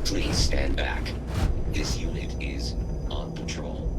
Please stand back. This unit is on patrol.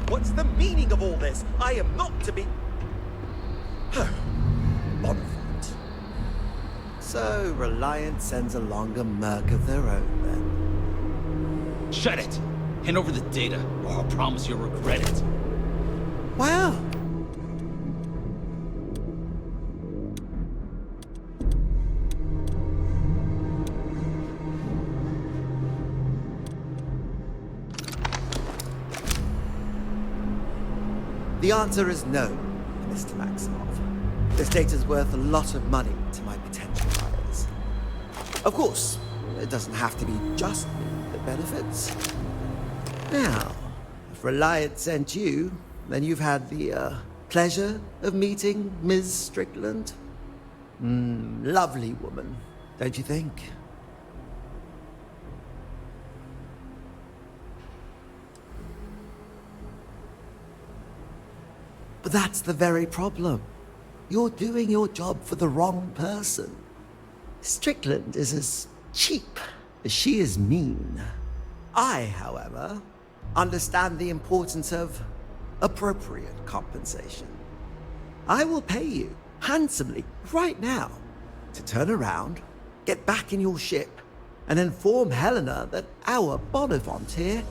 What's the meaning of all this? I am not to be... Bonafide. So, Reliant sends along a merc of their own, then. Shut it! Hand over the data, or I'll promise you'll regret it. Well... The answer is no, Mr. Maximov. This data's worth a lot of money to my potential buyers. Of course, it doesn't have to be just me that benefits. Now, if Reliant sent you, then you've had the pleasure of meeting Ms. Strickland. Lovely woman, don't you think? But that's the very problem. You're doing your job for the wrong person. Strickland is as cheap as she is mean. I, however, understand the importance of appropriate compensation. I will pay you handsomely right now to turn around, get back in your ship, and inform Helena that our Bonavent here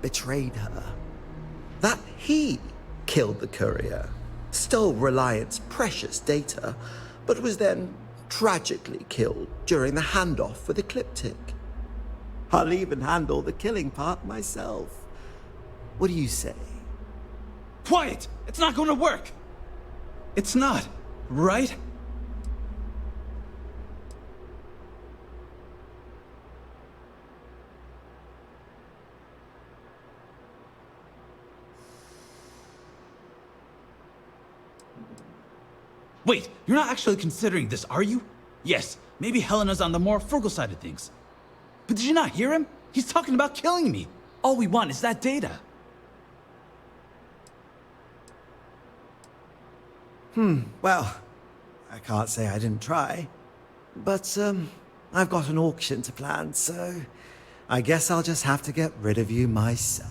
betrayed her. That he killed the courier, stole Reliant's precious data, but was then tragically killed during the handoff with Ecliptic. I'll even handle the killing part myself. What do you say? Quiet! It's not going to work! It's not, right? Wait, you're not actually considering this, are you? Yes, maybe Helena's on the more frugal side of things. But did you not hear him? He's talking about killing me. All we want is that data. Well, I can't say I didn't try. But, I've got an auction to plan, so I guess I'll just have to get rid of you myself.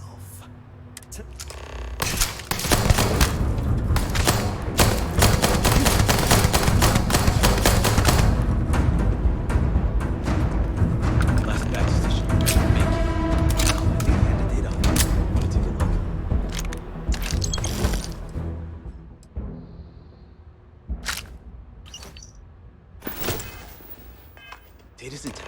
Last batch decision. Make it. I think I had the data. Want to take a look? Data's intact.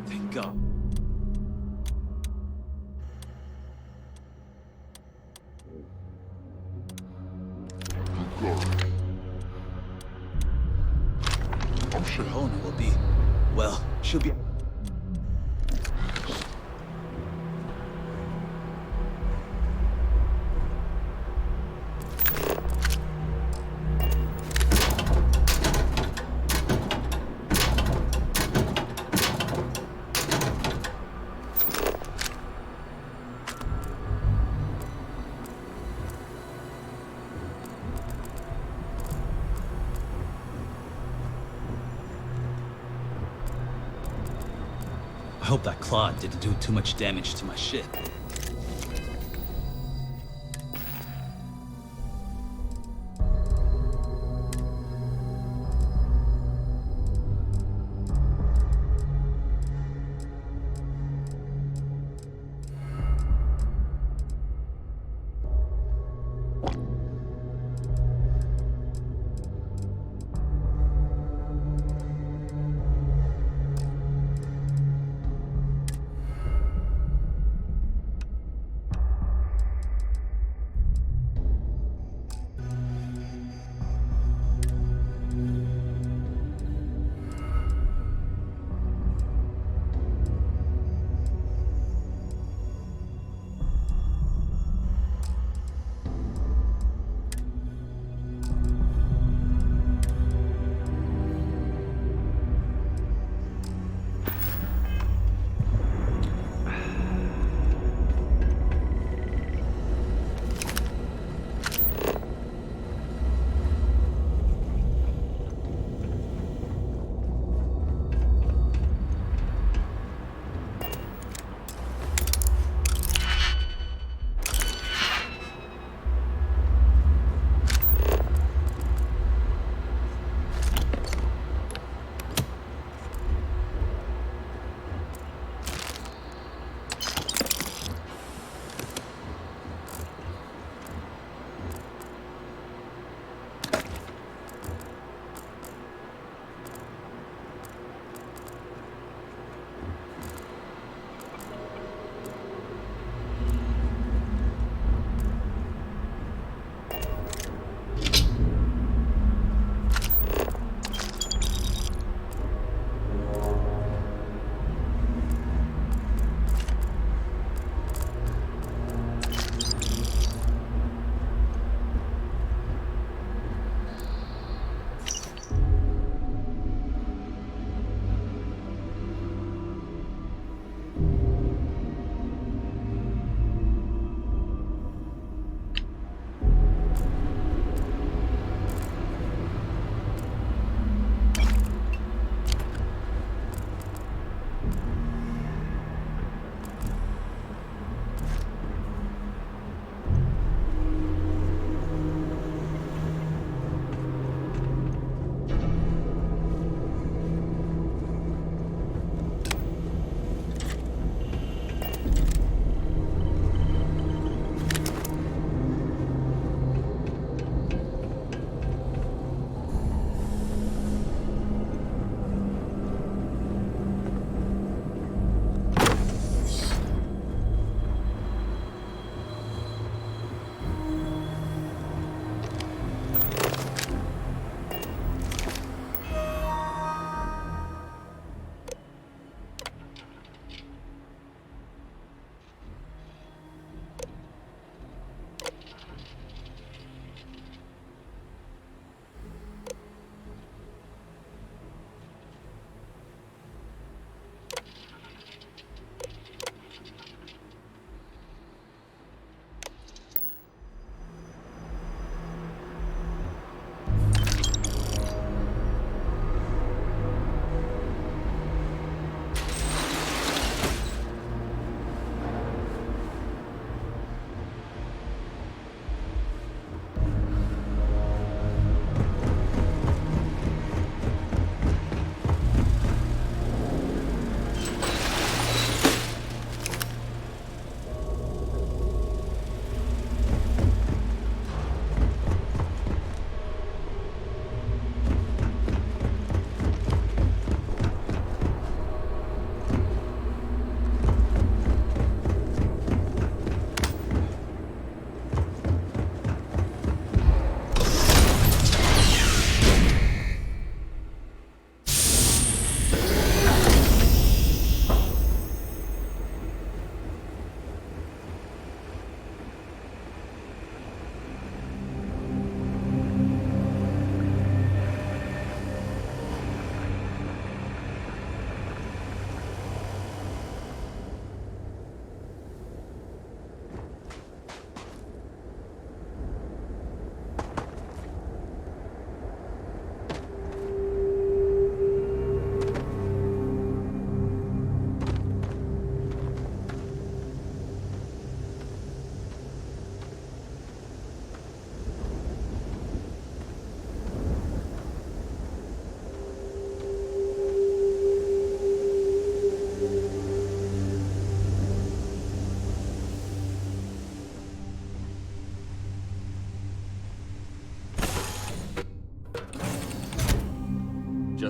Thank God. I'm sure Helena will be... Well, she'll be... I hope that Claude didn't do too much damage to my ship.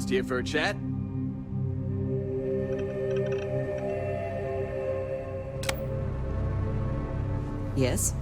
Just here for a chat? Yes?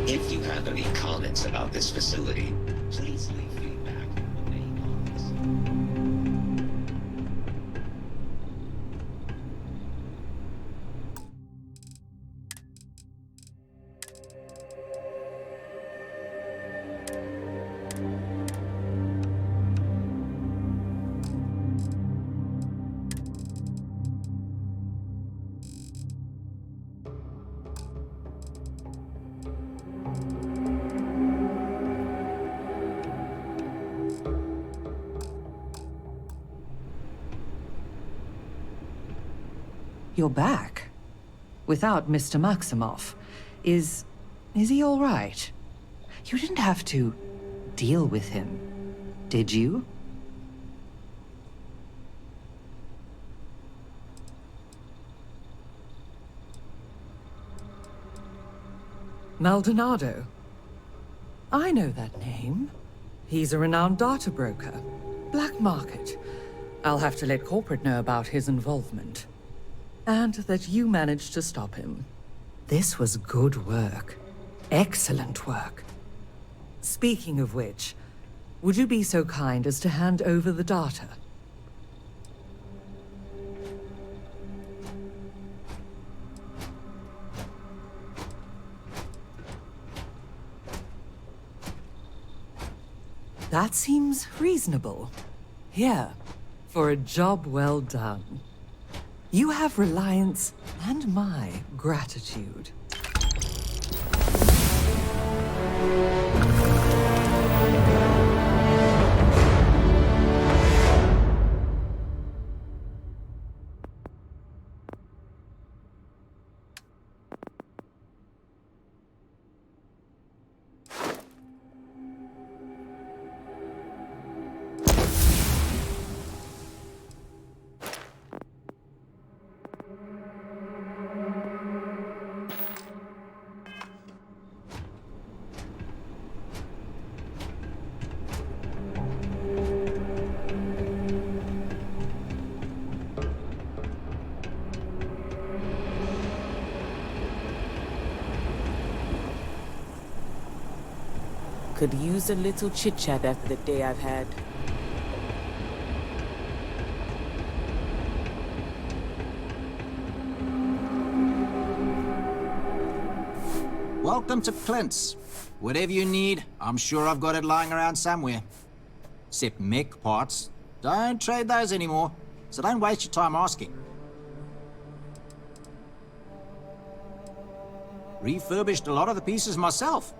If you have any comments about this facility, please leave feedback in the main office. You're back. Without Mr. Maximoff. Is he all right? You didn't have to deal with him, did you? Maldonado. I know that name. He's a renowned data broker. Black market. I'll have to let corporate know about his involvement. And that you managed to stop him. This was good work. Excellent work. Speaking of which, would you be so kind as to hand over the data? That seems reasonable. Here, for a job well done. You have Reliance and my gratitude. Could use a little chit-chat after the day I've had. Welcome to Clint's. Whatever you need, I'm sure I've got it lying around somewhere. Except mech parts. Don't trade those anymore, so don't waste your time asking. Refurbished a lot of the pieces myself.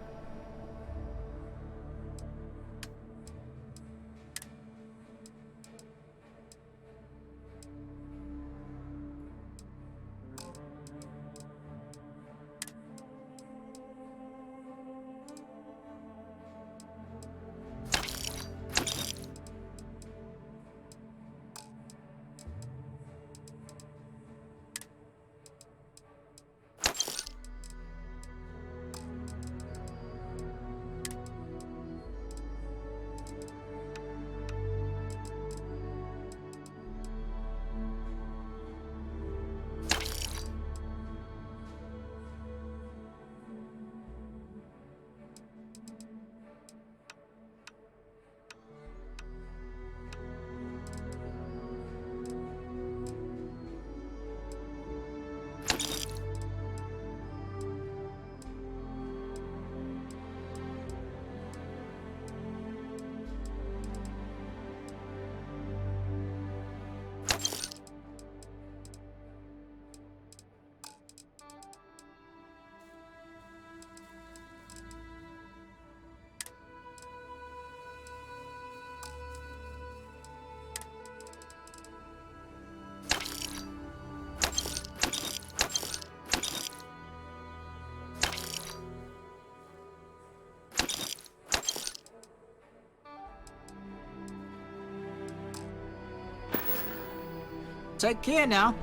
take care now.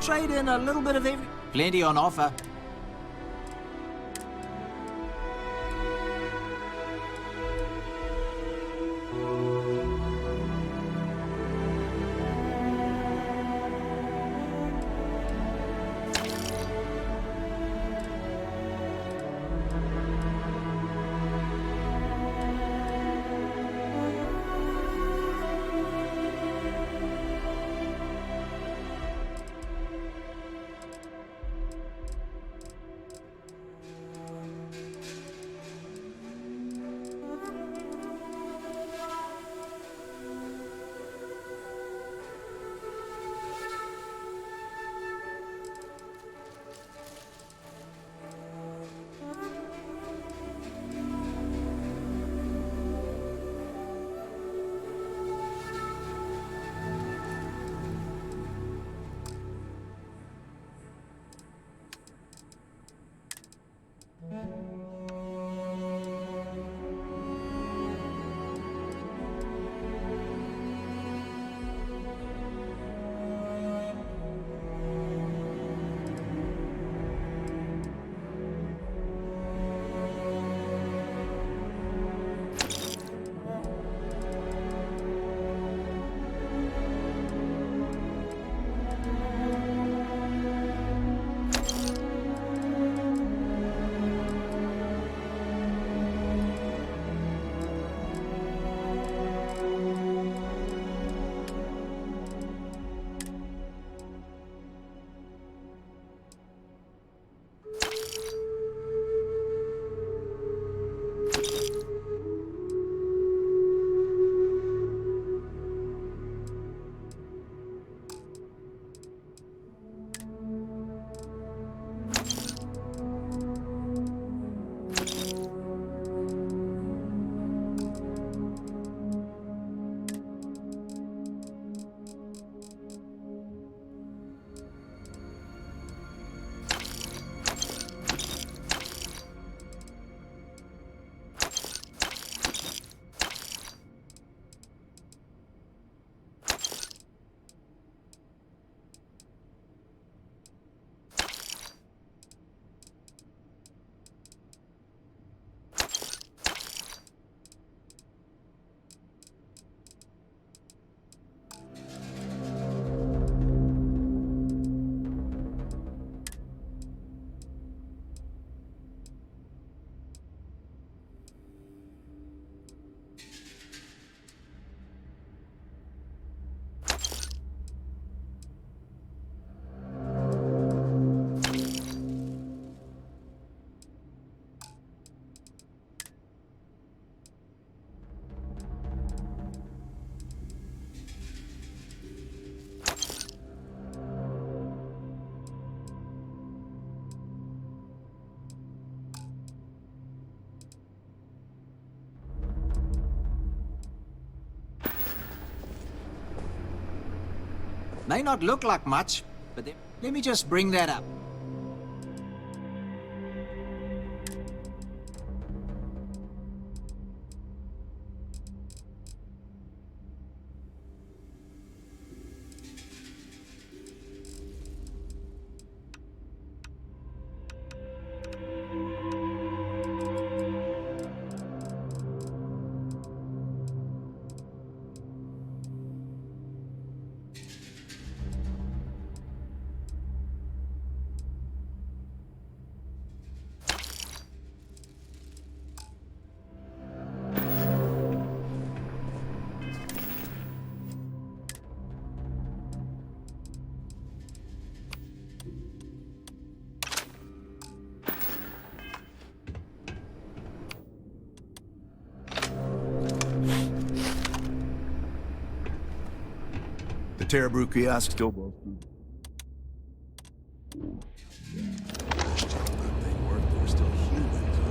Trade in a little bit of every... Plenty on offer. May not look like much, but let me just bring that up. The Terrabrew kiosk still busted. They worked, there were still humans on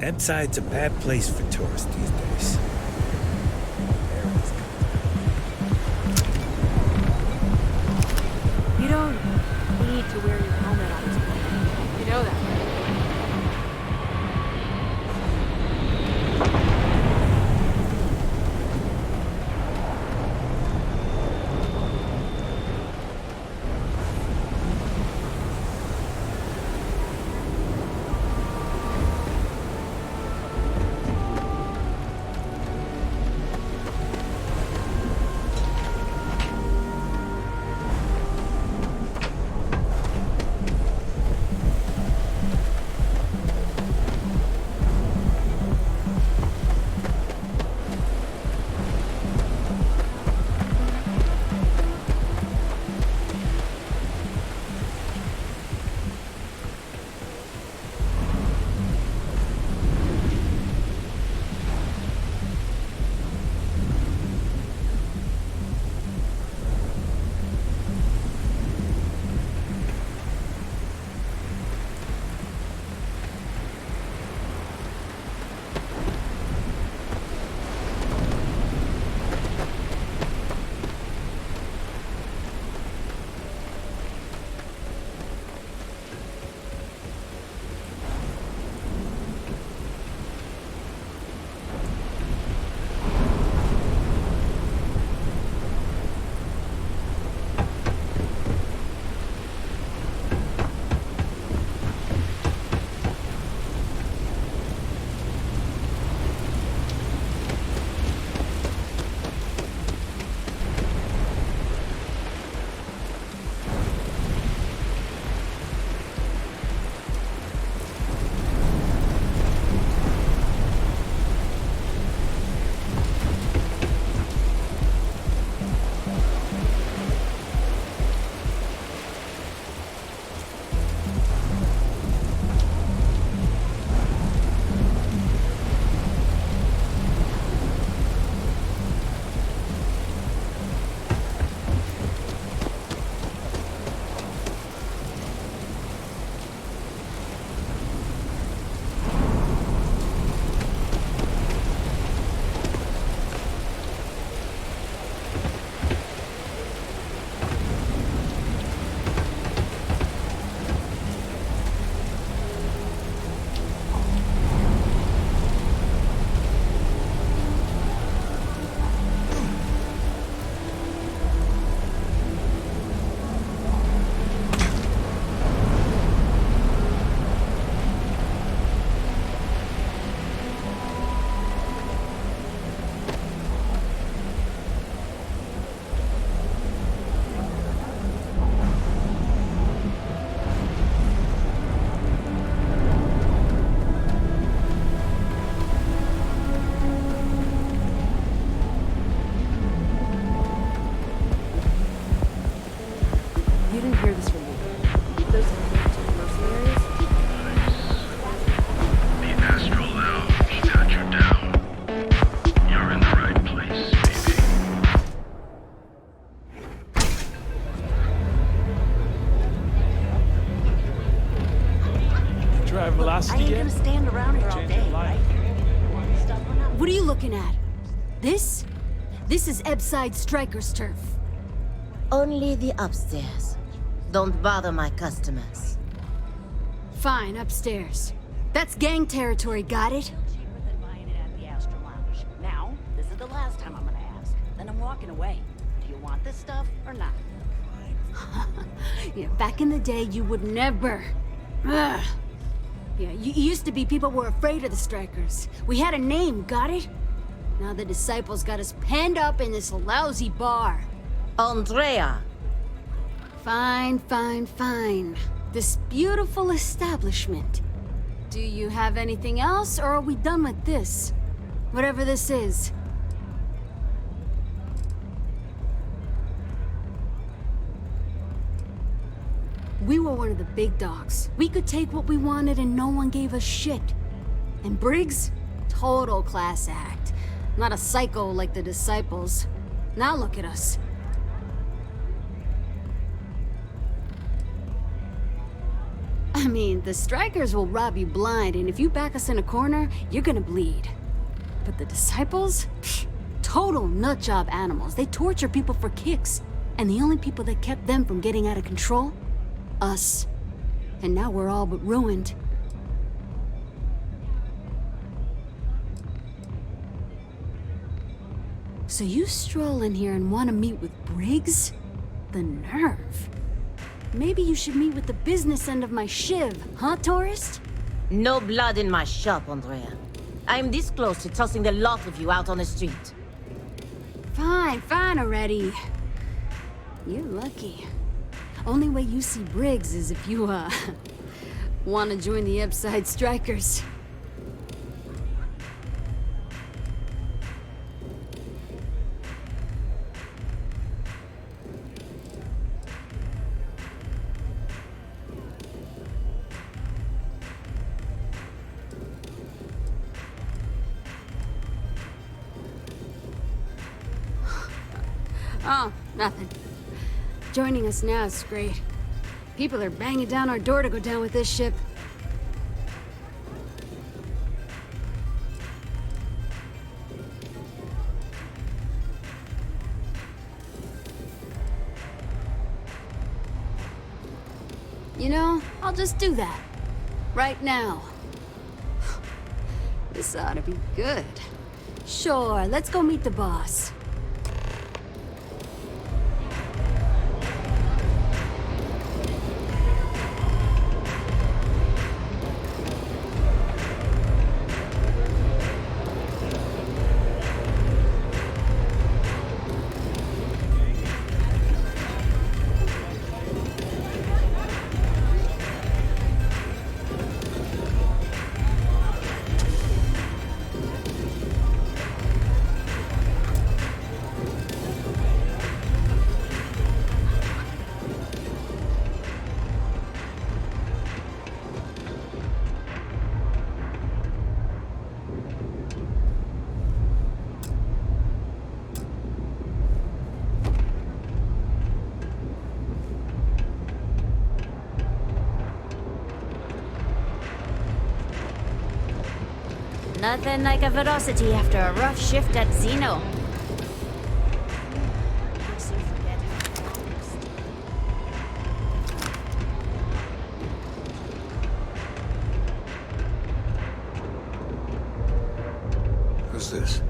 Ebside's a bad place for tourists these days. You don't need to wear your helmet on this plane. You know that, right? I ain't gonna stand around here all day, right? What are you looking at? This? This is Ebside Striker's turf. Only the upstairs. Don't bother my customers. Fine, upstairs. That's gang territory, got it? Cheaper than buying it at the Astro Lounge. Now, this is the last time I'm gonna ask. Then I'm walking away. Do you want this stuff or not? Yeah, back in the day, you would never. Ugh. Yeah, you used to be people were afraid of the Strikers. We had a name, got it? Now the disciples got us penned up in this lousy bar. Andrea! Fine, fine, fine. This beautiful establishment. Do you have anything else, or are we done with this? Whatever this is. We were one of the big dogs. We could take what we wanted and no one gave us shit. And Briggs? Total class act. Not a psycho like the disciples. Now look at us. I mean, the strikers will rob you blind, and if you back us in a corner, you're gonna bleed. But the disciples? Pfft, total nutjob animals. They torture people for kicks. And the only people that kept them from getting out of control? Us. And now we're all but ruined. So you stroll in here and want to meet with Briggs? The nerve. Maybe you should meet with the business end of my shiv, huh, tourist? No blood in my shop, Andrea. I'm this close to tossing the lot of you out on the street. Fine, fine already. You're lucky. Only way you see Briggs is if you, want to join the Upside Strikers. Oh, nothing. Joining us now is great. People are banging down our door to go down with this ship. You know, I'll just do that. Right now. This ought to be good. Sure, let's go meet the boss. Nothing like a velocity after a rough shift at Xeno. Who's this?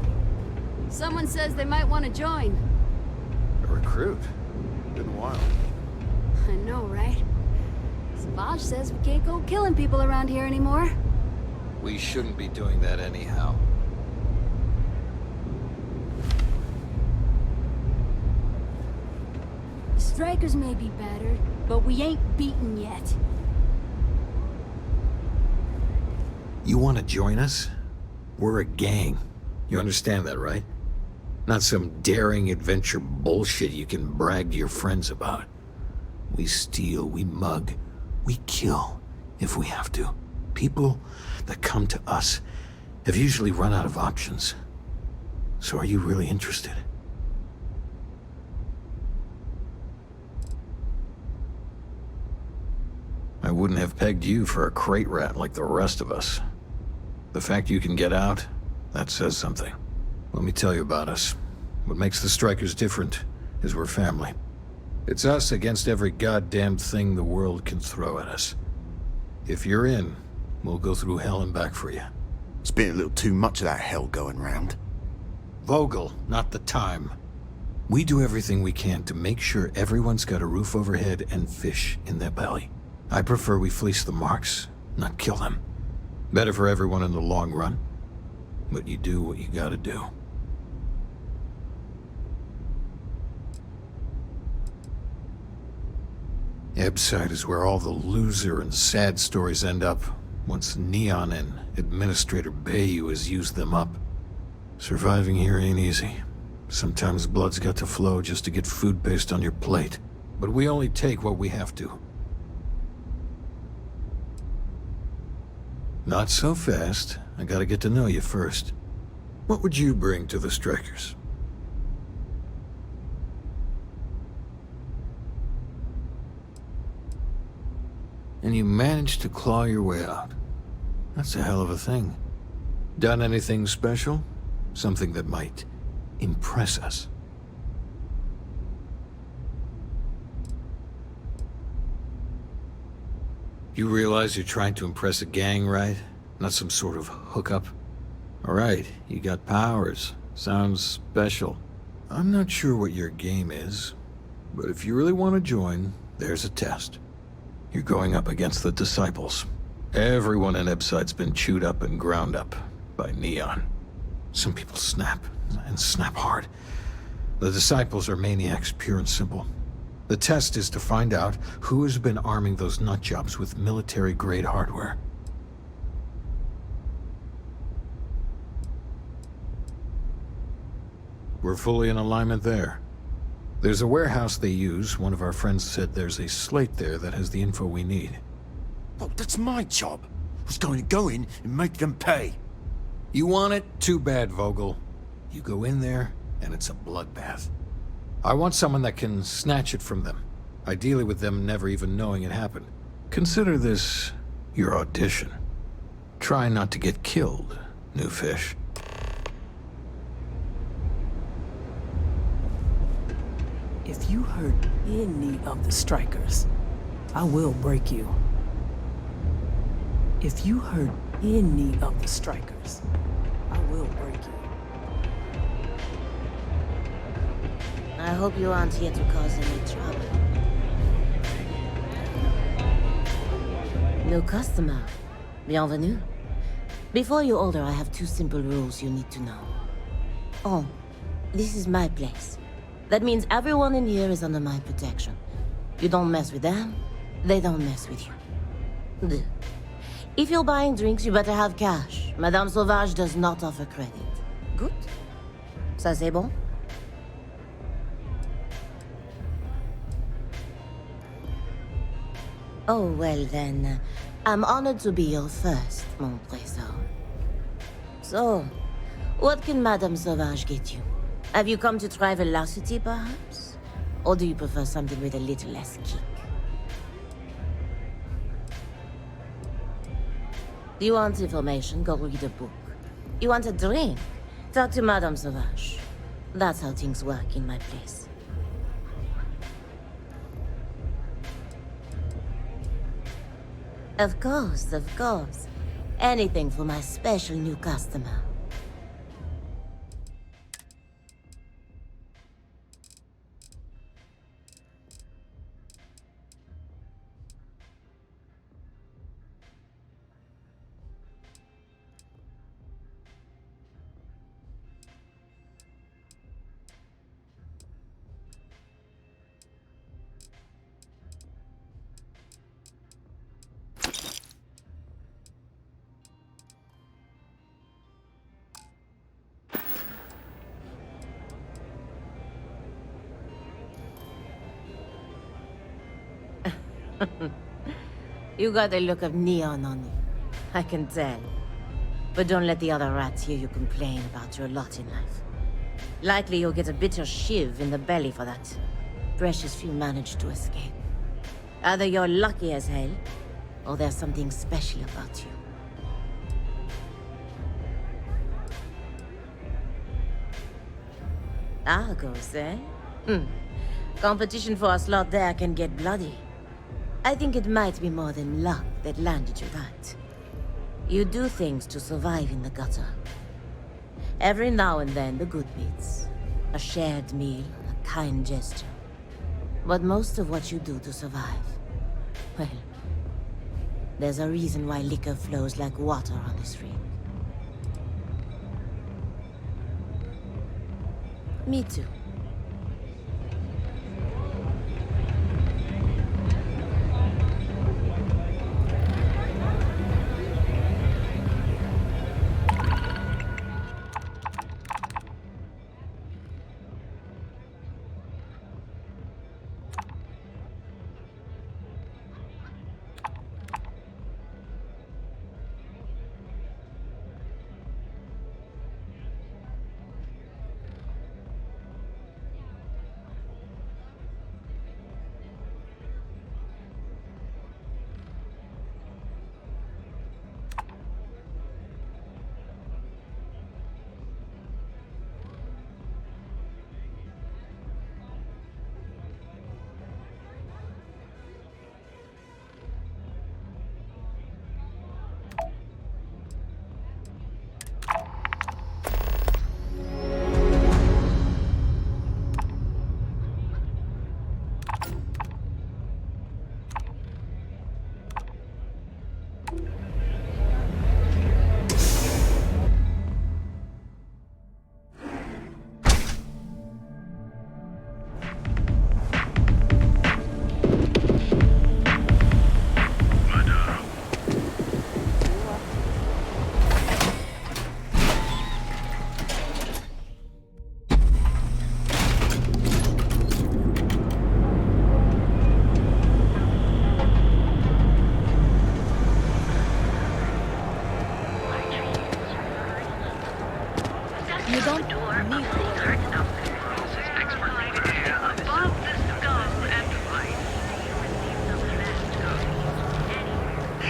Someone says they might want to join. A recruit? Been a while. I know, right? Savage says we can't go killing people around here anymore. We shouldn't be doing that anyhow. Strikers may be battered, but we ain't beaten yet. You want to join us? We're a gang. You understand that, right? Not some daring adventure bullshit you can brag to your friends about. We steal, we mug, we kill, if we have to. People that come to us have usually run out of options. So are you really interested? I wouldn't have pegged you for a crate rat like the rest of us. The fact you can get out, that says something. Let me tell you about us. What makes the Strikers different is we're family. It's us against every goddamn thing the world can throw at us. If you're in, we'll go through hell and back for you. It's been a little too much of that hell going round. Vogel, not the time. We do everything we can to make sure everyone's got a roof overhead and fish in their belly. I prefer we fleece the marks, not kill them. Better for everyone in the long run. But you do what you gotta do. Ebside is where all the loser and sad stories end up, once Neon and Administrator Bayou has used them up. Surviving here ain't easy. Sometimes blood's got to flow just to get food based on your plate. But we only take what we have to. Not so fast. I gotta get to know you first. What would you bring to the Strikers? and you managed to claw your way out. That's a hell of a thing. Done anything special? Something that might impress us? You realize you're trying to impress a gang, right? Not some sort of hookup? Alright, you got powers. Sounds special. I'm not sure what your game is, but if you really want to join, there's a test. You're going up against the Disciples. Everyone in Ebside's been chewed up and ground up by Neon. Some people snap, and snap hard. The Disciples are maniacs, pure and simple. The test is to find out who has been arming those nutjobs with military-grade hardware. We're fully in alignment there. There's a warehouse they use. One of our friends said there's a slate there that has the info we need. Oh, that's my job. I was going to go in and make them pay. You want it? Too bad, Vogel. You go in there, and it's a bloodbath. I want someone that can snatch it from them. Ideally with them never even knowing it happened. Consider this your audition. Try not to get killed, new fish. If you hurt any of the strikers, I will break you. If you hurt any of the strikers, I will break you. I hope you aren't here to cause any trouble. New customer. Bienvenue. Before you order, I have 2 simple rules you need to know. Oh, this is my place. That means everyone in here is under my protection. You don't mess with them, they don't mess with you. Deux. If you're buying drinks, you better have cash. Madame Sauvage does not offer credit. Good? Ça c'est bon? Oh, well then, I'm honored to be your first, mon trésor. So, what can Madame Sauvage get you? Have you come to try velocity, perhaps? Or do you prefer something with a little less kick? You want information? Go read a book. You want a drink? Talk to Madame Sauvage. That's how things work in my place. Of course, of course. Anything for my special new customer. You got the look of Neon on you. I can tell. But don't let the other rats hear you complain about your lot in life. Likely you'll get a bitter shiv in the belly for that. Precious few manage to escape. Either you're lucky as hell, or there's something special about you. Argos, eh? Competition for a slot there can get bloody. I think it might be more than luck that landed you that. You do things to survive in the gutter. Every now and then, the good bits. A shared meal, a kind gesture. But most of what you do to survive, well, there's a reason why liquor flows like water on this ring. Me too.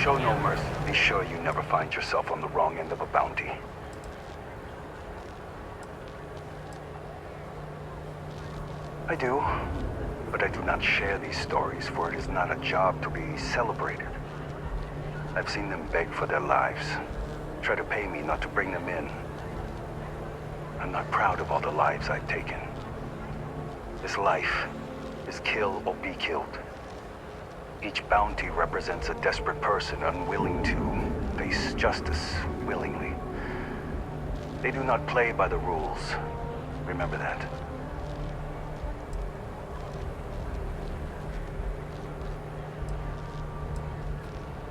Show no mercy. Be sure you never find yourself on the wrong end of a bounty. I do, but I do not share these stories, for it is not a job to be celebrated. I've seen them beg for their lives, try to pay me not to bring them in. I'm not proud of all the lives I've taken. This life is kill or be killed. Each bounty represents a desperate person unwilling to face justice willingly. They do not play by the rules. Remember that.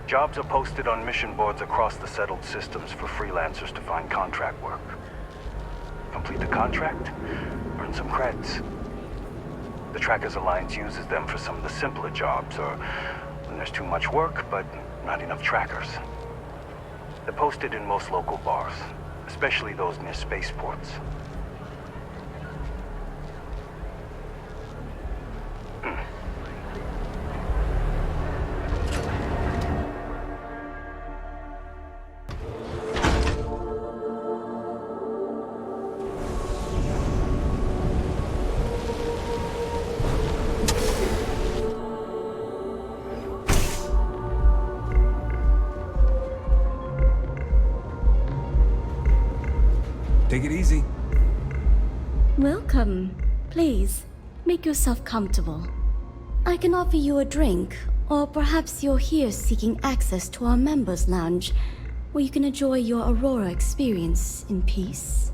Jobs are posted on mission boards across the settled systems for freelancers to find contract work. Complete the contract, earn some creds. The Trackers Alliance uses them for some of the simpler jobs, or when there's too much work, but not enough trackers. They're posted in most local bars, especially those near spaceports. Take it easy. Welcome. Please, make yourself comfortable. I can offer you a drink, or perhaps you're here seeking access to our members' lounge, where you can enjoy your Aurora experience in peace.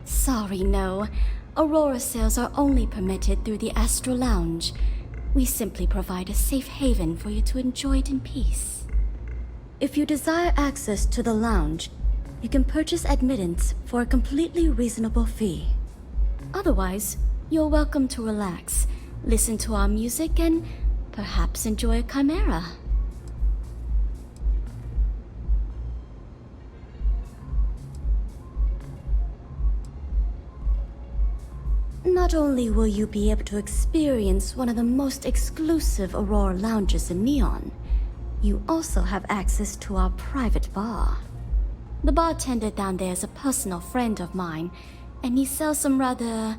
Sorry, no. Aurora sales are only permitted through the Astral Lounge. We simply provide a safe haven for you to enjoy it in peace. If you desire access to the lounge, you can purchase admittance for a completely reasonable fee. Otherwise, you're welcome to relax, listen to our music, and perhaps enjoy a chimera. Not only will you be able to experience one of the most exclusive Aurora lounges in Neon, you also have access to our private bar. The bartender down there is a personal friend of mine, and he sells some rather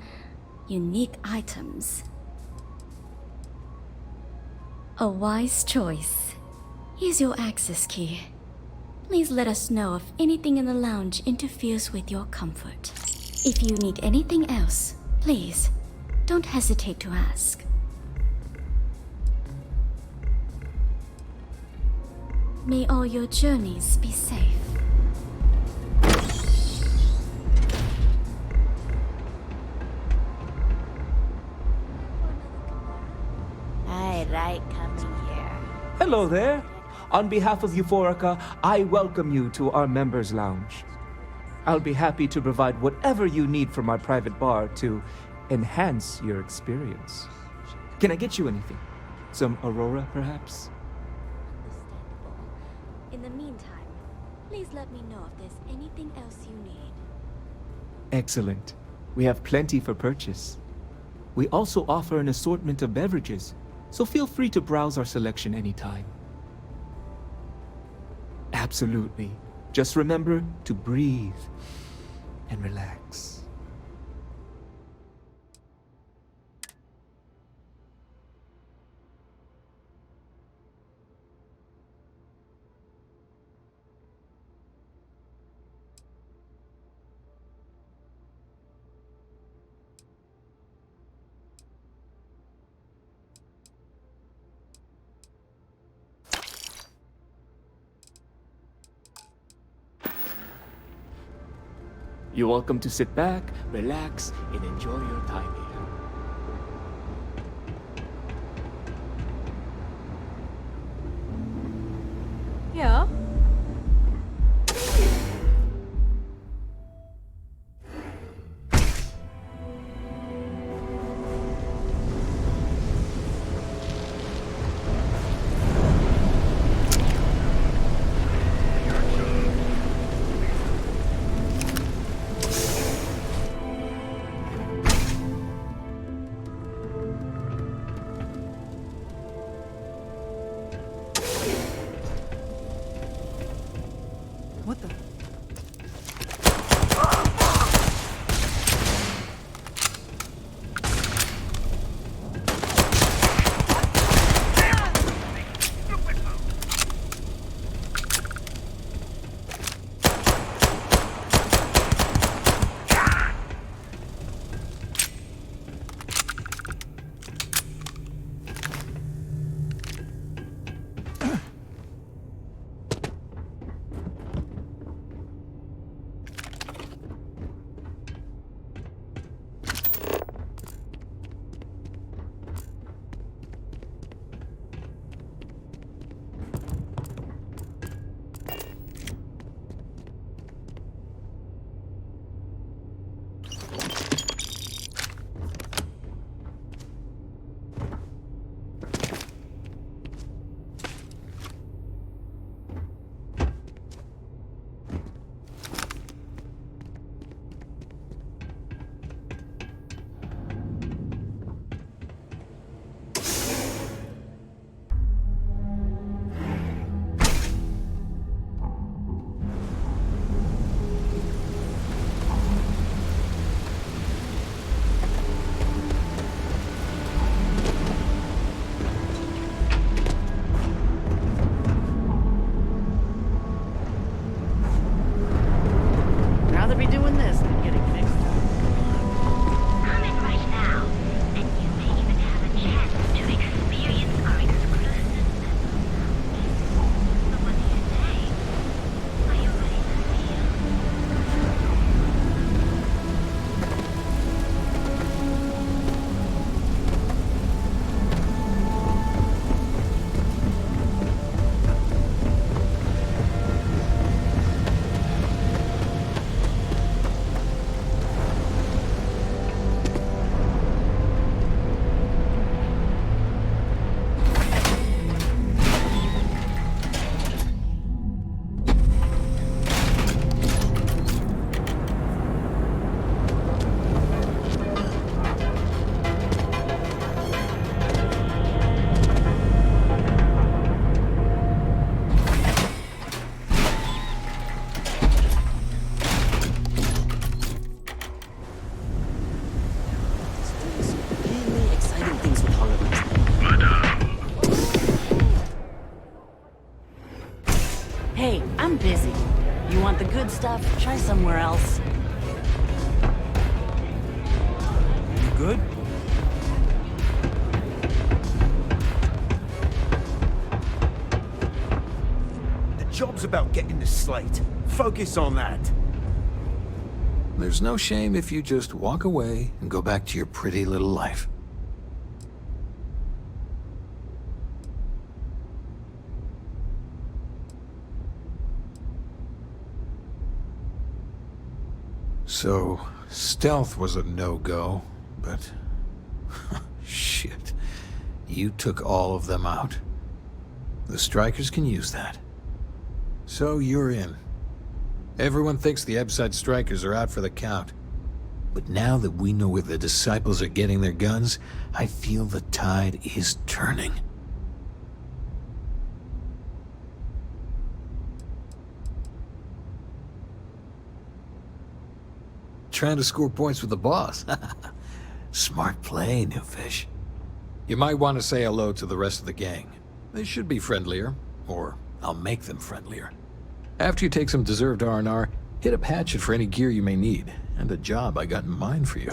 unique items. A wise choice. Here's your access key. Please let us know if anything in the lounge interferes with your comfort. If you need anything else, please, don't hesitate to ask. May all your journeys be safe. Right, come here. Hello there. On behalf of Euphorica, I welcome you to our members' lounge. I'll be happy to provide whatever you need from our private bar to enhance your experience. Can I get you anything? Some Aurora, perhaps? Understandable. In the meantime, please let me know if there's anything else you need. Excellent. We have plenty for purchase. We also offer an assortment of beverages, so feel free to browse our selection anytime. Absolutely. Just remember to breathe and relax. You're welcome to sit back, relax, and enjoy your time here. Yeah? I'm busy. You want the good stuff? Try somewhere else. You good? The job's about getting the slate. Focus on that. There's no shame if you just walk away and go back to your pretty little life. So, stealth was a no-go, but... shit. You took all of them out. The Strikers can use that. So you're in. Everyone thinks the Ebside Strikers are out for the count. But now that we know where the Disciples are getting their guns, I feel the tide is turning. Trying to score points with the boss. Smart play, new fish. You might want to say hello to the rest of the gang. They should be friendlier, or I'll make them friendlier. After you take some deserved R&R, hit up Hatchet for any gear you may need, and a job I got in mind for you.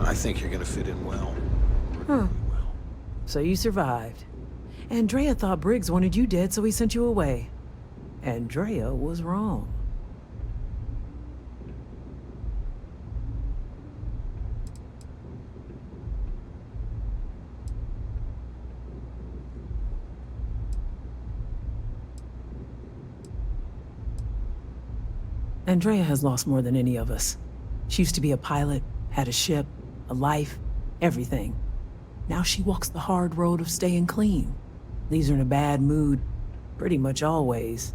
I think you're gonna fit in well. Huh. So you survived. Andrea thought Briggs wanted you dead, so he sent you away. Andrea was wrong. Andrea has lost more than any of us. She used to be a pilot, had a ship, a life, everything. Now she walks the hard road of staying clean. Leaves her in a bad mood, pretty much always.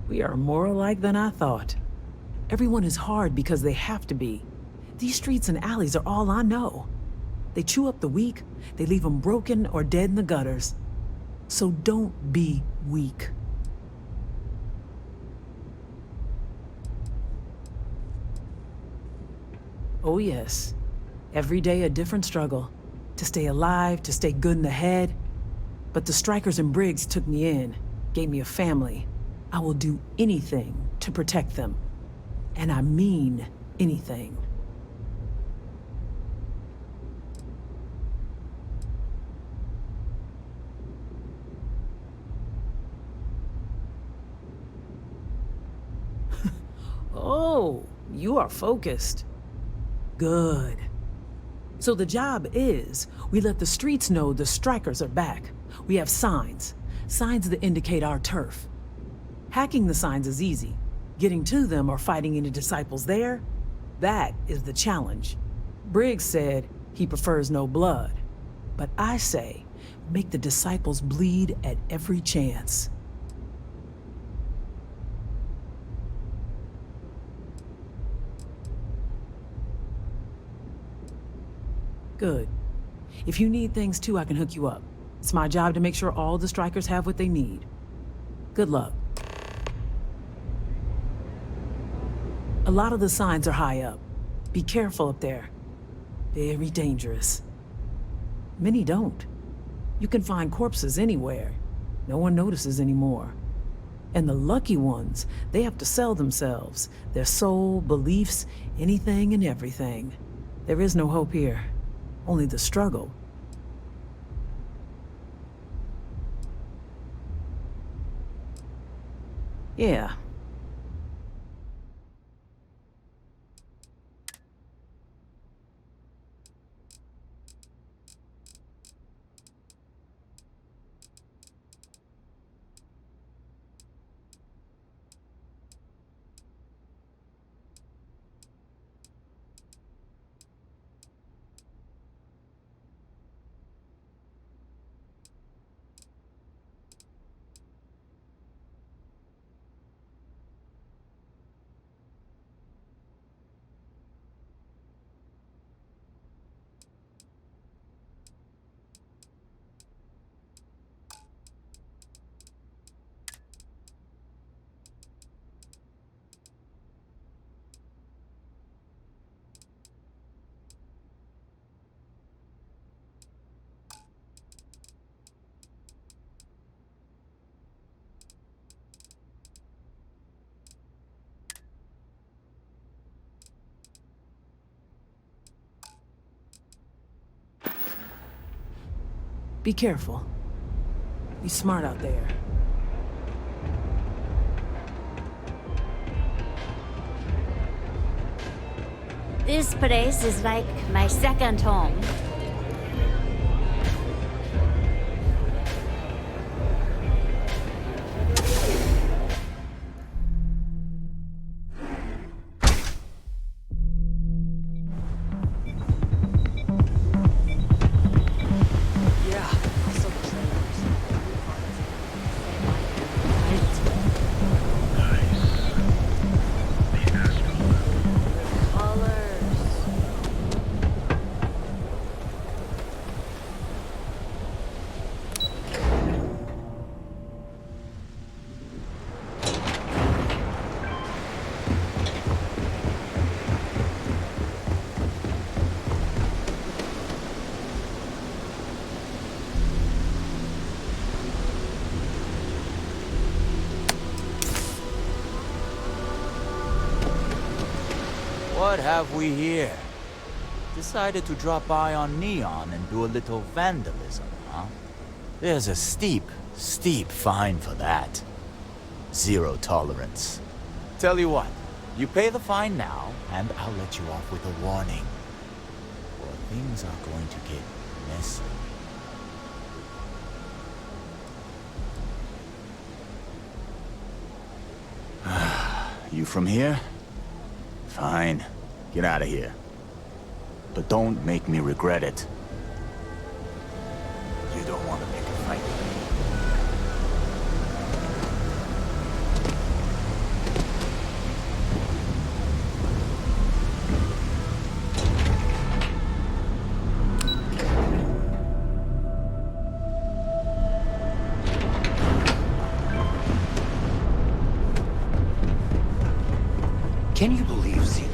We are more alike than I thought. Everyone is hard because they have to be. These streets and alleys are all I know. They chew up the weak, they leave them broken or dead in the gutters. So don't be weak. Oh yes, every day a different struggle. To stay alive, to stay good in the head. But the Strikers and Briggs took me in, gave me a family. I will do anything to protect them. And I mean anything. Oh, you are focused. Good. So the job is, we let the streets know the Strikers are back. We have signs. Signs that indicate our turf. Hacking the signs is easy. Getting to them or fighting any Disciples there, that is the challenge. Briggs said he prefers no blood. But I say, make the Disciples bleed at every chance. Good. If you need things too, I can hook you up. It's my job to make sure all the Strikers have what they need. Good luck. A lot of the signs are high up. Be careful up there. Very dangerous. Many don't. You can find corpses anywhere. No one notices anymore. And the lucky ones, they have to sell themselves, their soul, beliefs, anything and everything. There is no hope here. Only the struggle. Yeah. Be careful. Be smart out there. This place is like my second home. What have we here? Decided to drop by on Neon and do a little vandalism, huh? There's a steep fine for that. Zero tolerance. Tell you what, you pay the fine now, and I'll let you off with a warning. Or things are going to get messy. You from here? Fine. Get out of here. But don't make me regret it. You don't want to pick a fight with me. Can you believe Xenophage?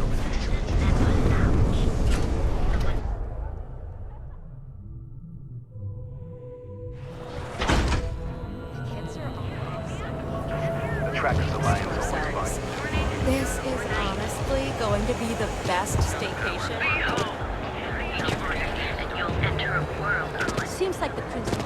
The Trackers Alliance always find. This is honestly going to be the best staycation. Seems like the principal.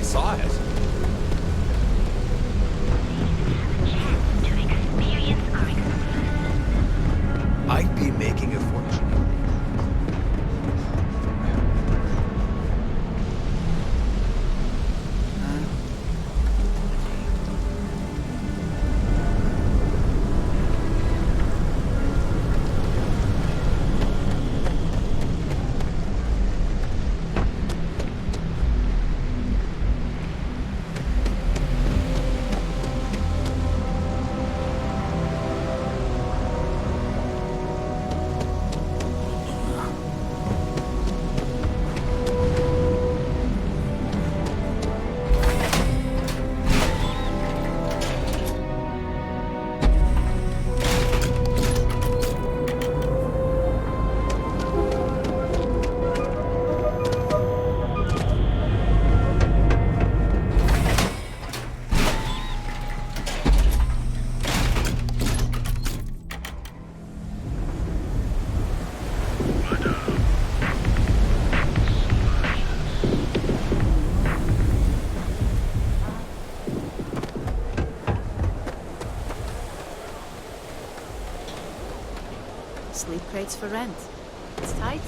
saw it. I'd be making a fortune. Sleep crates for rent. It's tight.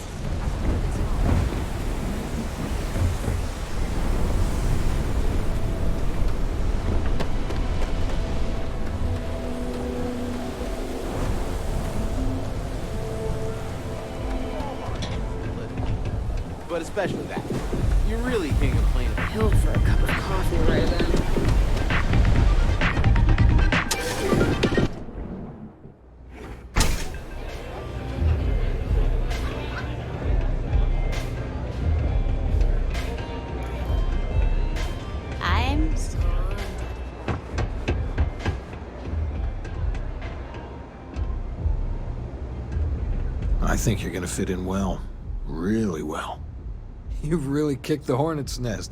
But especially that. You really can't complain. Hill for a cup of coffee right then. I think you're gonna fit in well. Really well. You've really kicked the hornet's nest.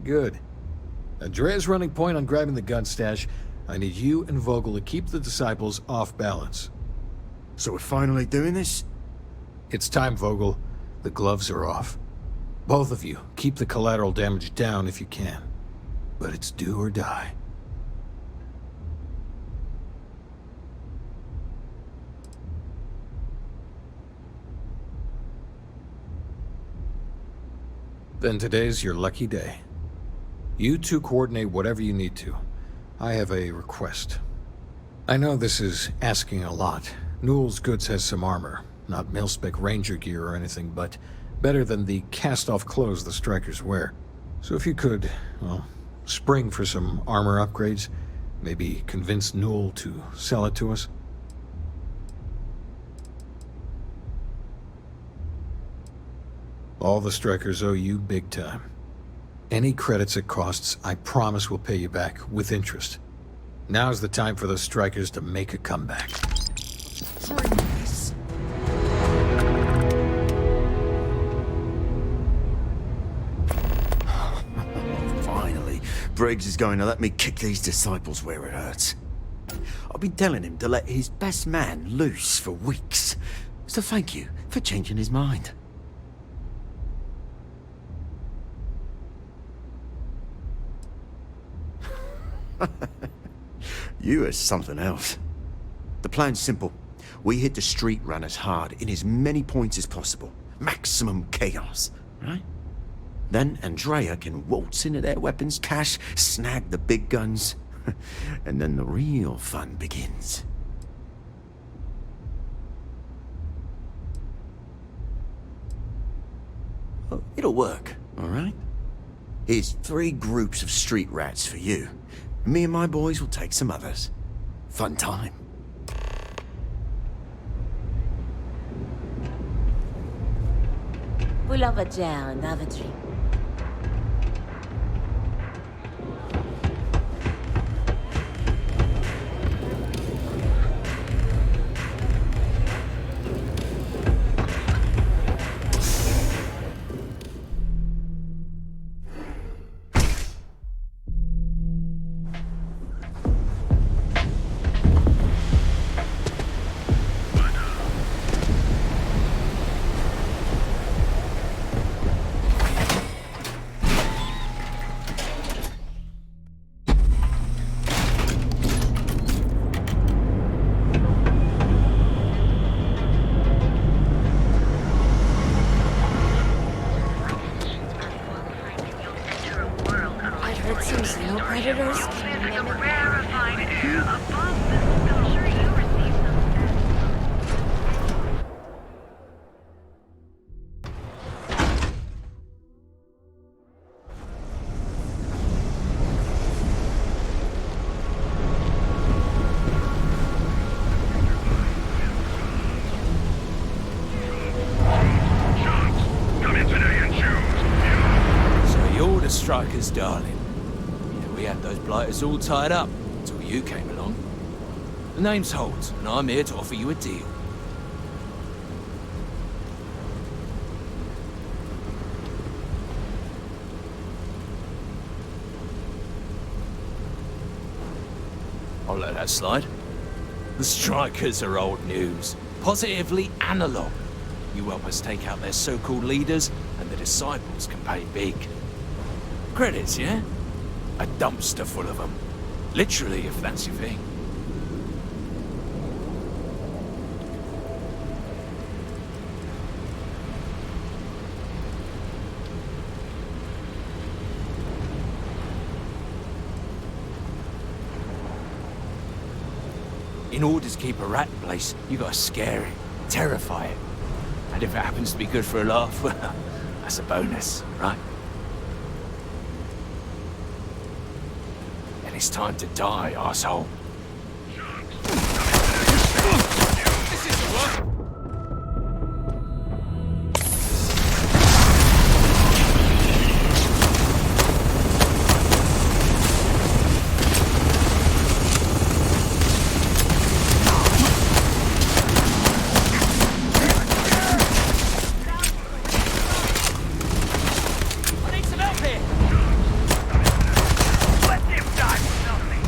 Good. Andrea's running point on grabbing the gun stash. I need you and Vogel to keep the disciples off balance. So we're finally doing this? It's time, Vogel. The gloves are off. Both of you, keep the collateral damage down if you can. But it's do or die. Then today's your lucky day. You two coordinate whatever you need to. I have a request. I know this is asking a lot. Newell's Goods has some armor. Not mil-spec ranger gear or anything, but better than the cast-off clothes the strikers wear. So if you could, well, spring for some armor upgrades, maybe convince Newell to sell it to us. All the strikers owe you big time. Any credits it costs, I promise we'll pay you back with interest. Now's the time for those strikers to make a comeback. Freeze! Finally, Briggs is going to let me kick these disciples where it hurts. I've been telling him to let his best man loose for weeks. So thank you for changing his mind. You are something else. The plan's simple. We hit the street runners hard in as many points as possible. Maximum chaos, right? Then Andrea can waltz into their weapons cache, snag the big guns, and then the real fun begins. Oh, it'll work, all right? Here's 3 groups of street rats for you. Me and my boys will take some others. Fun time. Pull up a chair and have a drink. predators can mimic. Strikers, darling. Yeah, we had those blighters all tied up until you came along. The name's Holt, and I'm here to offer you a deal. I'll let that slide. The Strikers are old news. Positively analog. You help us take out their so-called leaders, and the disciples can pay big. Credits, yeah? A dumpster full of them. Literally, if that's your thing. In order to keep a rat in place, you gotta scare it, terrify it. And if it happens to be good for a laugh, well, that's a bonus, right? It's time to die, arsehole. This isn't what? I need some help here! Let him die for nothing!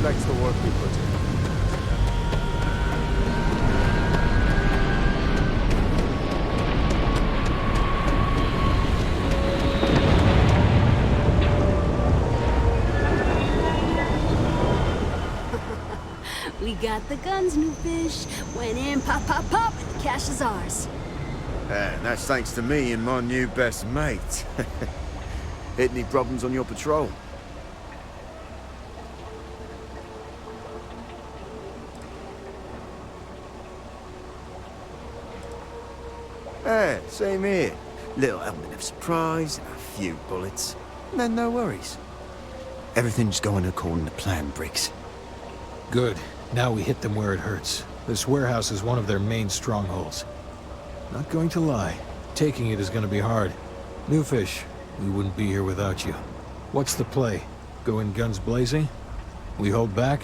reflects the work we put in. We got the guns, new fish. Went in, pop, pop, pop, and the cash is ours. And that's thanks to me and my new best mate. Hit any problems on your patrol? Same here. Little element of surprise, and a few bullets. And then no worries. Everything's going according to plan, Briggs. Good. Now we hit them where it hurts. This warehouse is one of their main strongholds. Not going to lie. Taking it is going to be hard. New fish, we wouldn't be here without you. What's the play? Go in guns blazing? We hold back?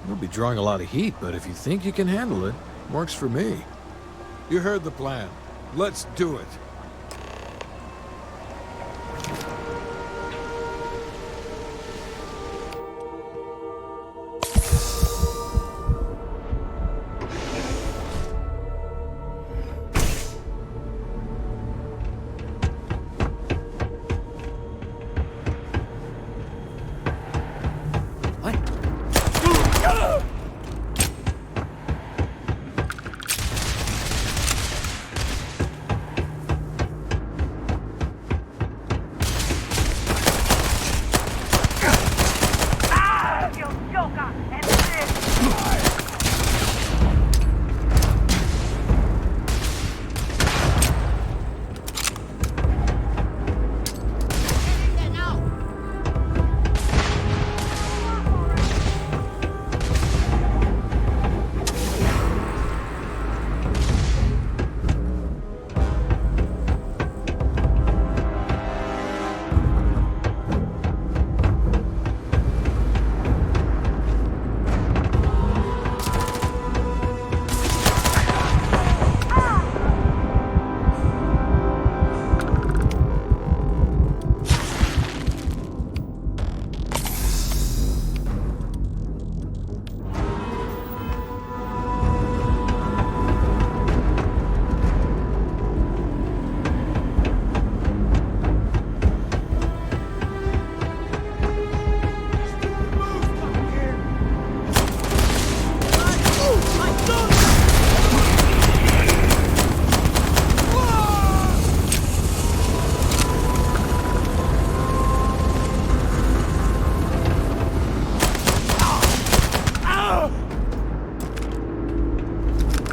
You'll be drawing a lot of heat, but if you think you can handle it, works for me. You heard the plan. Let's do it.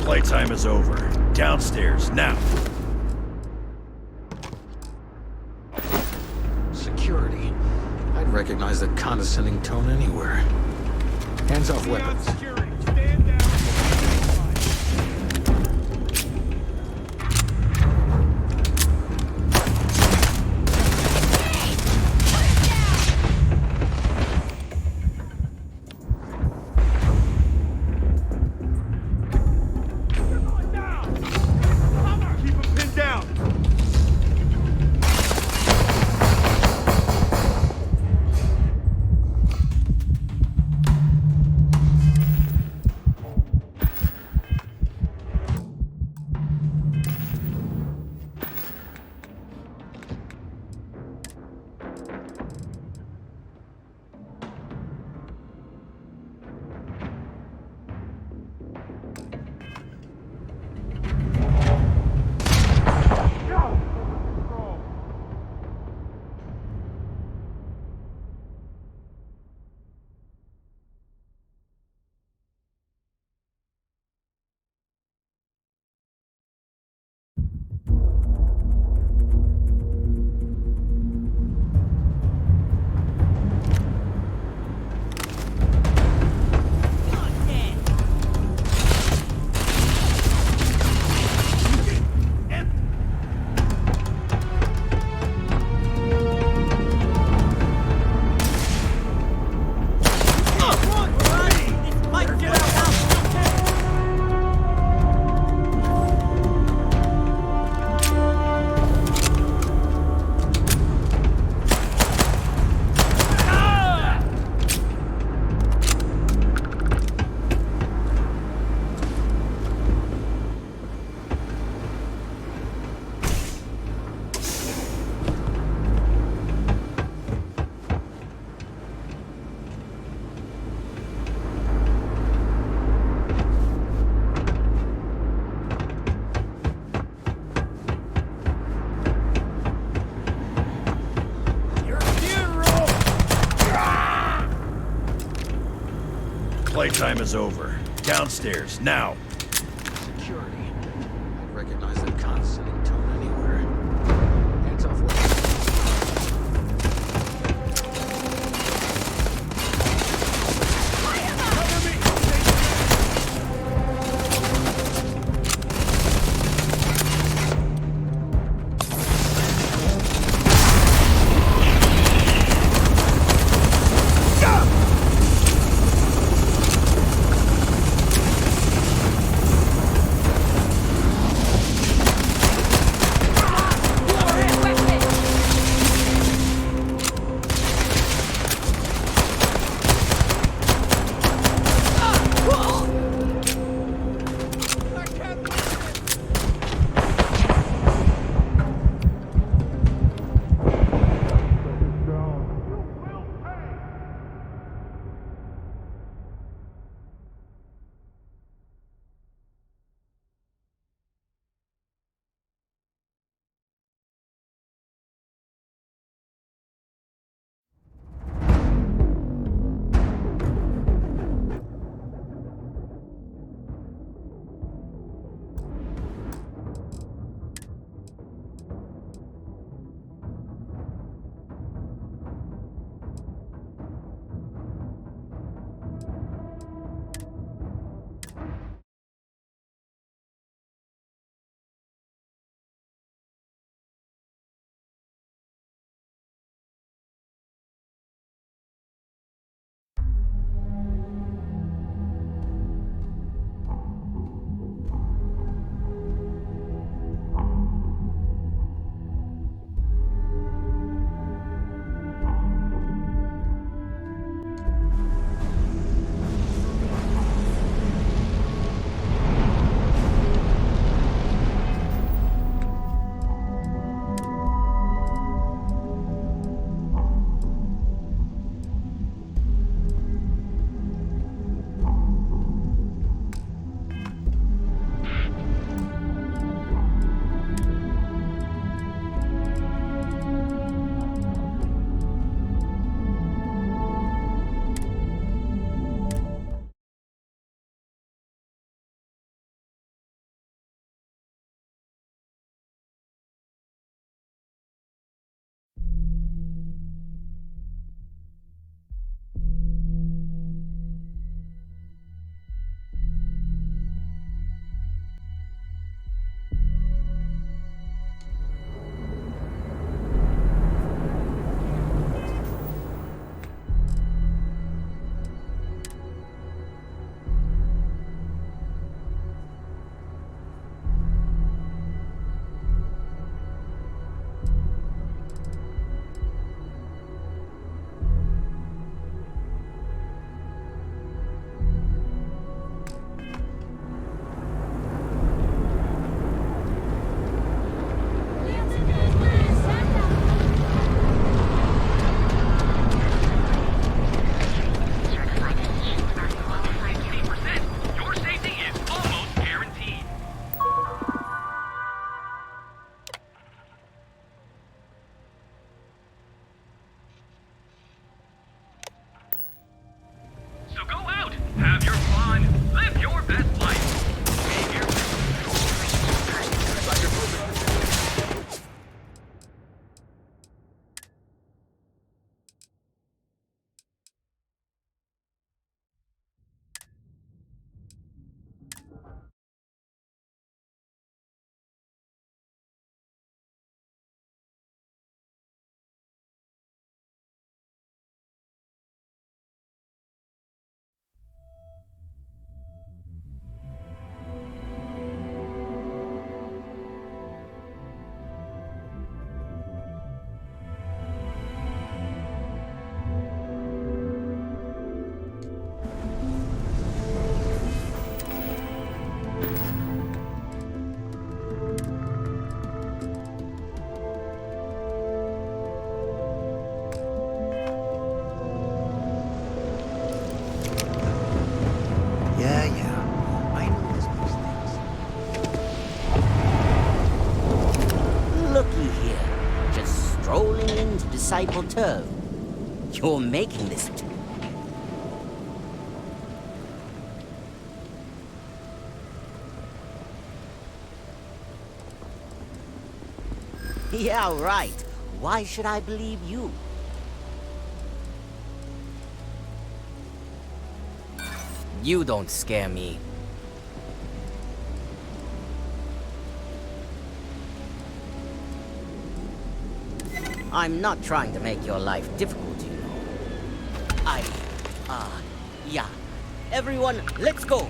Playtime is over. Downstairs, now. Security. I'd recognize the condescending tone anywhere. Hands off weapons. Playtime is over. Downstairs, now. Security. I'd recognize that condescending tone anywhere. Hands off weapons. Disciple Turv. You're making this. Yeah, right. Why should I believe you? You don't scare me. I'm not trying to make your life difficult, you know. Yeah. Everyone, let's go!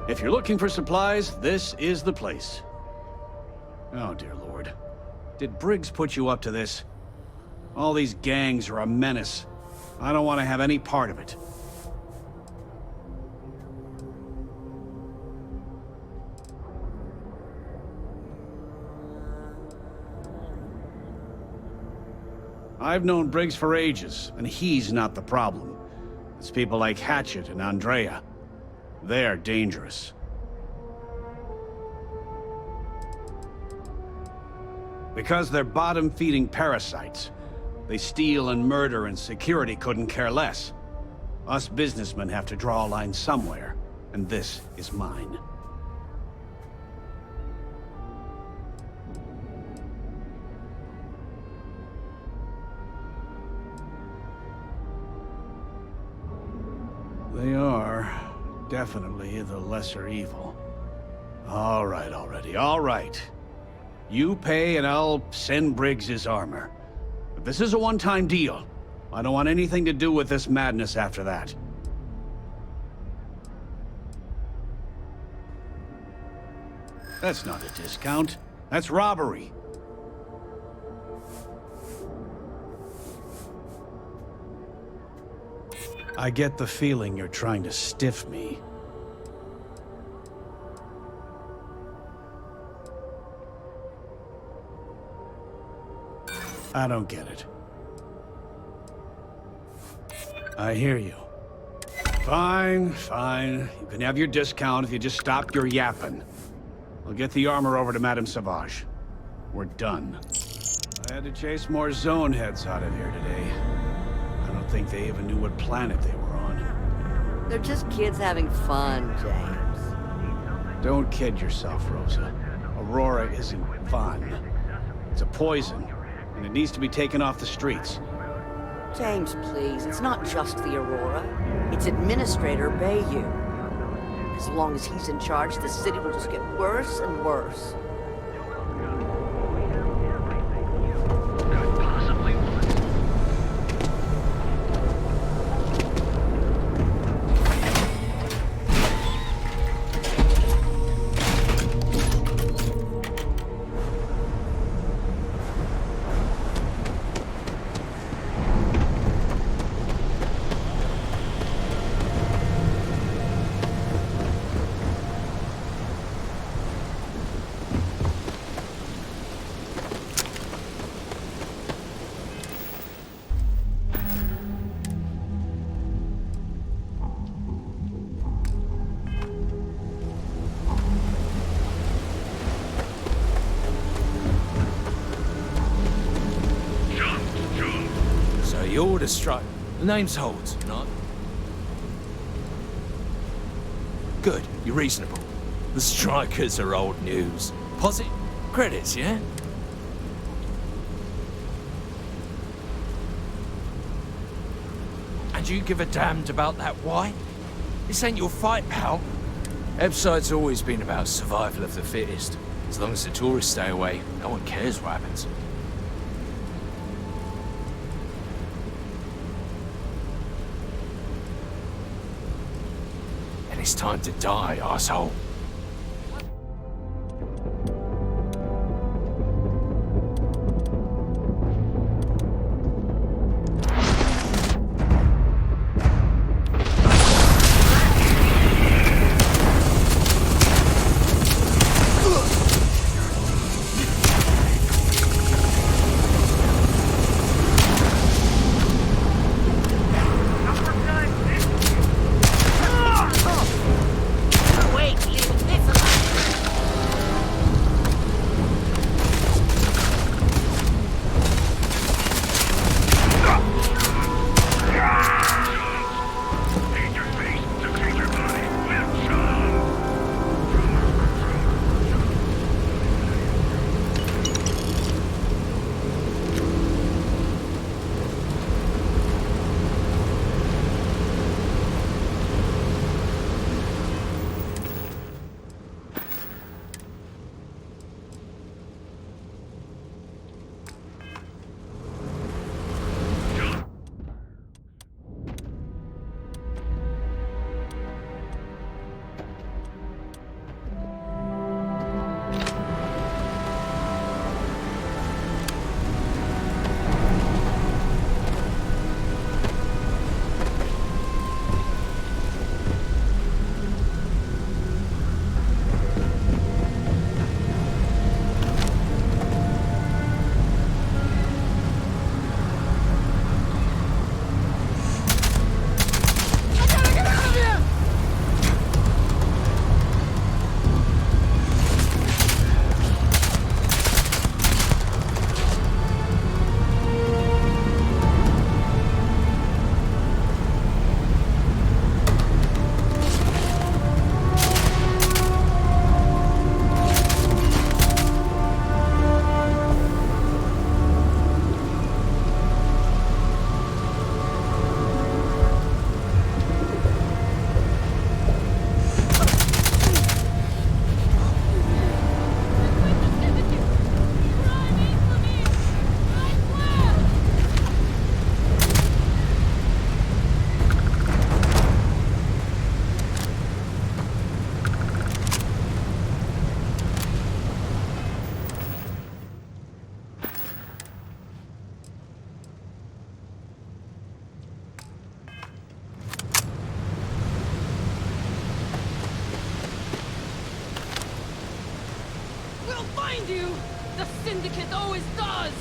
If you're looking for supplies, this is the place. Oh, dear Lord. Did Briggs put you up to this? All these gangs are a menace. I don't want to have any part of it. I've known Briggs for ages, and he's not the problem. It's people like Hatchet and Andrea. They're dangerous. Because they're bottom-feeding parasites. They steal and murder, and security couldn't care less. Us businessmen have to draw a line somewhere, and this is mine. They are definitely the lesser evil. All right, already, all right. You pay and I'll send Briggs his armor. But this is a one-time deal. I don't want anything to do with this madness after that. That's not a discount. That's robbery. I get the feeling you're trying to stiff me. I don't get it. I hear you. Fine, fine. You can have your discount if you just stop your yapping. I'll get the armor over to Madame Sauvage. We're done. I had to chase more zone heads out of here today. I don't think they even knew what planet they were on. They're just kids having fun, James. Don't kid yourself, Rosa. Aurora isn't fun. It's a poison, and it needs to be taken off the streets. James, please. It's not just the Aurora. It's Administrator Bayou. As long as he's in charge, the city will just get worse and worse. You're the strike. The name's Holt, not? Good, you're reasonable. The strikers are old news. Positive credits, yeah? And you give a damned about that why? This ain't your fight, pal. Ebside's always been about survival of the fittest. As long as the tourists stay away, no one cares what happens. And it's time to die, arsehole. Find you! The Syndicate always does!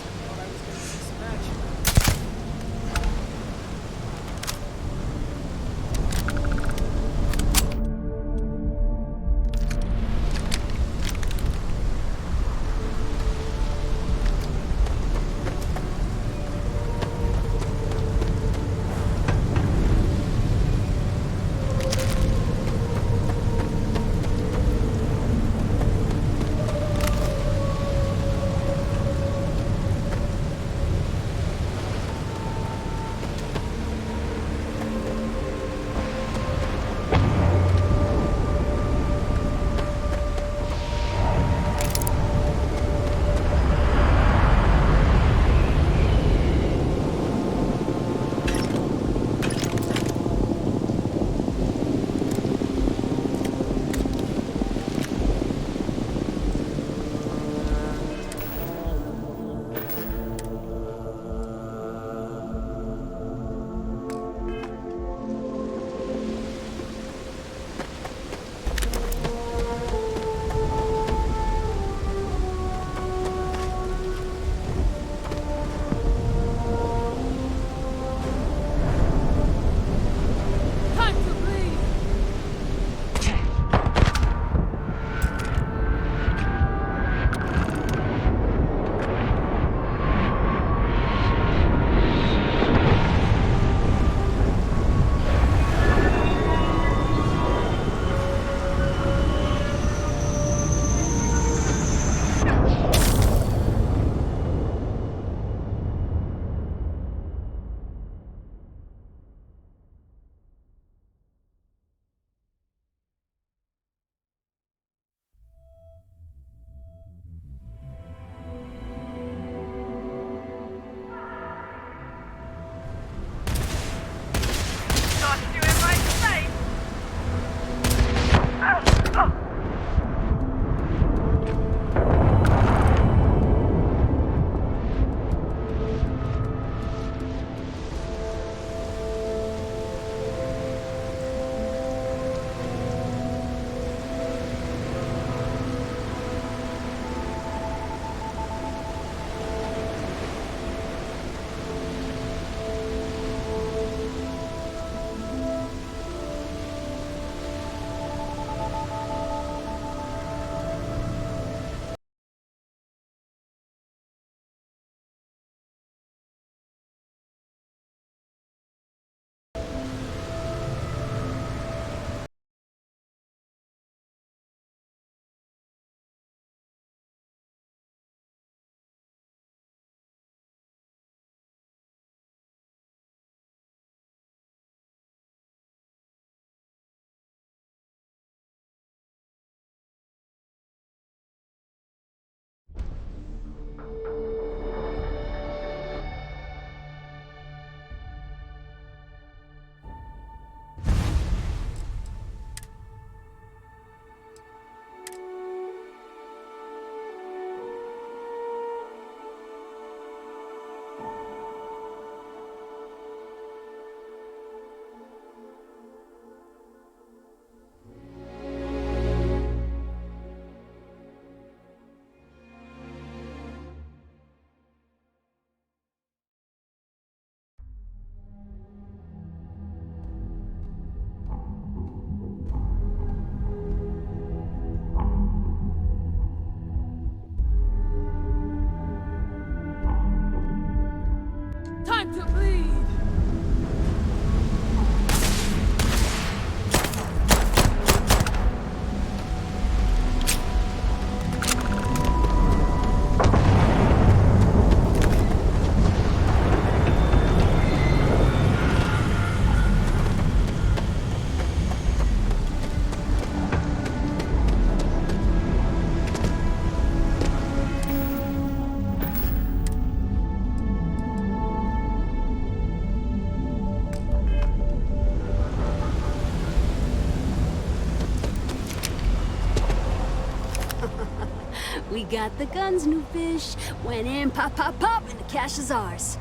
We got the guns, new fish. Went in, pop, pop, pop, and the cash is ours.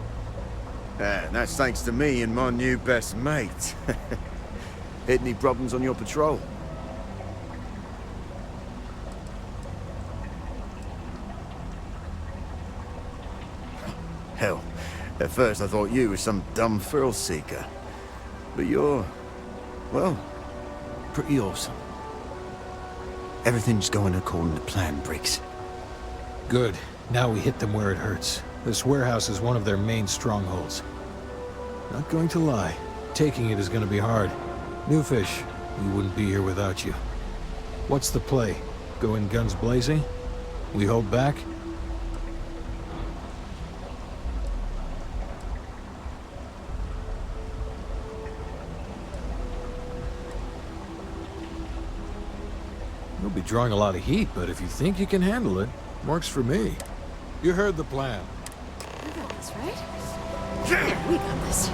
And that's thanks to me and my new best mate. Hit any problems on your patrol? Hell, at first I thought you were some dumb thrill seeker. But you're, well, pretty awesome. Everything's going according to plan, Briggs. Good. Now we hit them where it hurts. This warehouse is one of their main strongholds. Not going to lie, taking it is going to be hard. New fish, we wouldn't be here without you. What's the play? Go in guns blazing? We hold back? You'll be drawing a lot of heat, but if you think you can handle it, works for me. You heard the plan. We got this, right? Yeah, we got this.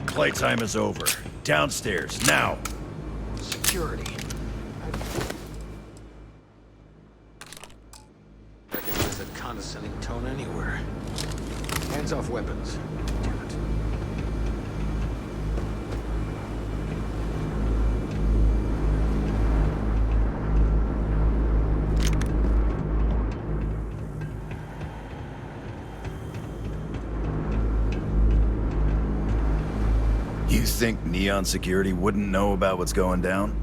Playtime is over. Downstairs, now! Security. I could use a condescending tone anywhere. Hands off weapons. Damn it. You You think Neon Security wouldn't know about what's going down?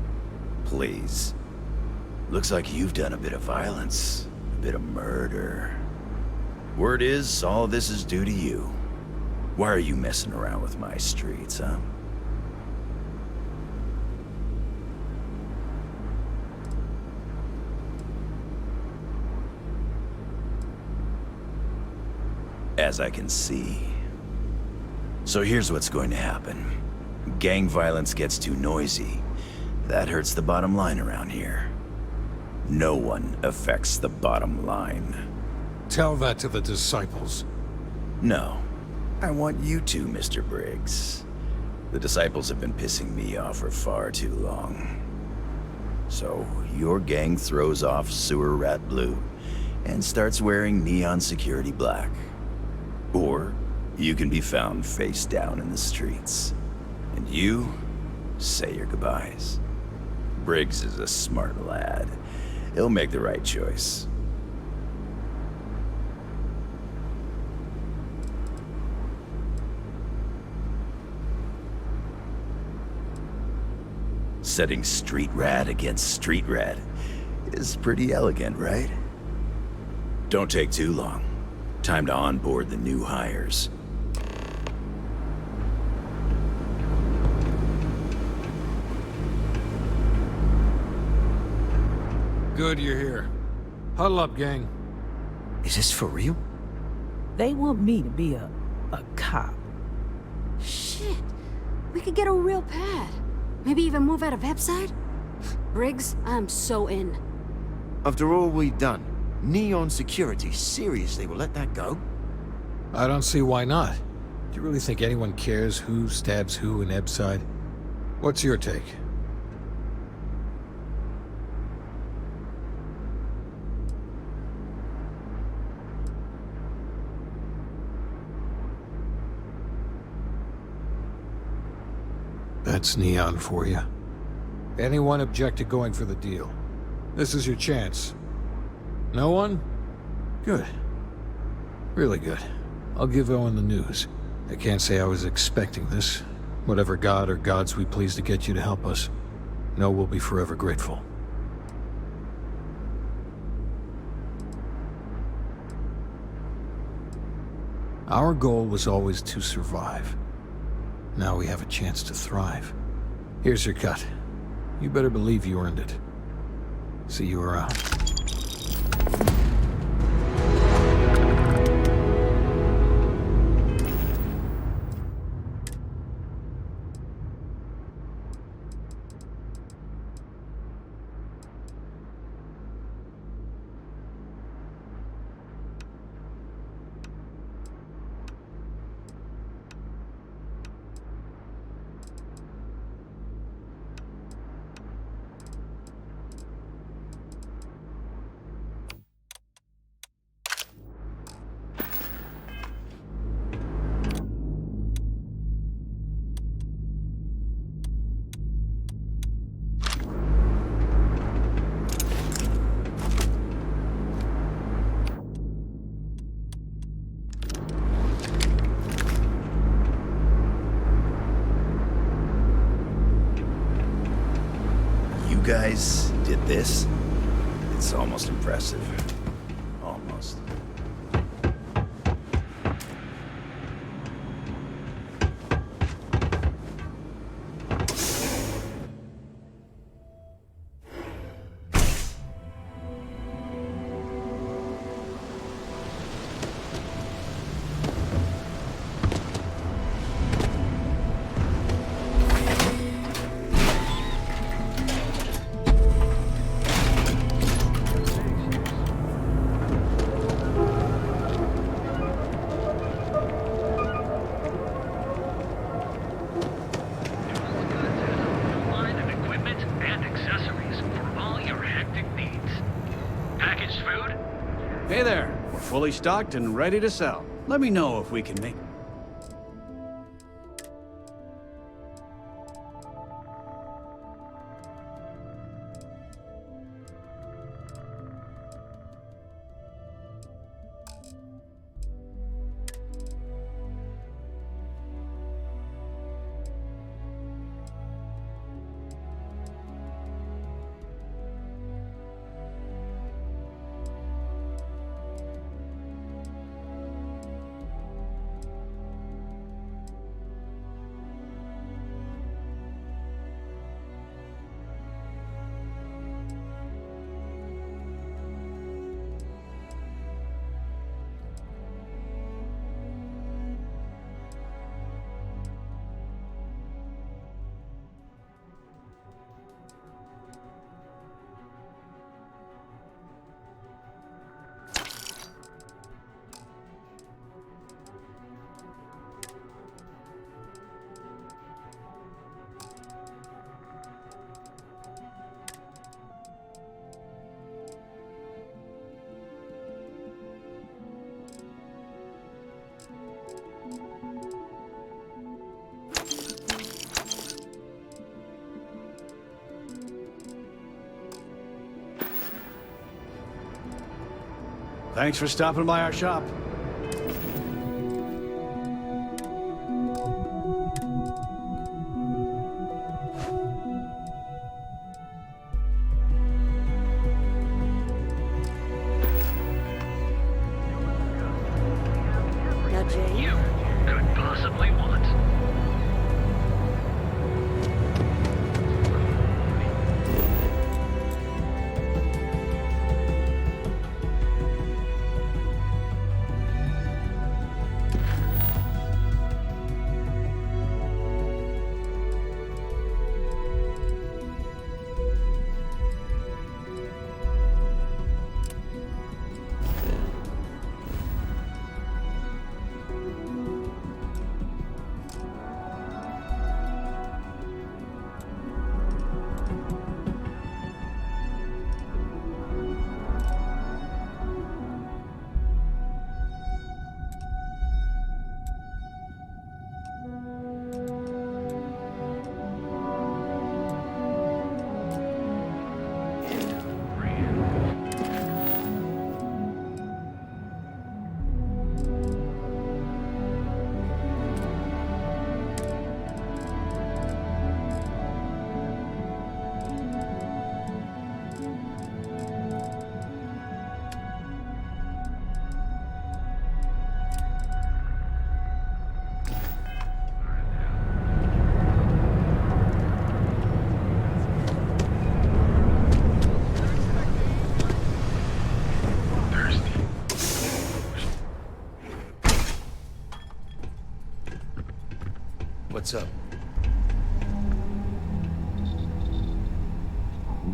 Please. Looks like you've done a bit of violence, a bit of murder. Word is, all of this is due to you. Why are you messing around with my streets, huh? As I can see. So here's what's going to happen. Gang violence gets too noisy. That hurts the bottom line around here. No one affects the bottom line. Tell that to the disciples. No. I want you to, Mr. Briggs. The disciples have been pissing me off for far too long. So, your gang throws off Sewer Rat Blue and starts wearing Neon Security Black. Or, you can be found face down in the streets. And you say your goodbyes. Briggs is a smart lad. He'll make the right choice. Setting street rat against street rat is pretty elegant, right? Don't take too long. Time to onboard the new hires. Good you're here. Huddle up, gang. Is this for real? They want me to be a cop. Shit. We could get a real pad. Maybe even move out of Epside? Briggs, I'm so in. After all we've done, Neon Security seriously will let that go? I don't see why not. Do you really think anyone cares who stabs who in Epside? What's your take? That's Neon for you. Anyone object to going for the deal? This is your chance. No one? Good. Really good. I'll give Owen the news. I can't say I was expecting this. Whatever god or gods we please to get you to help us, know we'll be forever grateful. Our goal was always to survive. Now we have a chance to thrive. Here's your cut. You better believe you earned it. See you around. You guys did this? It's almost impressive. Almost. Hey there. We're fully stocked and ready to sell. Let me know if we can make... Thanks for stopping by our shop. Now, Jane. You could possibly want. What's up?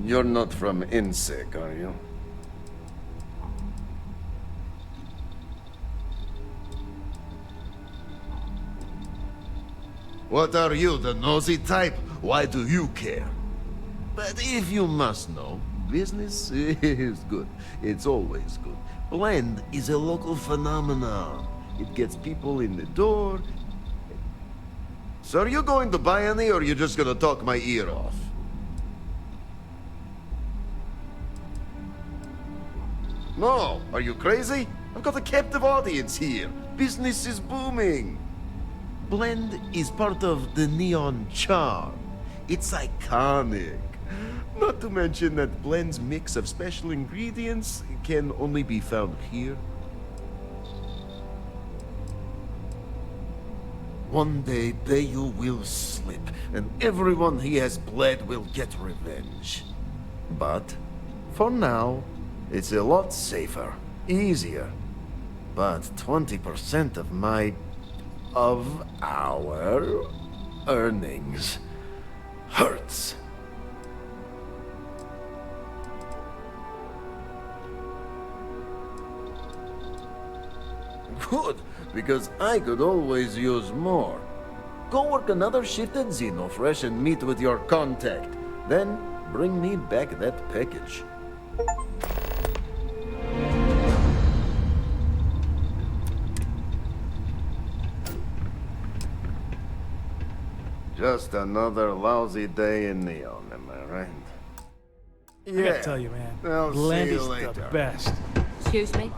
You're not from INSEC, are you? What are you, the nosy type? Why do you care? But if you must know, business is good. It's always good. Blend is a local phenomenon. It gets people in the door. So are you going to buy any, or are you just gonna talk my ear off? No, are you crazy? I've got a captive audience here. Business is booming. Blend is part of the neon charm. It's iconic. Not to mention that Blend's mix of special ingredients can only be found here. One day, Bayu will slip, and everyone he has bled will get revenge. But, for now, it's a lot safer, easier. But 20% of our earnings hurts. Good, because I could always use more. Go work another shift at Xenofresh and meet with your contact. Then bring me back that package. Just another lousy day in Neon, am I right? I gotta tell you, man, I'll Blend see you is later. the best. Excuse me?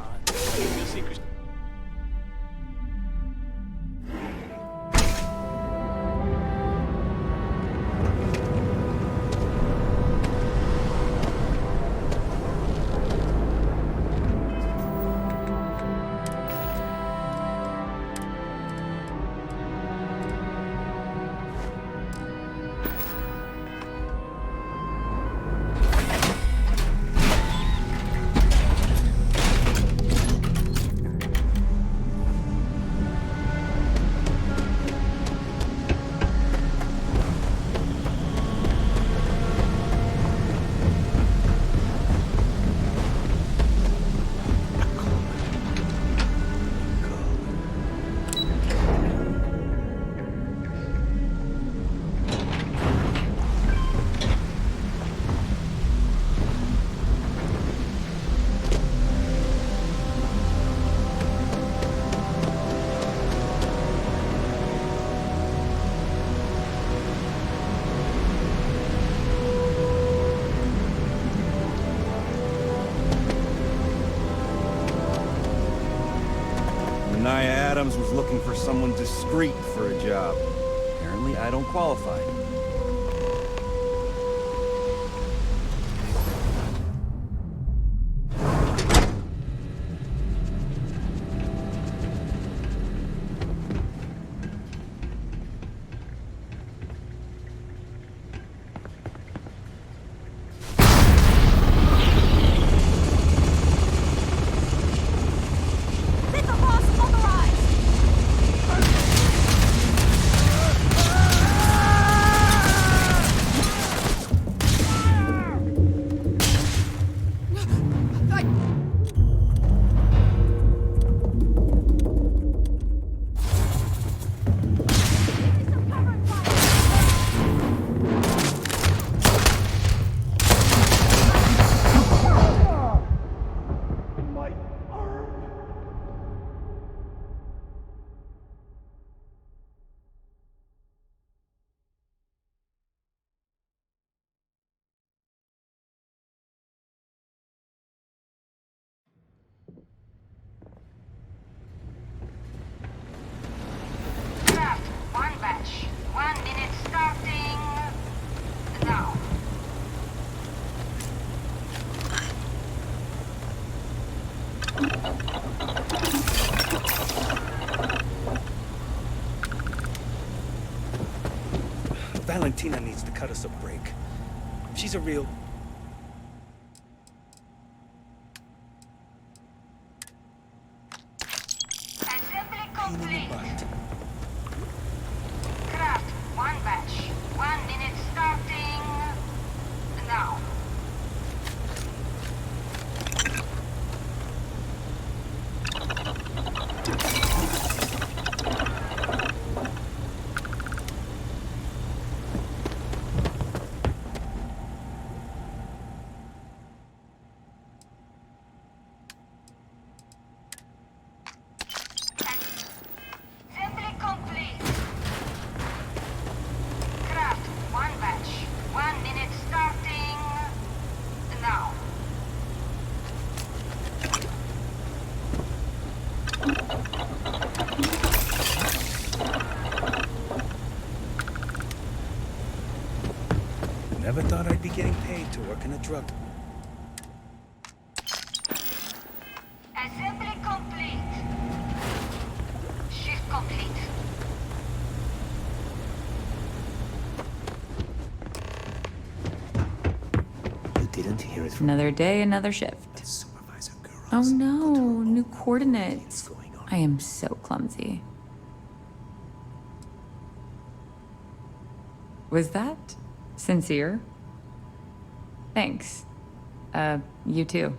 Anaya Adams was looking for someone discreet for a job. Apparently, I don't qualify. Valentina needs to cut us a break. She's a real... Assembly complete. Craft one batch. 1 minute starting now. Assembly complete. Craft one batch. 1 minute starting now. Never thought I'd be getting paid to work in a drug... Assembly complete. Shift complete. You didn't hear it from... Another day, another shift. Oh no, new coordinates. I am so clumsy. Was that sincere? Thanks. You too.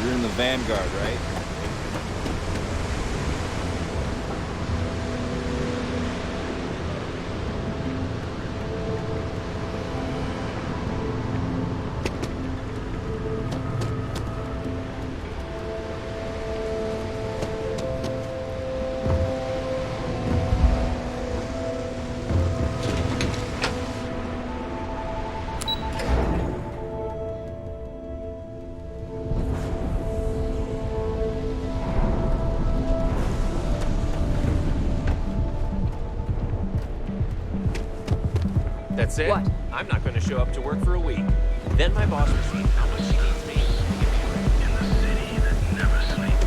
You're in the Vanguard, right? That's it? What? I'm not going to show up to work for a week. Then my boss will see how much she needs me. In the city that never sleeps.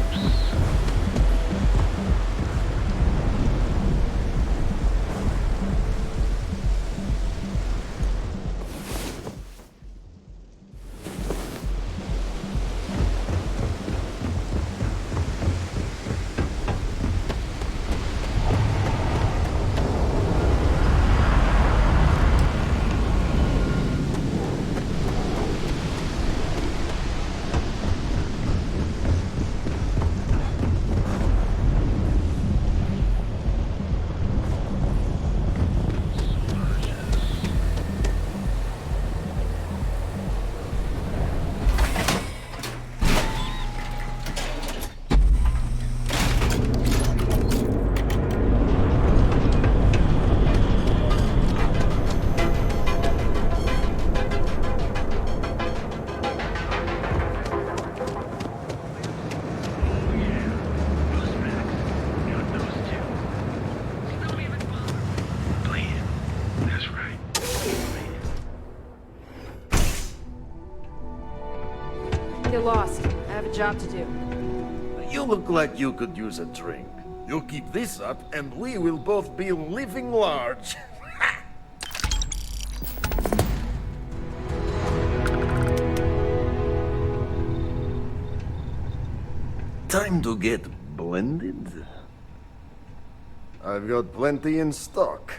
lost. I have a job to do. You look like you could use a drink. You keep this up, and we will both be living large. Time to get blended? I've got plenty in stock.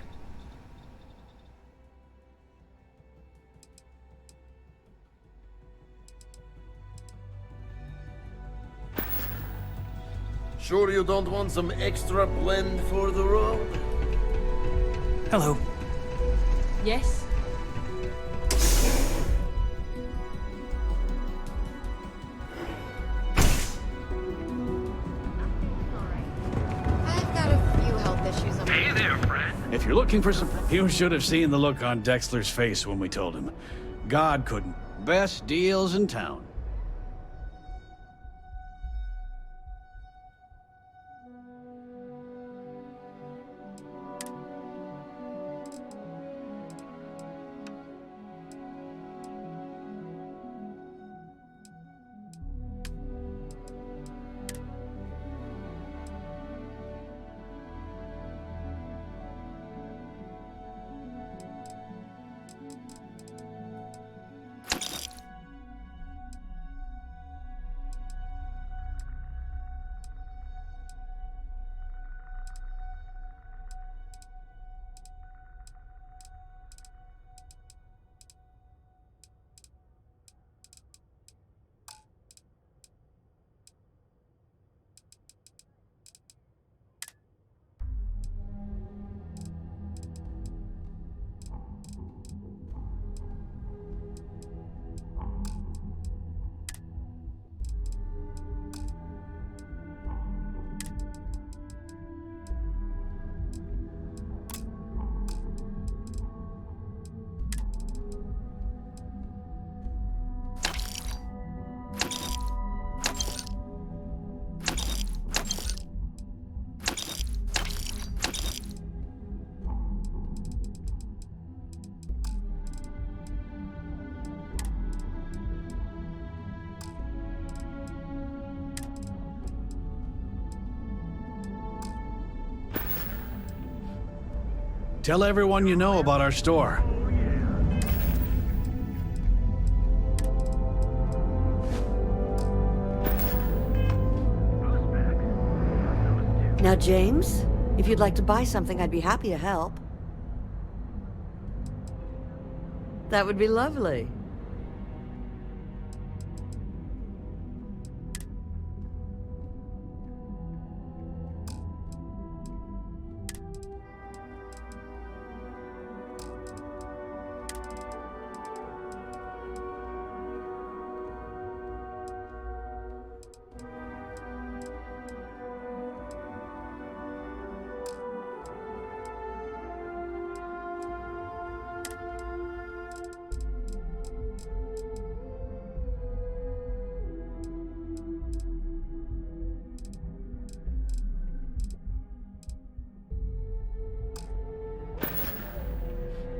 Sure you don't want some extra blend for the road? Hello. Yes? I've got a few health issues on my Hey there, friend. If you're looking for some... You should have seen the look on Dexler's face when we told him. God couldn't. Best deals in town. Tell everyone you know about our store. Now, James, if you'd like to buy something, I'd be happy to help. That would be lovely.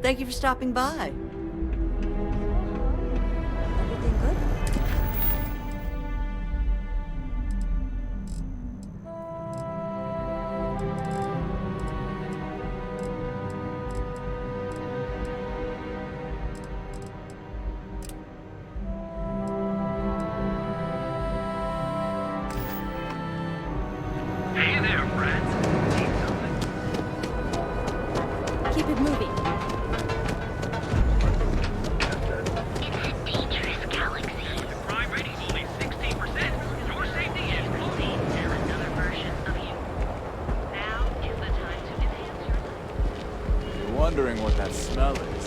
Thank you for stopping by. Everything good? Hey there, friends. Need something? Keep it moving. Crime rating's only 16%. Your safety is crucial. Tell another version of you. Now is the time to enhance your life. You're wondering what that smell is.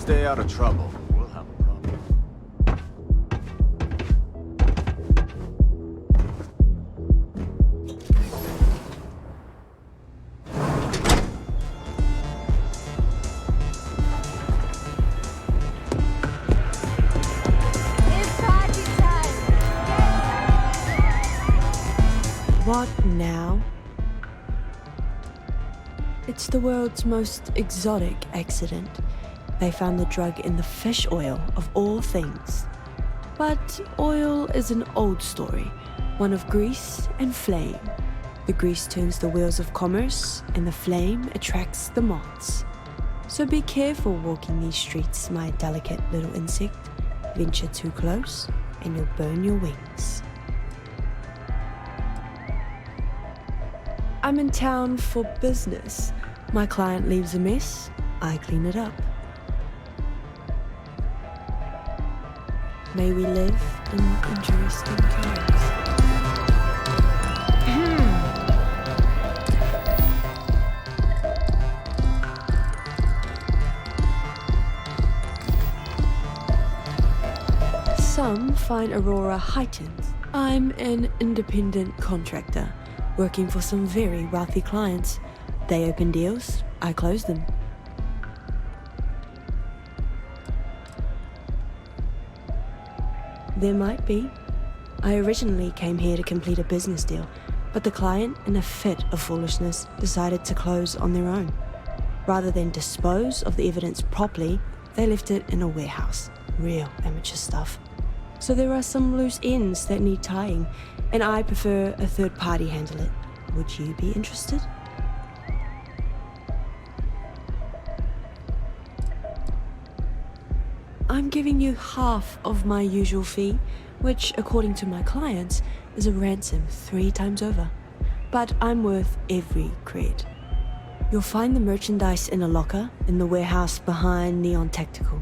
Stay out of trouble. We'll have a problem. What now? It's the world's most exotic accident. They found the drug in the fish oil, of all things. But oil is an old story, one of grease and flame. The grease turns the wheels of commerce, and the flame attracts the moths. So be careful walking these streets, my delicate little insect. Venture too close, and you'll burn your wings. I'm in town for business. My client leaves a mess, I clean it up. May we live in interesting times. Some find Aurora heightened. I'm an independent contractor, working for some very wealthy clients. They open deals, I close them. There might be. I originally came here to complete a business deal, but the client, in a fit of foolishness, decided to close on their own. Rather than dispose of the evidence properly, they left it in a warehouse. Real amateur stuff. So there are some loose ends that need tying, and I prefer a third party handle it. Would you be interested? I'm giving you half of my usual fee, which, according to my clients, is a ransom 3 times over. But I'm worth every cred. You'll find the merchandise in a locker in the warehouse behind Neon Tactical.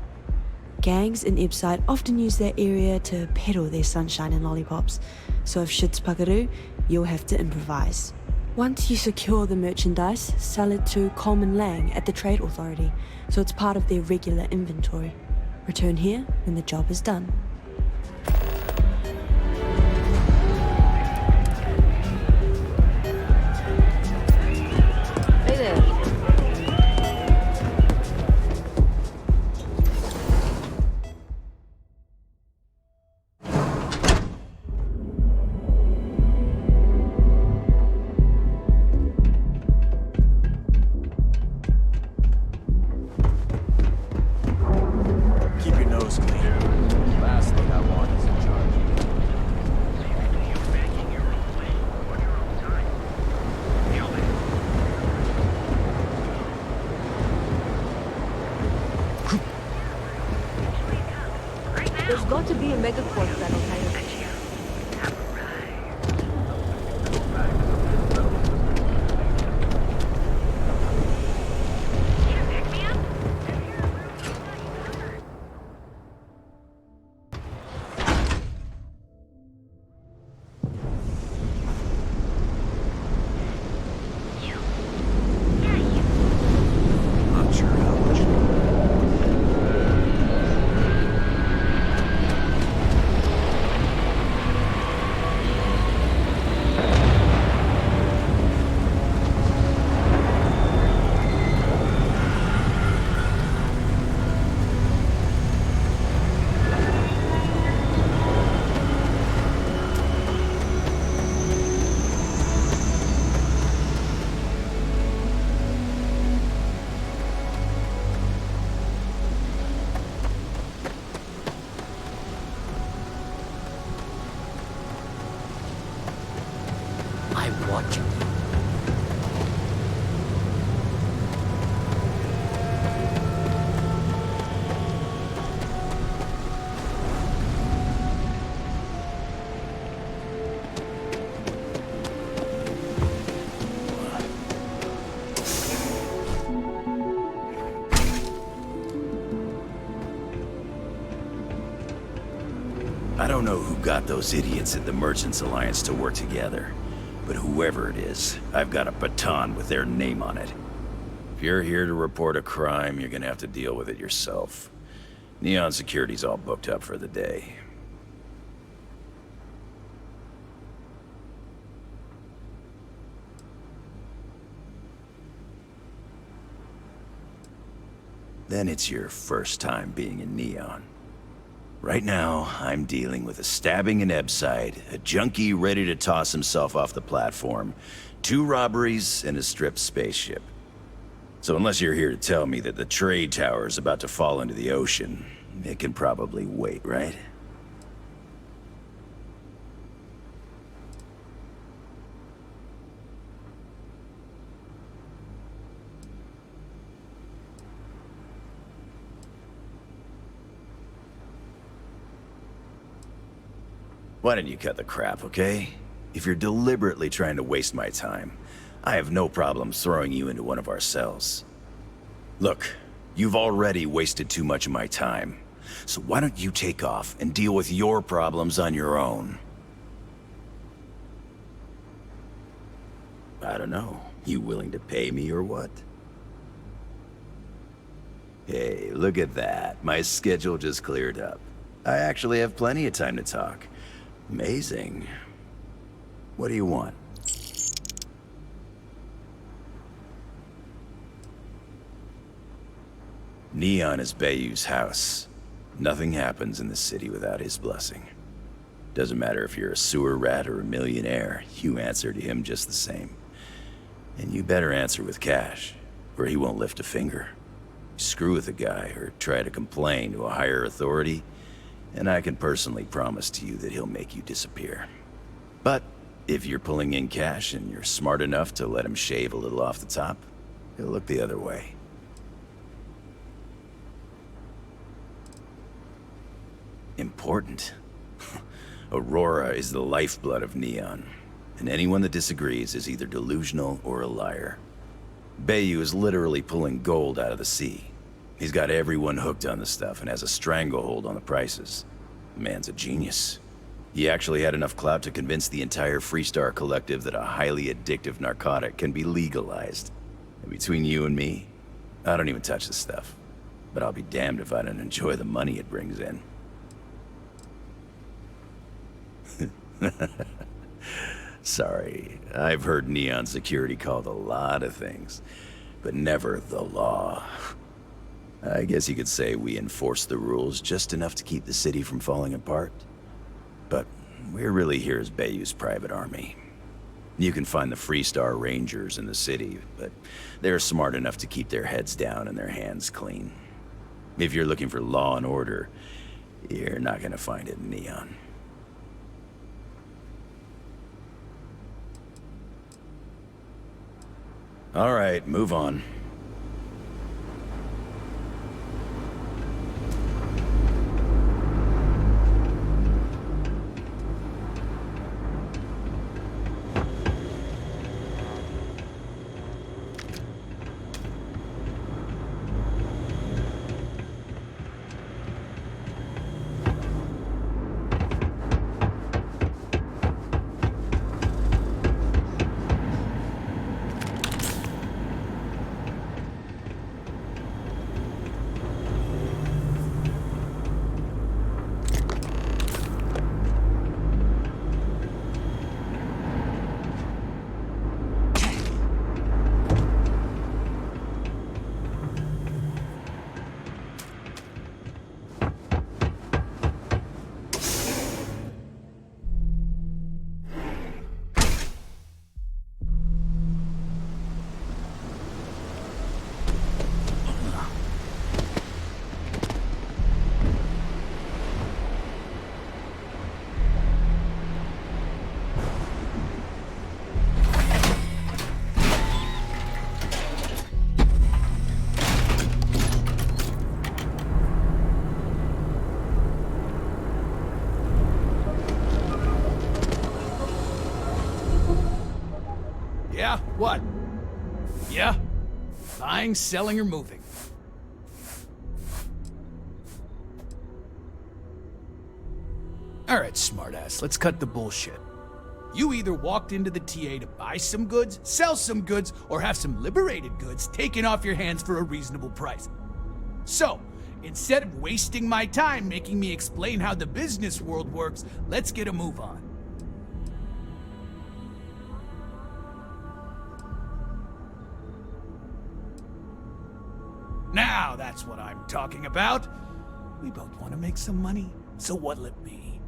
Gangs in Ibside often use that area to peddle their sunshine and lollipops, so if shit's puckaroo, you'll have to improvise. Once you secure the merchandise, sell it to Coleman Lang at the Trade Authority, so it's part of their regular inventory. Return here when the job is done. Hey there. There's got to be a megacorp that'll hire us. I'm watching you. I don't know who got those idiots at the Merchants Alliance to work together, but whoever it is, I've got a baton with their name on it. If you're here to report a crime, you're gonna have to deal with it yourself. Neon Security's all booked up for the day. Then it's your first time being in Neon. Right now, I'm dealing with a stabbing in Ebside, a junkie ready to toss himself off the platform, 2 robberies, and a stripped spaceship. So unless you're here to tell me that the trade tower is about to fall into the ocean, it can probably wait, right? Why don't you cut the crap, okay? If you're deliberately trying to waste my time, I have no problem throwing you into one of our cells. Look, you've already wasted too much of my time, so why don't you take off and deal with your problems on your own? I don't know. You willing to pay me or what? Hey, look at that. My schedule just cleared up. I actually have plenty of time to talk. Amazing. What do you want? Neon is Bayou's house. Nothing happens in the city without his blessing. Doesn't matter if you're a sewer rat or a millionaire, you answer to him just the same. And you better answer with cash, or he won't lift a finger. Screw with a guy or try to complain to a higher authority, and I can personally promise to you that he'll make you disappear. But if you're pulling in cash and you're smart enough to let him shave a little off the top, he'll look the other way. Important. Aurora is the lifeblood of Neon, and anyone that disagrees is either delusional or a liar. Bayou is literally pulling gold out of the sea. He's got everyone hooked on the stuff and has a stranglehold on the prices. The man's a genius. He actually had enough clout to convince the entire Freestar Collective that a highly addictive narcotic can be legalized. And between you and me, I don't even touch the stuff. But I'll be damned if I don't enjoy the money it brings in. Sorry, I've heard Neon Security called a lot of things, but never the law. I guess you could say we enforce the rules just enough to keep the city from falling apart. But we're really here as Bayou's private army. You can find the Freestar Rangers in the city, but they're smart enough to keep their heads down and their hands clean. If you're looking for law and order, you're not gonna find it in Neon. All right, move on. Yeah? What? Yeah? Buying, selling, or moving? Alright, smartass, let's cut the bullshit. You either walked into the TA to buy some goods, sell some goods, or have some liberated goods taken off your hands for a reasonable price. So, instead of wasting my time making me explain how the business world works, let's get a move on. Now that's what I'm talking about. We both want to make some money, so what'll it be?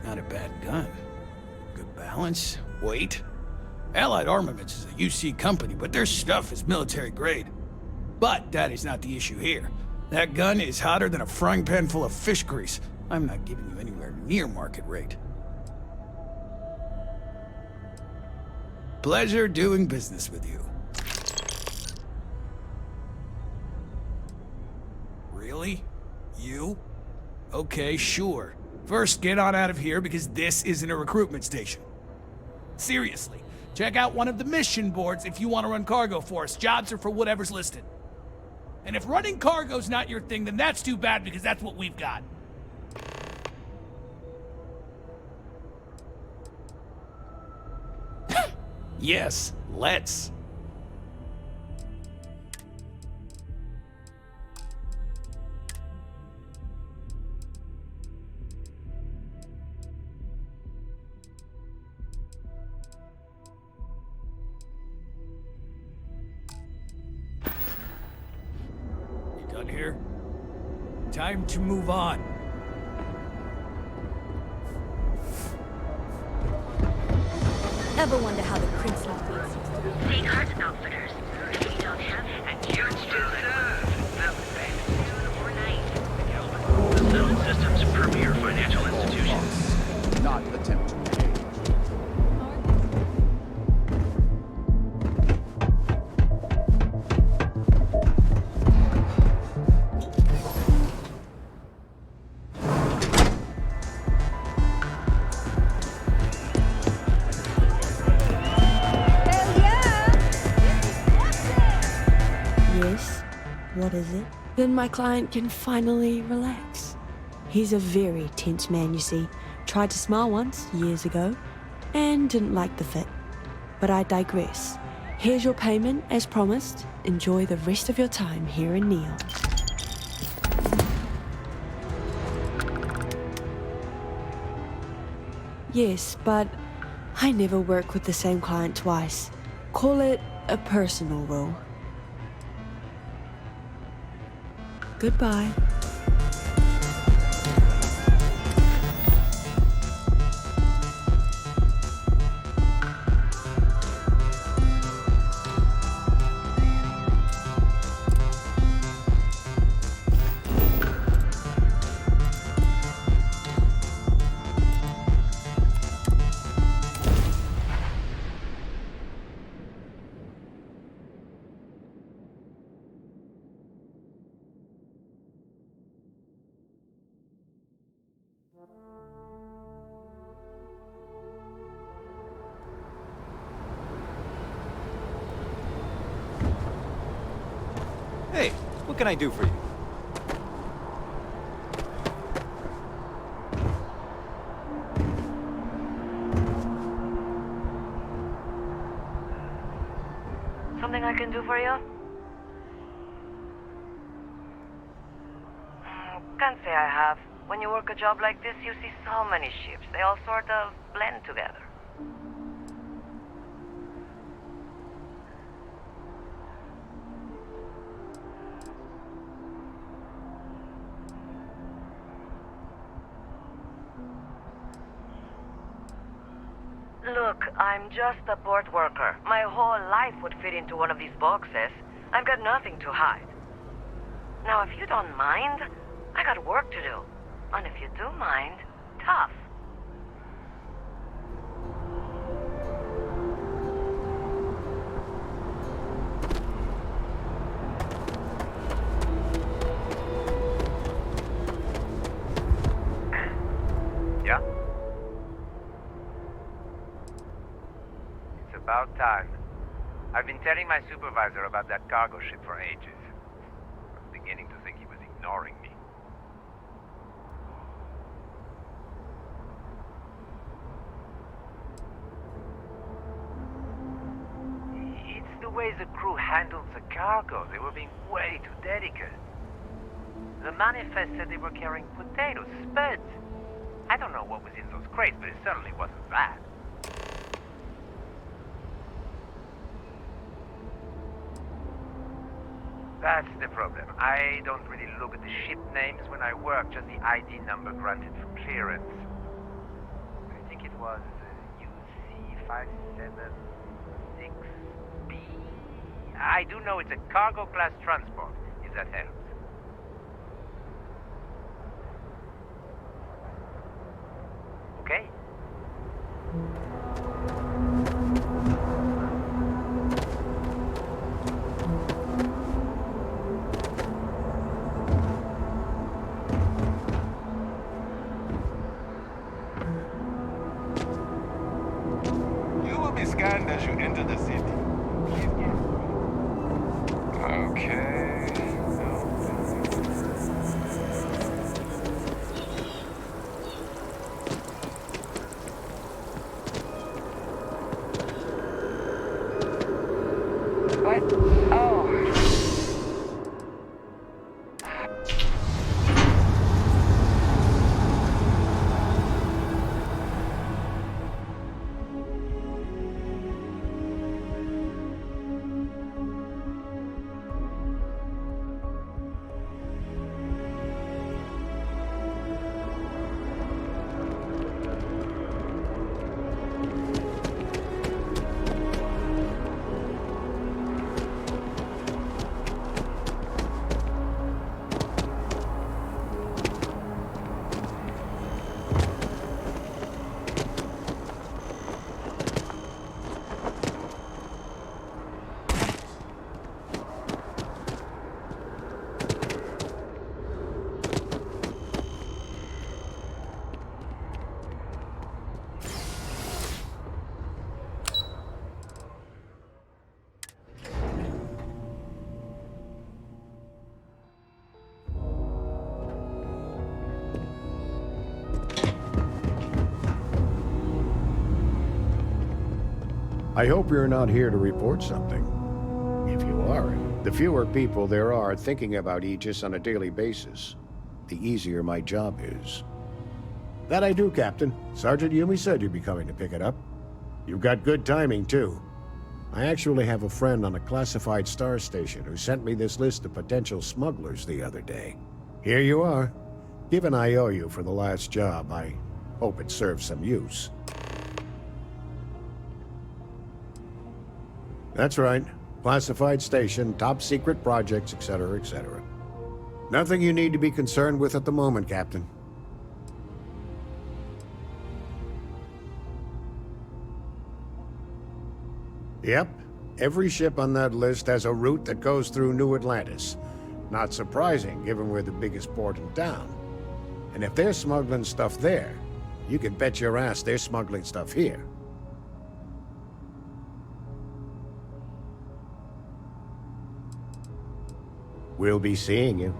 Not a bad gun. Good balance, weight. Allied Armaments is a UC company, but their stuff is military grade. But that is not the issue here. That gun is hotter than a frying pan full of fish grease. I'm not giving you anywhere near market rate. Pleasure doing business with you. Really? You? Okay, sure. First, get on out of here because this isn't a recruitment station. Seriously, check out one of the mission boards if you want to run cargo for us. Jobs are for whatever's listed. And if running cargo's not your thing, then that's too bad because that's what we've got. Yes, let's. You done here? Time to move on. Ever wonder how the prince left me? Veryhard outfitters. If you don't have it, and you still serve. Or night. The Zone System's premier financial institution. Not attempt to engage. Yes? What is it? Then my client can finally relax. He's a very tense man, you see. Tried to smile once, years ago, and didn't like the fit. But I digress. Here's your payment, as promised. Enjoy the rest of your time here in Neon. Yes, but I never work with the same client twice. Call it a personal rule. Goodbye. Hey, what can I do for you? Something I can do for you? Can't say I have. When you work a job like this, you see so many ships. They all sort of blend together. Look, I'm just a port worker. My whole life would fit into one of these boxes. I've got nothing to hide. Now, if you don't mind, I got work to do. And if you do mind, tough. Yeah? It's about time. I've been telling my supervisor about that cargo ship for ages. I'm beginning to think he was ignoring me. It's the way the crew handled the cargo. They were being way too delicate. The manifest said they were carrying potatoes, spuds. I don't know what was in those crates, but it certainly wasn't that. That's the problem. I don't really look at the ship names when I work, just the ID number granted for clearance. I think it was UC576B. I do know it's a cargo class transport, if that helps. Okay? You will be scanned as you enter the city. Please get... Okay. What? Oh. I hope you're not here to report something. If you are, the fewer people there are thinking about Aegis on a daily basis, the easier my job is. That I do, Captain. Sergeant Yumi said you'd be coming to pick it up. You've got good timing, too. I actually have a friend on a classified star station who sent me this list of potential smugglers the other day. Here you are. Given I owe you for the last job, I hope it serves some use. That's right. Classified station, top secret projects, etc., etc. Nothing you need to be concerned with at the moment, Captain. Yep. Every ship on that list has a route that goes through New Atlantis. Not surprising, given we're the biggest port in town. And if they're smuggling stuff there, you can bet your ass they're smuggling stuff here. We'll be seeing you.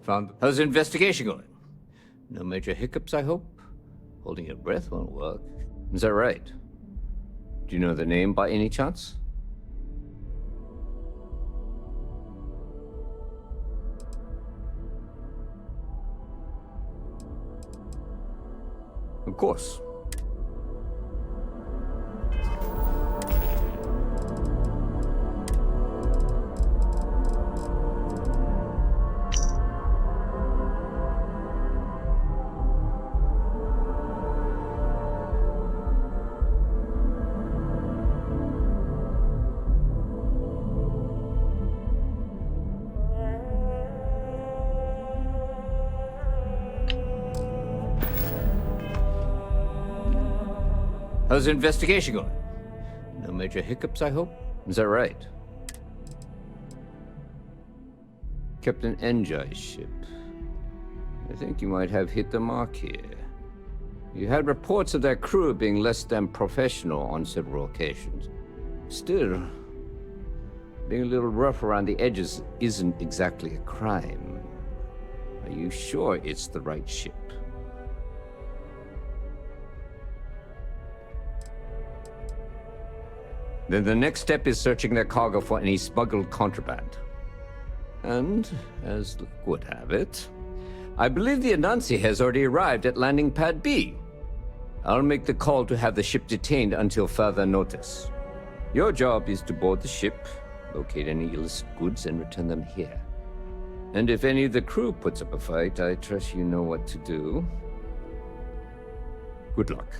found... How's the investigation going? No major hiccups, I hope? Holding your breath won't work. Is that right? Do you know the name by any chance? Of course. How's the investigation going? No major hiccups, I hope? Is that right? Captain Njai's ship. I think you might have hit the mark here. You had reports of their crew being less than professional on several occasions. Still, being a little rough around the edges isn't exactly a crime. Are you sure it's the right ship? Then the next step is searching their cargo for any smuggled contraband. And, as luck would have it, I believe the Anansi has already arrived at landing pad B. I'll make the call to have the ship detained until further notice. Your job is to board the ship, locate any illicit goods, and return them here. And if any of the crew puts up a fight, I trust you know what to do. Good luck.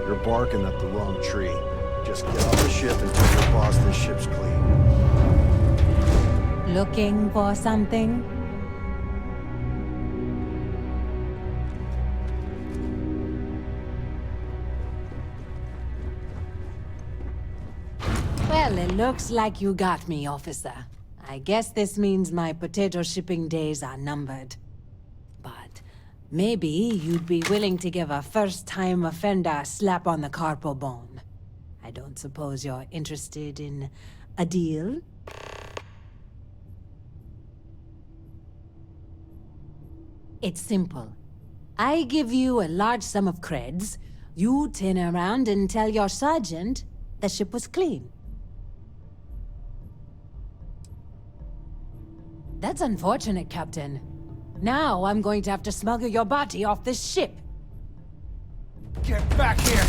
You're barking up the wrong tree. Just get off the ship and tell your boss this ship's clean. Looking for something? Well, it looks like you got me, officer. I guess this means my potato shipping days are numbered. But maybe you'd be willing to give a first-time offender a slap on the carpal bone. I don't suppose you're interested in a deal? It's simple. I give you a large sum of creds, you turn around and tell your sergeant the ship was clean. That's unfortunate, Captain. Now I'm going to have to smuggle your body off this ship. Get back here!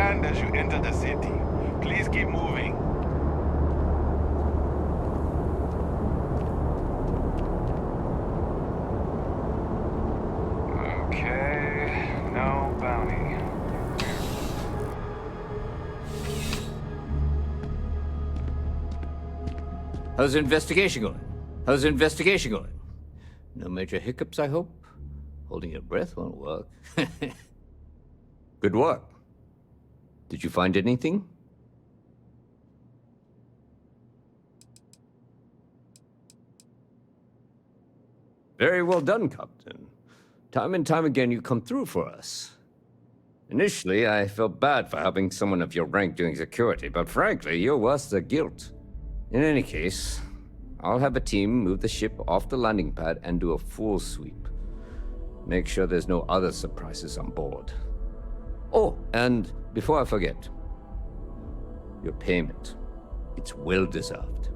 scanned as you enter the city. Please keep moving. Okay, no bounty. How's the investigation going? How's the investigation going? No major hiccups, I hope? Holding your breath won't work. Good work. Did you find anything? Very well done, Captain. Time and time again, you come through for us. Initially, I felt bad for having someone of your rank doing security, but frankly, you're worth the guilt. In any case, I'll have a team move the ship off the landing pad and do a full sweep. Make sure there's no other surprises on board. Oh, and before I forget, your payment. It's well deserved.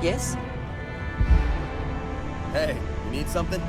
Yes? Hey, you need something?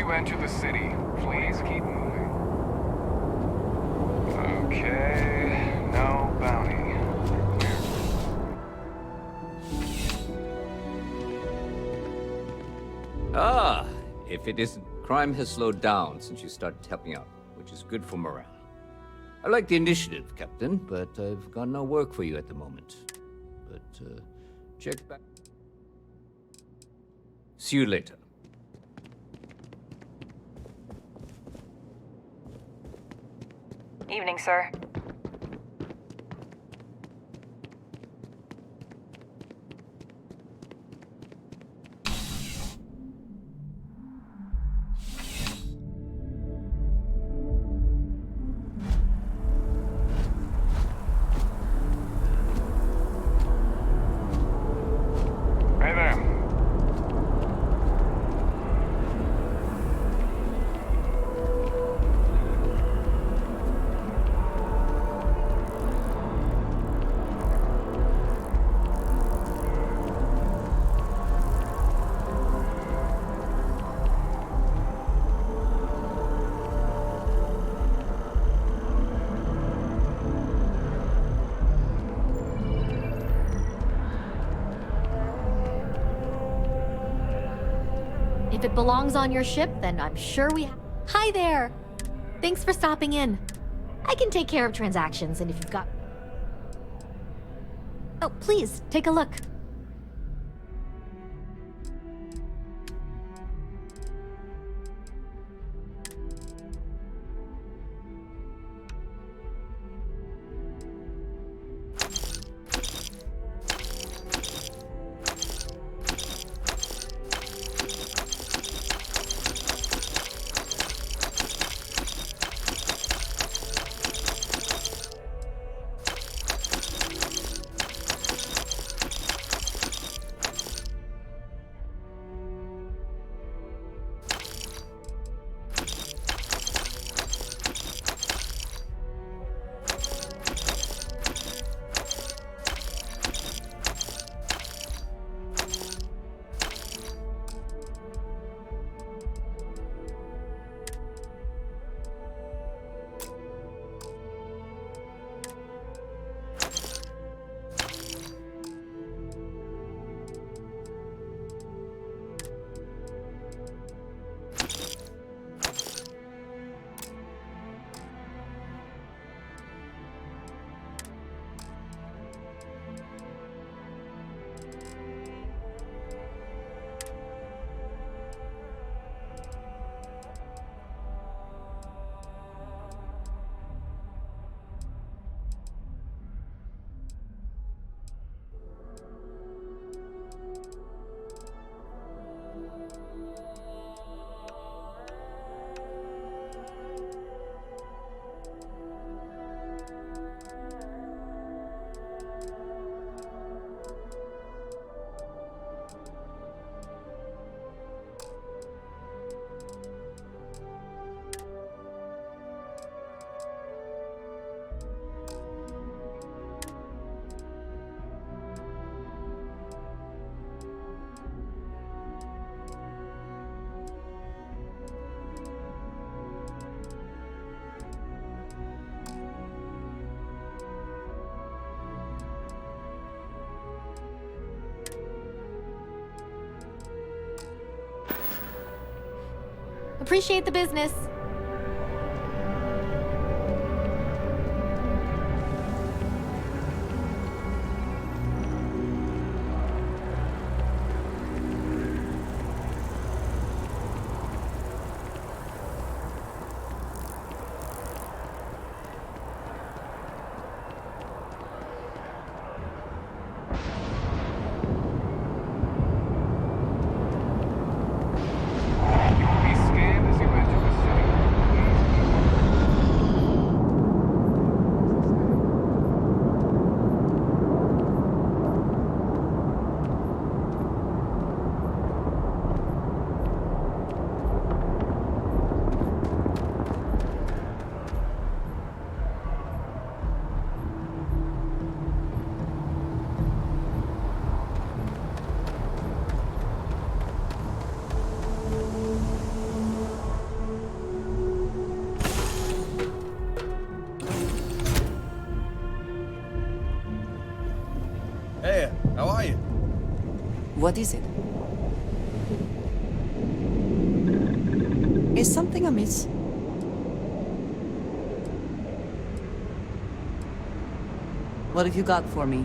you enter the city, please keep moving. Okay, no bounty. Ah, if it isn't, crime has slowed down since you started helping out, which is good for morale. I like the initiative, Captain, but I've got no work for you at the moment. But, check back. See you later. Evening, sir. Hey there. If it belongs on your ship, then I'm sure we have... Hi there! Thanks for stopping in. I can take care of transactions, and if you've got... Oh, please, take a look. Appreciate the business. You will be scanned as you enter the city. Hey, how are you? What is it? Is something amiss? What have you got for me?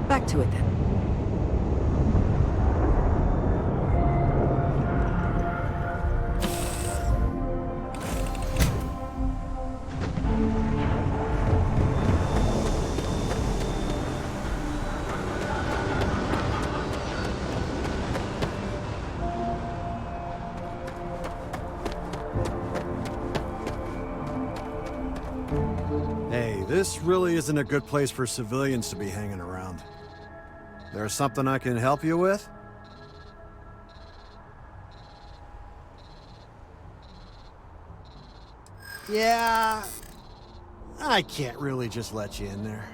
Back to it then. Hey, this really isn't a good place for civilians to be hanging around. There's something I can help you with? Yeah, I can't really just let you in there.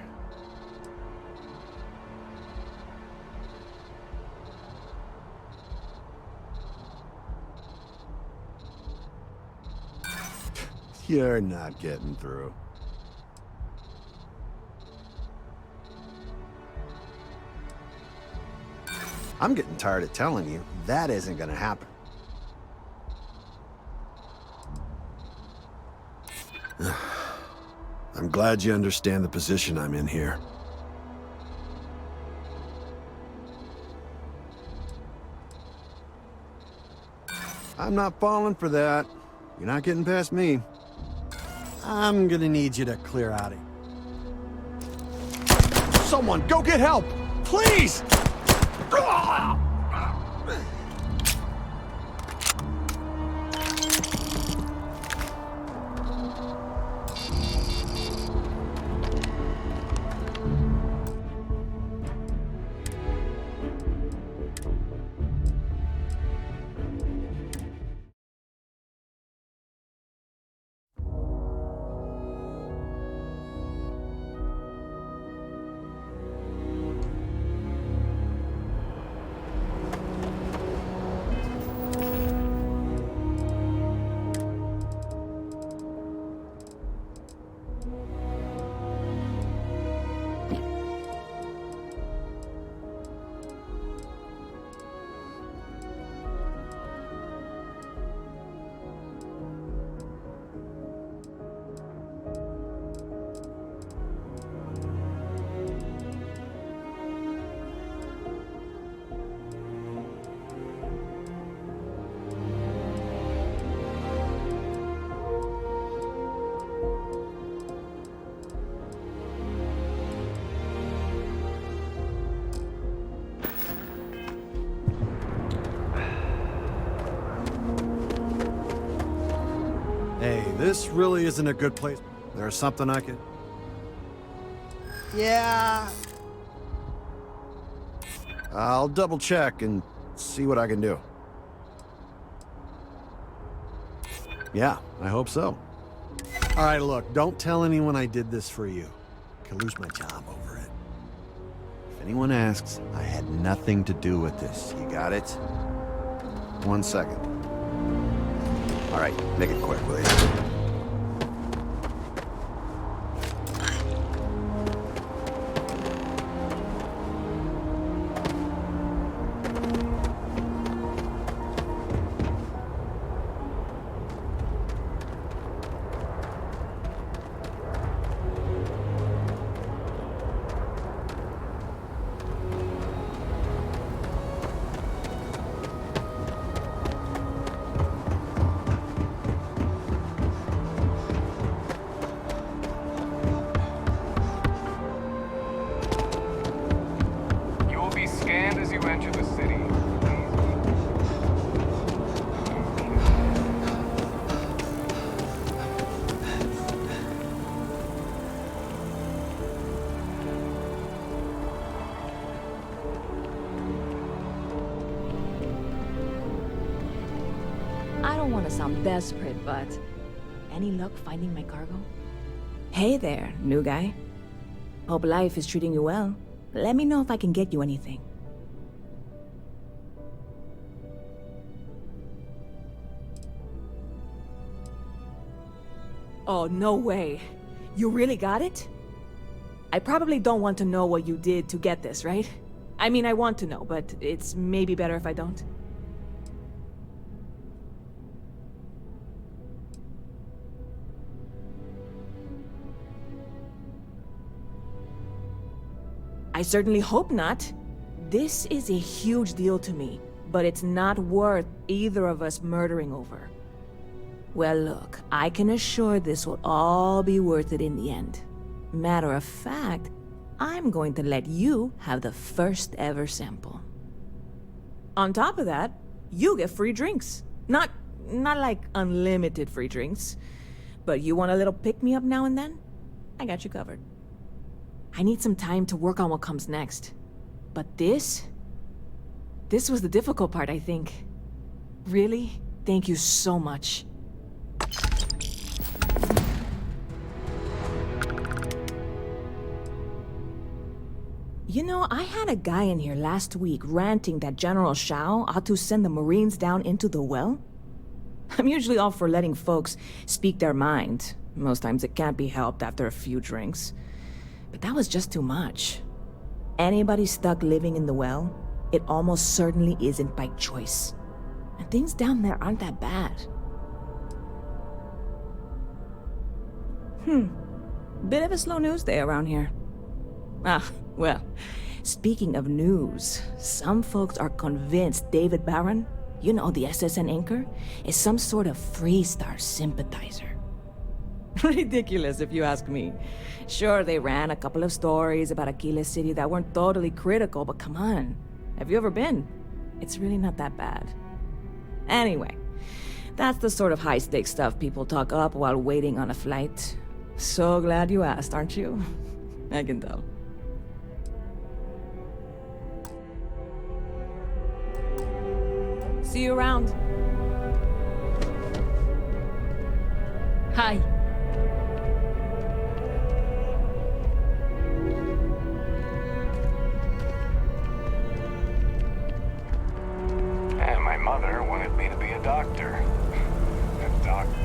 You're not getting through. I'm getting tired of telling you that isn't gonna happen. I'm glad you understand the position I'm in here. I'm not falling for that. You're not getting past me. I'm gonna need you to clear out of here. Someone, go get help! Please! Hey, this really isn't a good place. There's something I can... Yeah. I'll double check and see what I can do. Yeah, I hope so. All right, look, don't tell anyone I did this for you. I could lose my job over it. If anyone asks, I had nothing to do with this. You got it? 1 second. All right, make it quick, will you? sound desperate, but any luck finding my cargo? Hey there, new guy. Hope life is treating you well. Let me know if I can get you anything. Oh, no way. You really got it? I probably don't want to know what you did to get this, right? I mean, I want to know, but it's maybe better if I don't. I certainly hope not. This is a huge deal to me, but it's not worth either of us murdering over. Well, look, I can assure this will all be worth it in the end. Matter of fact, I'm going to let you have the first ever sample. On top of that, you get free drinks. Not like unlimited free drinks, but you want a little pick-me-up now and then? I got you covered. I need some time to work on what comes next. But this was the difficult part, I think. Really, thank you so much. You know, I had a guy in here last week ranting that General Shao ought to send the Marines down into the well. I'm usually all for letting folks speak their mind. Most times it can't be helped after a few drinks. But that was just too much. Anybody stuck living in the well, it almost certainly isn't by choice. And things down there aren't that bad. Bit of a slow news day around here. Ah, well, speaking of news, some folks are convinced David Barron, you know, the SSN anchor, is some sort of Freestar sympathizer. Ridiculous, if you ask me. Sure, they ran a couple of stories about Aquila City that weren't totally critical, but come on. Have you ever been? It's really not that bad. Anyway, that's the sort of high-stakes stuff people talk up while waiting on a flight. So glad you asked, aren't you? I can tell. See you around. Hi. And my mother wanted me to be a doctor. A doctor.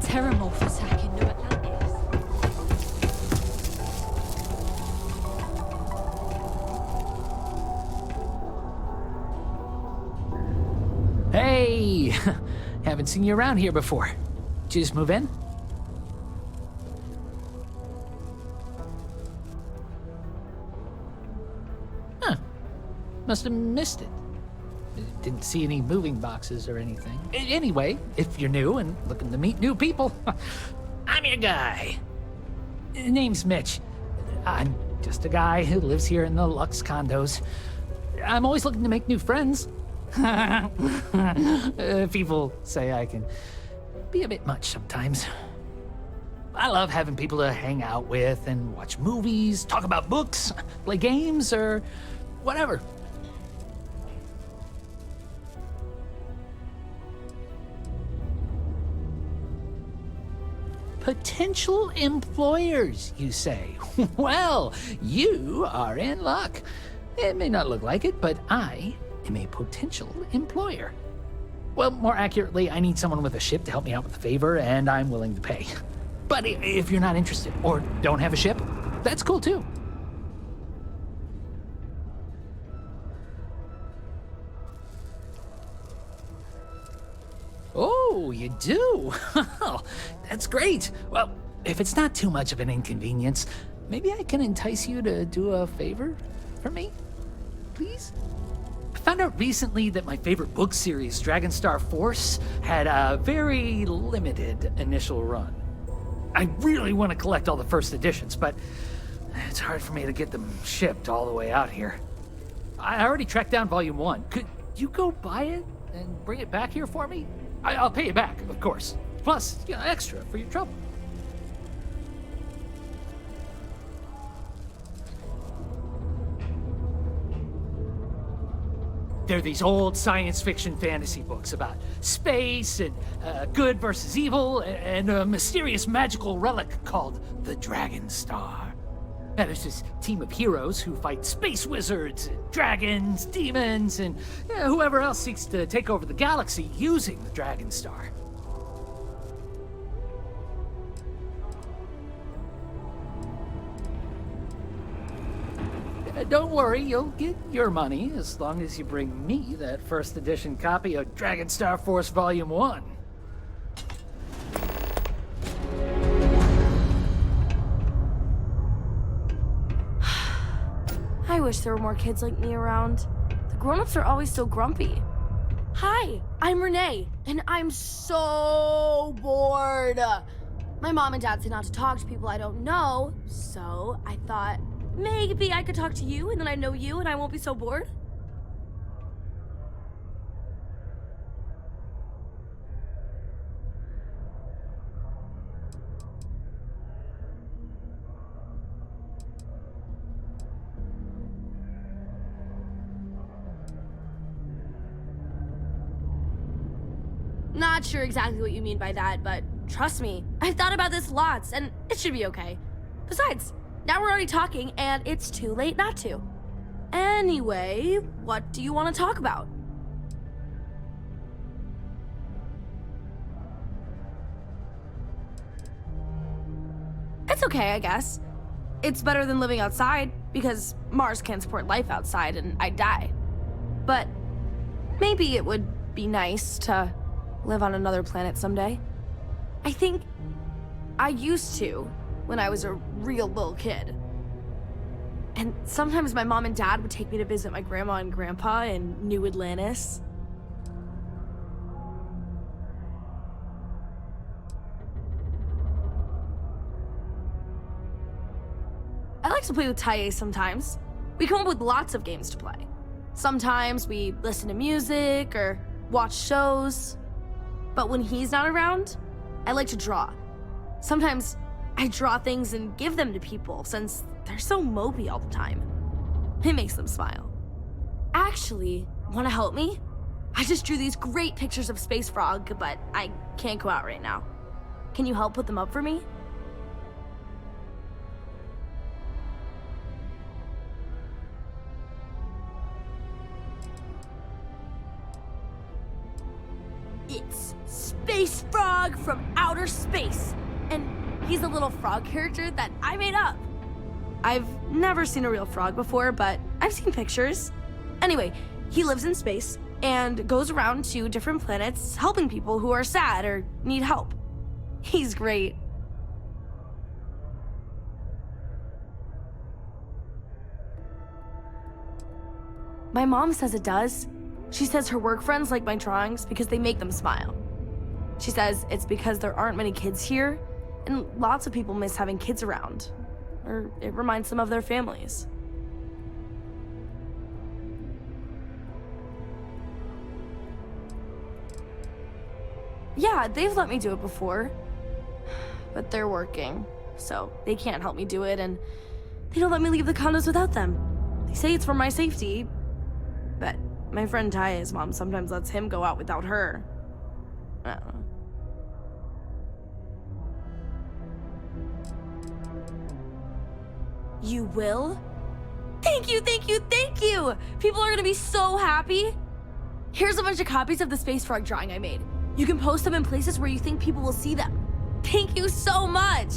Terramorph attack in New Atlantis. Hey! Haven't seen you around here before. Did you just move in? Must have missed it. Didn't see any moving boxes or anything. Anyway, if you're new and looking to meet new people, I'm your guy. Name's Mitch. I'm just a guy who lives here in the Lux condos. I'm always looking to make new friends. People say I can be a bit much sometimes. I love having people to hang out with and watch movies, talk about books, play games, or whatever. Potential employers, you say? Well, you are in luck. It may not look like it, but I am a potential employer. Well, more accurately, I need someone with a ship to help me out with a favor, and I'm willing to pay. But if you're not interested or don't have a ship, that's cool too. Oh, you do? That's great. Well, if it's not too much of an inconvenience, maybe I can entice you to do a favor for me, please? I found out recently that my favorite book series, Dragonstar Force, had a very limited initial run. I really want to collect all the first editions, but it's hard for me to get them shipped all the way out here. I already tracked down Volume 1. Could you go buy it and bring it back here for me? I'll pay you back, of course. Plus, extra for your trouble. They're these old science fiction fantasy books about space and good versus evil and a mysterious magical relic called the Dragonstar. And there's this team of heroes who fight space wizards, and dragons, demons, and whoever else seeks to take over the galaxy using the Dragonstar. Don't worry, you'll get your money as long as you bring me that first edition copy of Dragonstar Force Volume 1. I wish there were more kids like me around. The grown-ups are always so grumpy. Hi, I'm Renee, and I'm so bored. My mom and dad say not to talk to people I don't know, so I thought maybe I could talk to you, and then I know you, and I won't be so bored. Not sure exactly what you mean by that, but trust me, I've thought about this lots, and it should be okay. Besides, now we're already talking, and it's too late not to. Anyway, what do you want to talk about? It's okay, I guess. It's better than living outside, because Mars can't support life outside, and I'd die. But maybe it would be nice to live on another planet someday. I think I used to when I was a real little kid. And sometimes my mom and dad would take me to visit my grandma and grandpa in New Atlantis. I like to play with Taye sometimes. We come up with lots of games to play. Sometimes we listen to music or watch shows. But when he's not around, I like to draw. Sometimes I draw things and give them to people since they're so mopey all the time. It makes them smile. Actually, want to help me? I just drew these great pictures of Space Frog, but I can't go out right now. Can you help put them up for me? It's Space Frog from outer space, and he's a little frog character that I made up. I've never seen a real frog before, but I've seen pictures. Anyway, he lives in space and goes around to different planets helping people who are sad or need help. He's great. My mom says it does. She says her work friends like my drawings because they make them smile. She says it's because there aren't many kids here, and lots of people miss having kids around. Or it reminds them of their families. Yeah, they've let me do it before. But they're working, so they can't help me do it, and they don't let me leave the condos without them. They say it's for my safety, but my friend Taya's mom sometimes lets him go out without her. I don't know. You will? Thank you, thank you, thank you! People are gonna be so happy! Here's a bunch of copies of the space frog drawing I made. You can post them in places where you think people will see them. Thank you so much!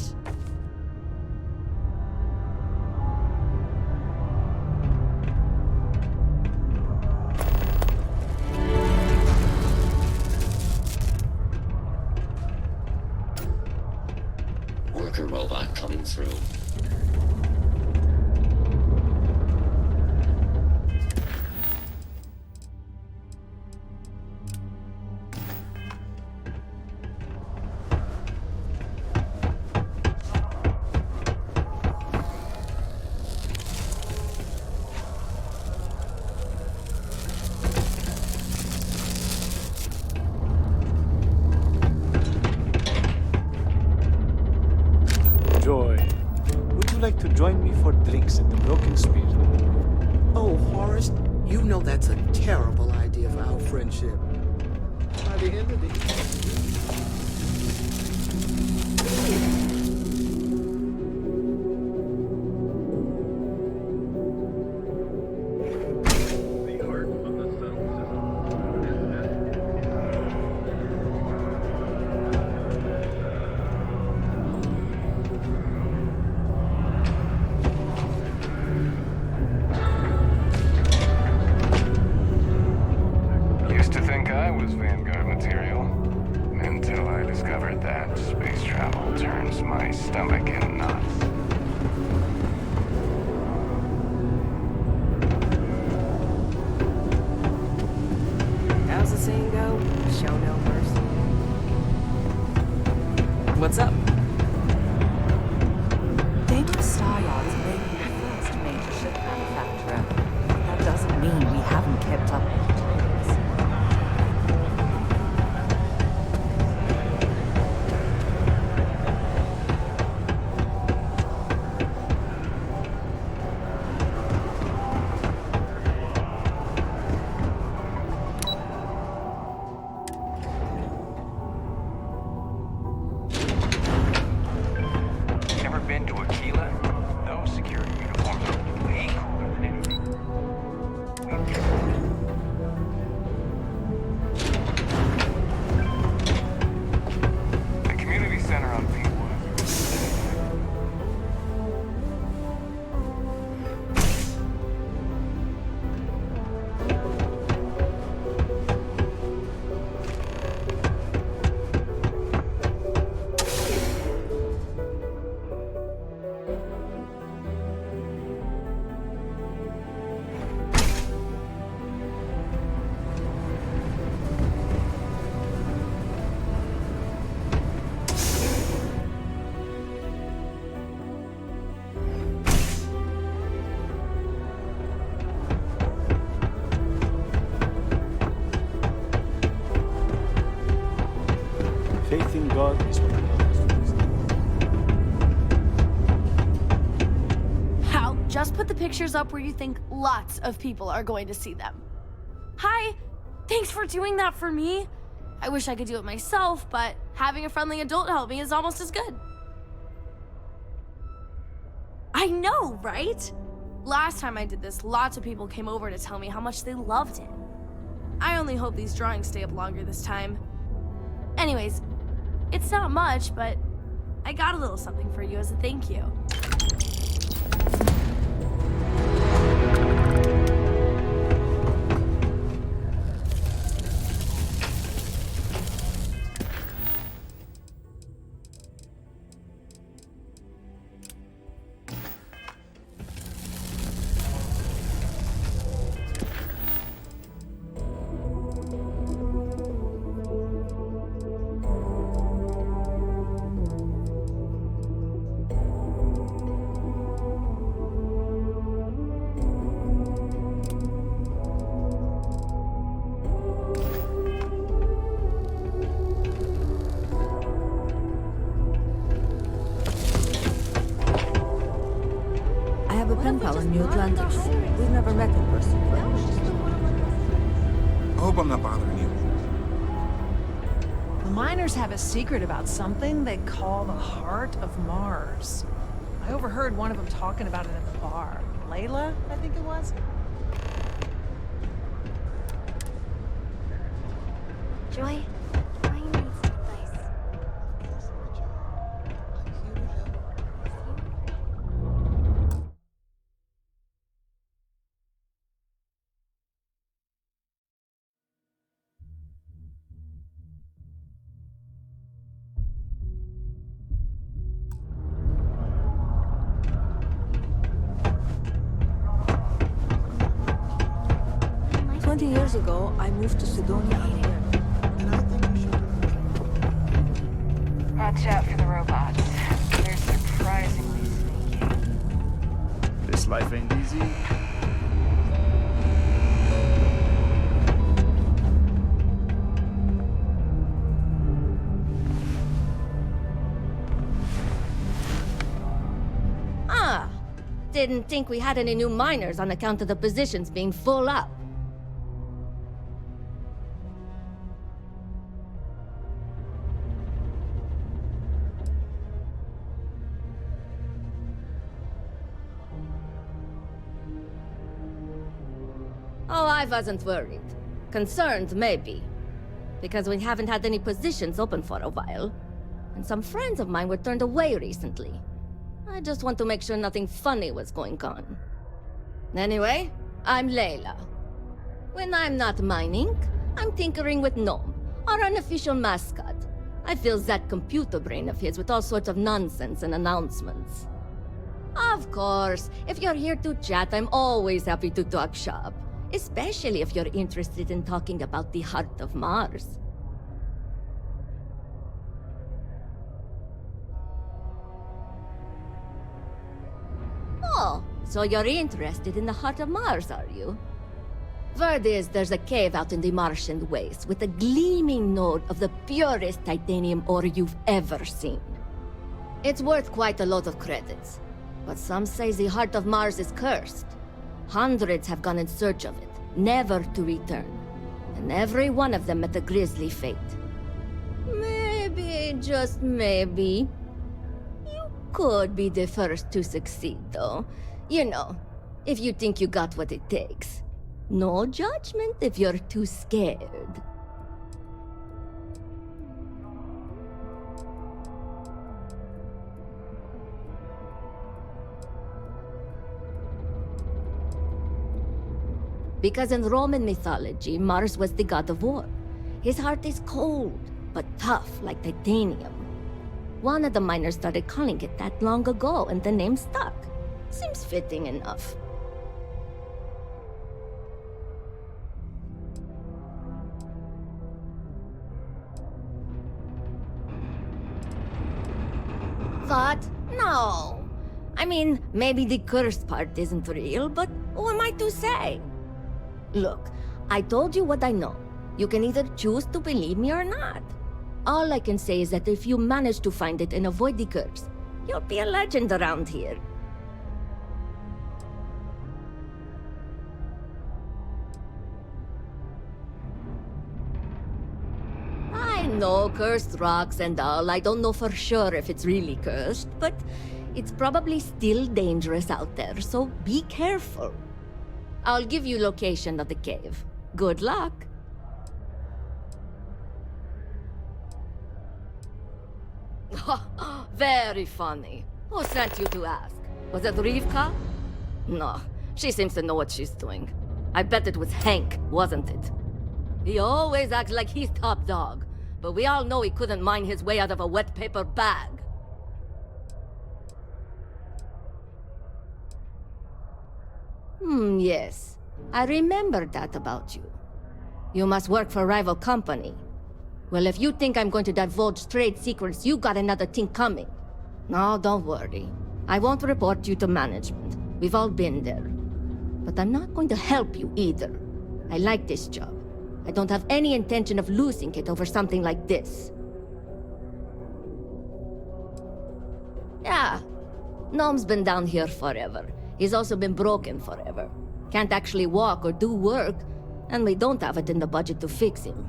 Worker robot coming through. Joy, would you like to join me for drinks at the Broken Spear? Oh, Horace, you know that's a terrible idea for our friendship. By the end of Used to think I was Vanguard material, until I discovered that space travel turns my stomach in knots. How's the saying go? Show no mercy. What's up? David Starfield's may be the first major ship manufacturer. That doesn't mean we haven't kept up with the times. Ever been to Aquila? Those security uniforms are way cooler than anything. The community center on Peakwood. Faith in God is what I love. Hal, just put the pictures up where you think lots of people are going to see them. Hi, thanks for doing that for me. I wish I could do it myself, but having a friendly adult help me is almost as good. I know, right? Last time I did this, lots of people came over to tell me how much they loved it. I only hope these drawings stay up longer this time. Anyways, it's not much, but I got a little something for you as a thank you. New Atlantis. We've never met in person, but... I hope I'm not bothering you. The miners have a secret about something they call the Heart of Mars. I overheard one of them talking about it at the bar. Layla, I think it was? Joy, I need some advice. Years ago, I moved to Sidonia here. Watch out for the robots. They're surprisingly sneaky. This life ain't easy. Ah, didn't think we had any new miners on account of the positions being full up. Oh, I wasn't worried. Concerned, maybe. Because we haven't had any positions open for a while. And some friends of mine were turned away recently. I just want to make sure nothing funny was going on. Anyway, I'm Layla. When I'm not mining, I'm tinkering with Gnome, our unofficial mascot. I fill that computer brain of his with all sorts of nonsense and announcements. Of course, if you're here to chat, I'm always happy to talk shop. Especially if you're interested in talking about the Heart of Mars. Oh, so you're interested in the Heart of Mars, are you? Word is there's a cave out in the Martian waste with a gleaming node of the purest titanium ore you've ever seen. It's worth quite a lot of credits, but some say the Heart of Mars is cursed. Hundreds have gone in search of it, never to return. And every one of them met a grisly fate. Maybe, just maybe, you could be the first to succeed, though. You know, if you think you got what it takes. No judgment if you're too scared. Because in Roman mythology, Mars was the god of war. His heart is cold, but tough like titanium. One of the miners started calling it that long ago, and the name stuck. Seems fitting enough. What? No. I mean, maybe the cursed part isn't real, but who am I to say? Look, I told you what I know. You can either choose to believe me or not. All I can say is that if you manage to find it and avoid the curse, you'll be a legend around here. I know cursed rocks and all. I don't know for sure if it's really cursed, but it's probably still dangerous out there, so be careful. I'll give you location of the cave. Good luck. Very funny. Who sent you to ask? Was it Rivka? No, she seems to know what she's doing. I bet it was Hank, wasn't it? He always acts like he's top dog, but we all know he couldn't mine his way out of a wet paper bag. Yes. I remember that about you. You must work for a rival company. Well, if you think I'm going to divulge trade secrets, you got another thing coming. No, don't worry. I won't report you to management. We've all been there. But I'm not going to help you either. I like this job. I don't have any intention of losing it over something like this. Yeah. Gnome's been down here forever. He's also been broken forever. Can't actually walk or do work, and we don't have it in the budget to fix him.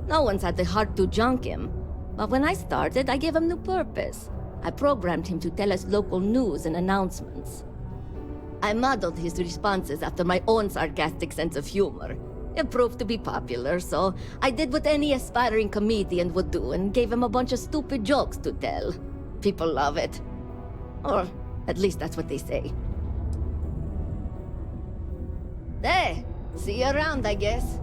No one's had the heart to junk him, but when I started, I gave him new purpose. I programmed him to tell us local news and announcements. I modeled his responses after my own sarcastic sense of humor. It proved to be popular, so I did what any aspiring comedian would do and gave him a bunch of stupid jokes to tell. People love it. Or at least that's what they say. Hey, see you around, I guess.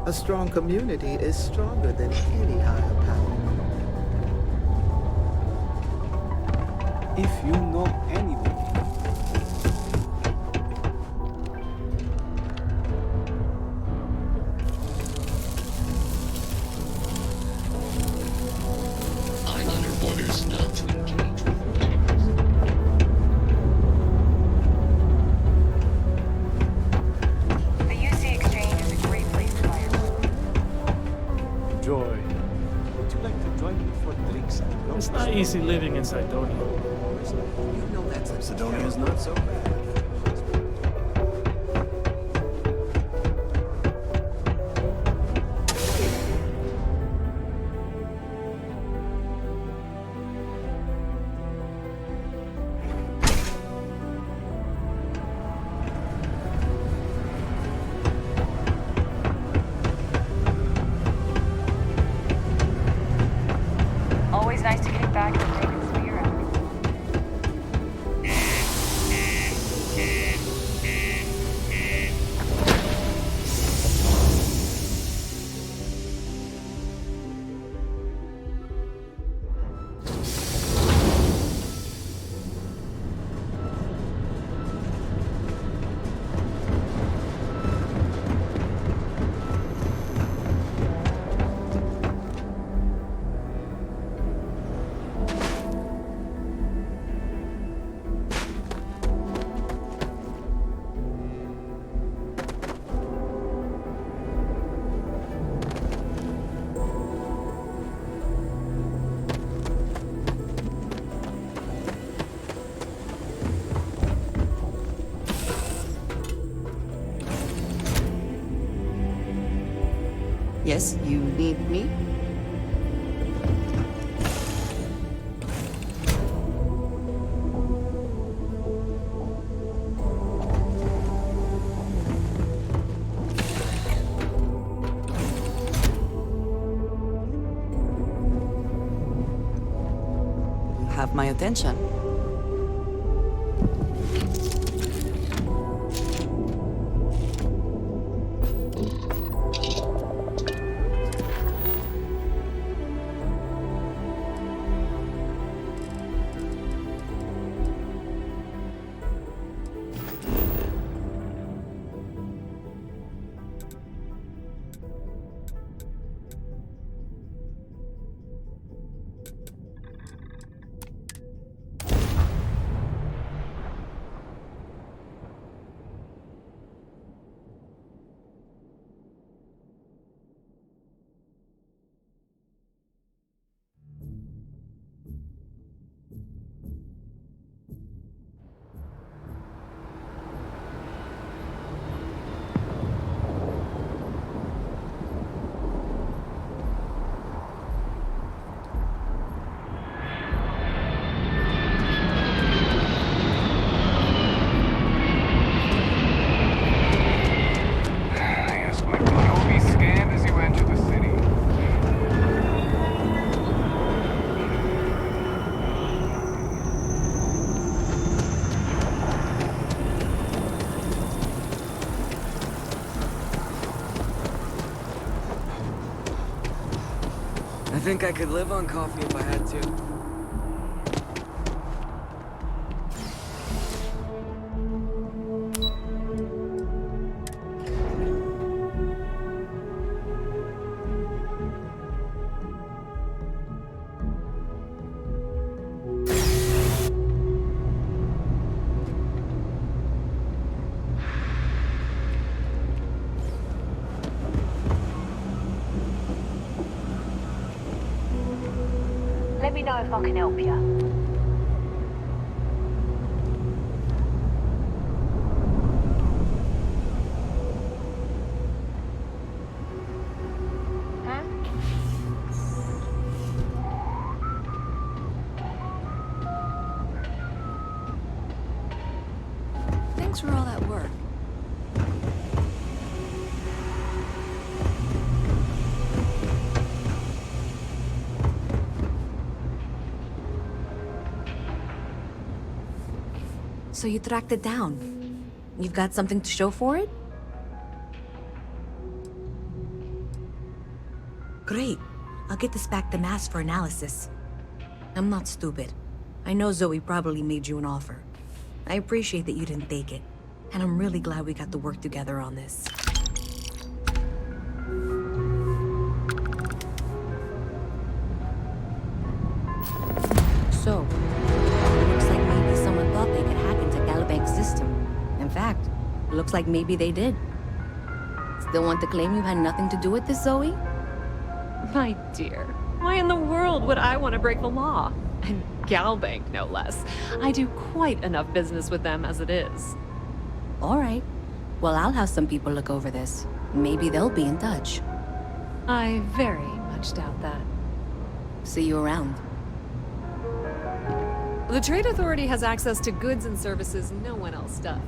A strong community is stronger than any higher power. If you know anything, I'm under orders not to engage. The UC Exchange is a great place to buy your food. Joy, would you like to join me for drinks? It's not easy living in Cydonia. You know that's a Sidonia is not so bad. Always nice to kick back and take a beer out. Yes, you need me? You have my attention. I think I could live on coffee if I had to. me know if I can help you. Thanks for all that work. So you tracked it down. You've got something to show for it? Great. I'll get this back to Mass for analysis. I'm not stupid. I know Zoe probably made you an offer. I appreciate that you didn't take it. And I'm really glad we got to work together on this. So, looks like maybe someone thought they could hack into Calibank's system. In fact, looks like maybe they did. Still want to claim you had nothing to do with this, Zoe? My dear, why in the world would I want to break the law? And Galbank, no less. I do quite enough business with them as it is. All right. Well, I'll have some people look over this. Maybe they'll be in touch. I very much doubt that. See you around. The Trade Authority has access to goods and services no one else does.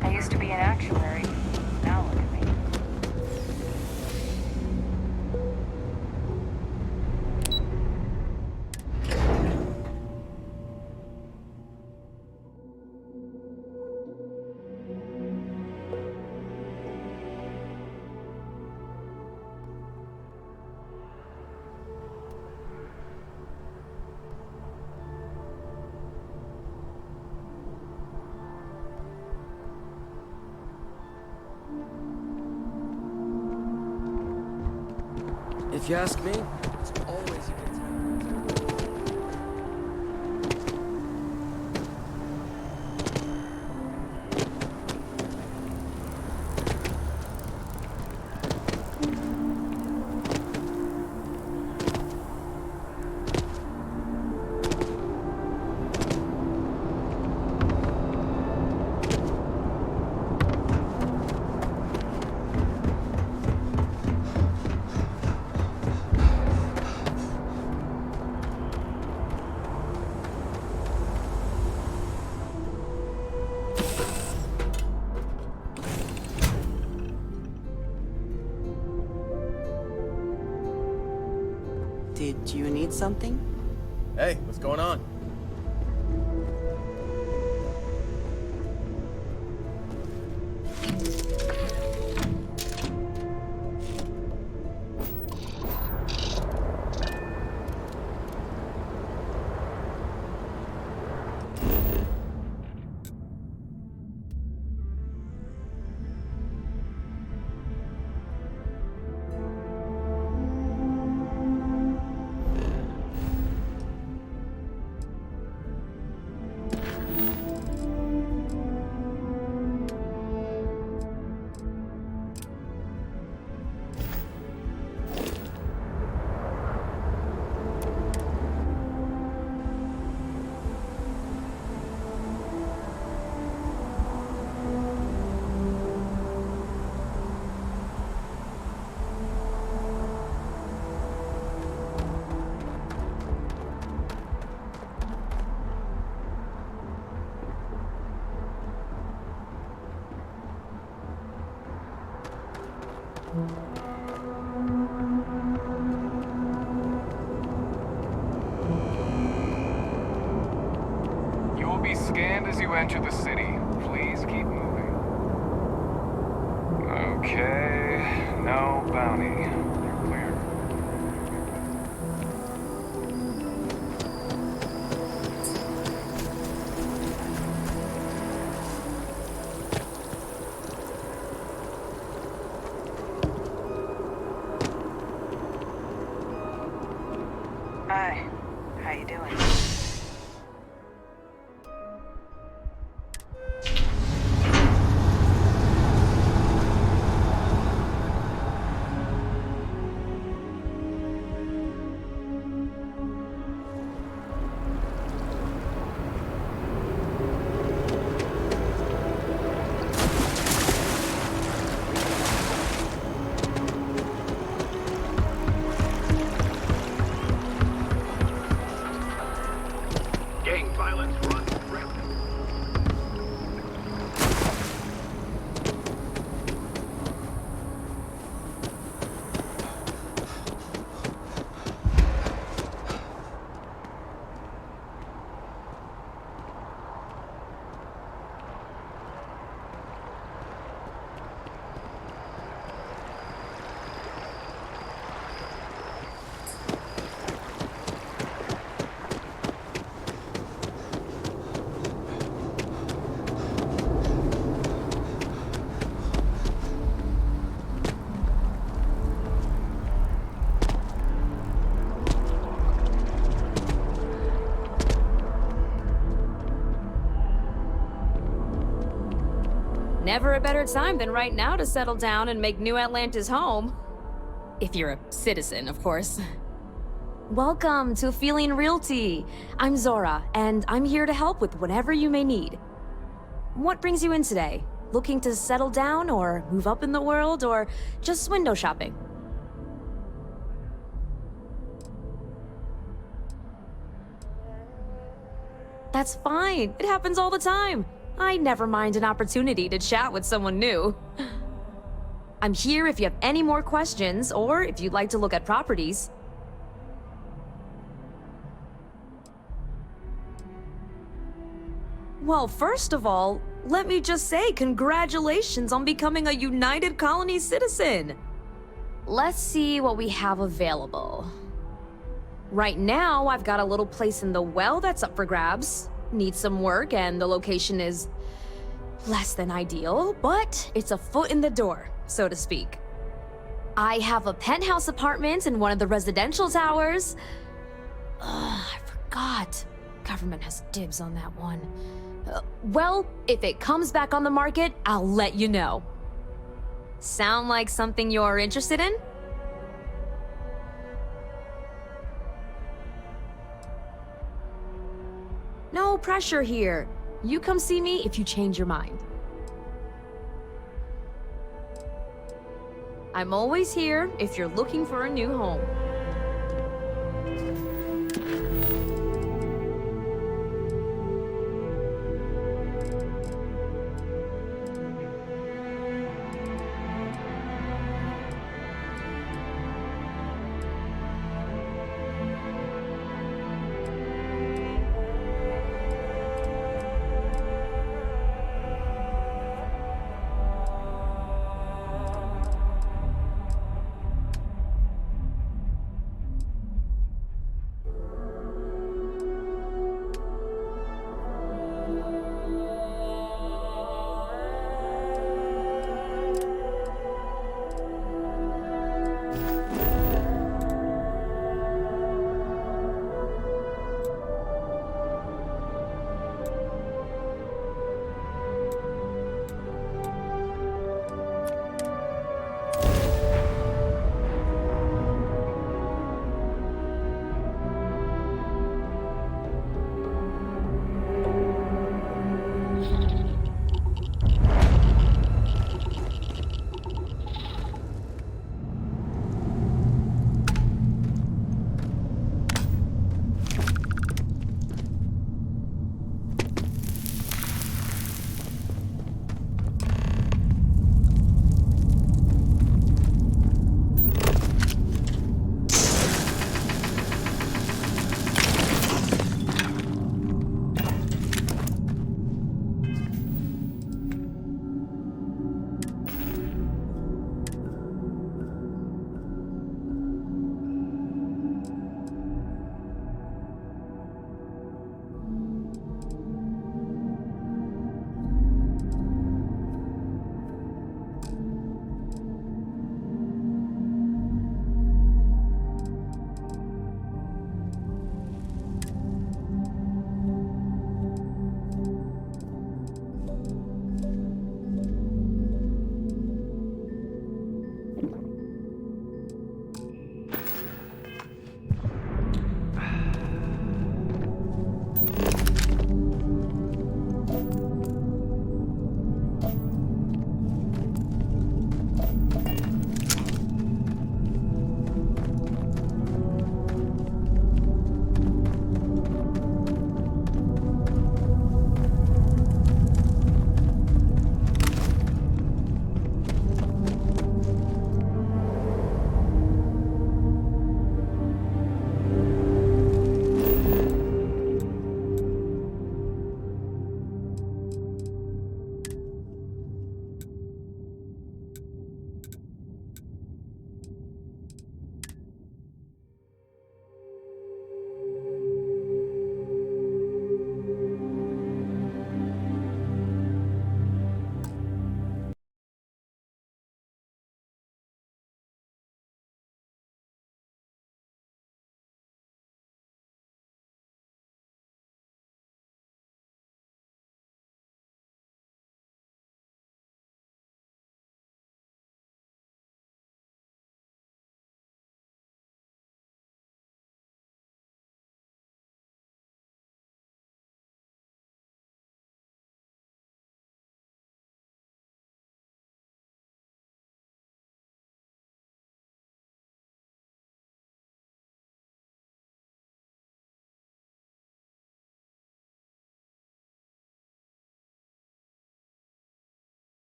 I used to be an actuary. Now look at me. If you ask me, it's always a good time. Did you need something? Hey, what's going on? You will be scanned as you enter the city. Please keep moving. Okay, no bounty. You're clear. Hi. How you doing? Never a better time than right now to settle down and make New Atlantis home. If you're a citizen, of course. Welcome to Feeling Realty. I'm Zora, and I'm here to help with whatever you may need. What brings you in today? Looking to settle down, or move up in the world, or just window shopping? That's fine. It happens all the time. I never mind an opportunity to chat with someone new. I'm here if you have any more questions, or if you'd like to look at properties. Well, first of all, let me just say congratulations on becoming a United Colony citizen. Let's see what we have available. Right now, I've got a little place in the well that's up for grabs. Needs some work, and the location is less than ideal, but it's a foot in the door, so to speak. I have a penthouse apartment in one of the residential towers. I forgot. Government has dibs on that one. Well, if it comes back on the market, I'll let you know. Sound like something you're interested in? No pressure here. You come see me if you change your mind. I'm always here if you're looking for a new home.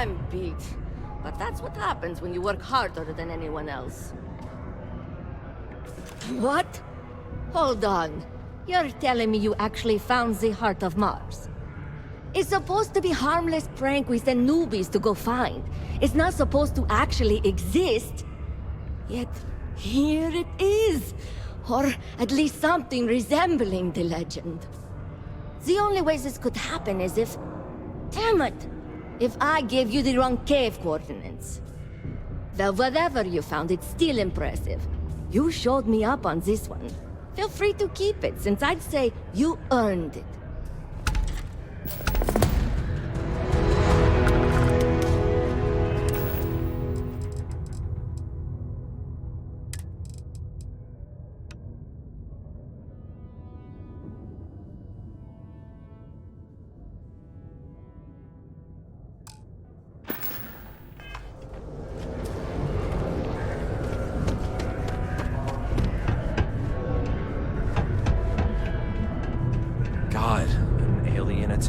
I'm beat. But that's what happens when you work harder than anyone else. What? Hold on. You're telling me you actually found the heart of Mars? It's supposed to be a harmless prank we send newbies to go find. It's not supposed to actually exist. Yet, here it is. Or at least something resembling the legend. The only way this could happen is if... Damn it! If I gave you the wrong cave coordinates. Well, whatever you found, it's still impressive. You showed me up on this one. Feel free to keep it, since I'd say you earned it.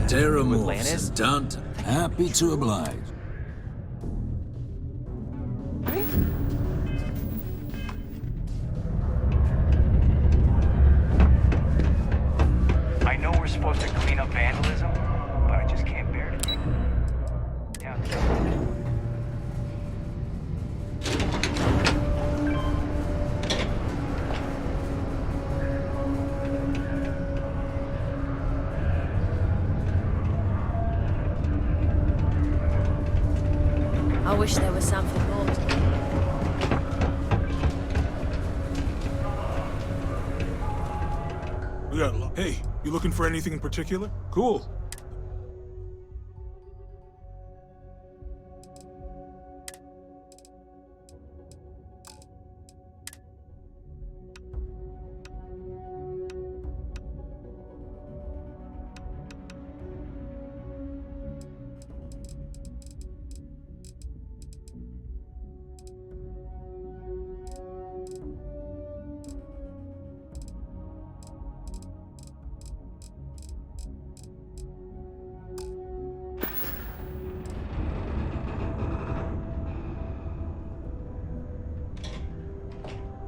Terramorphs and Danton. Happy to oblige. I know we're supposed to clean up vandalism, but I just can't bear to. Yeah. I wish there was something more to it. We got a lot. Hey, you looking for anything in particular? Cool.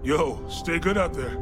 Yo, stay good out there.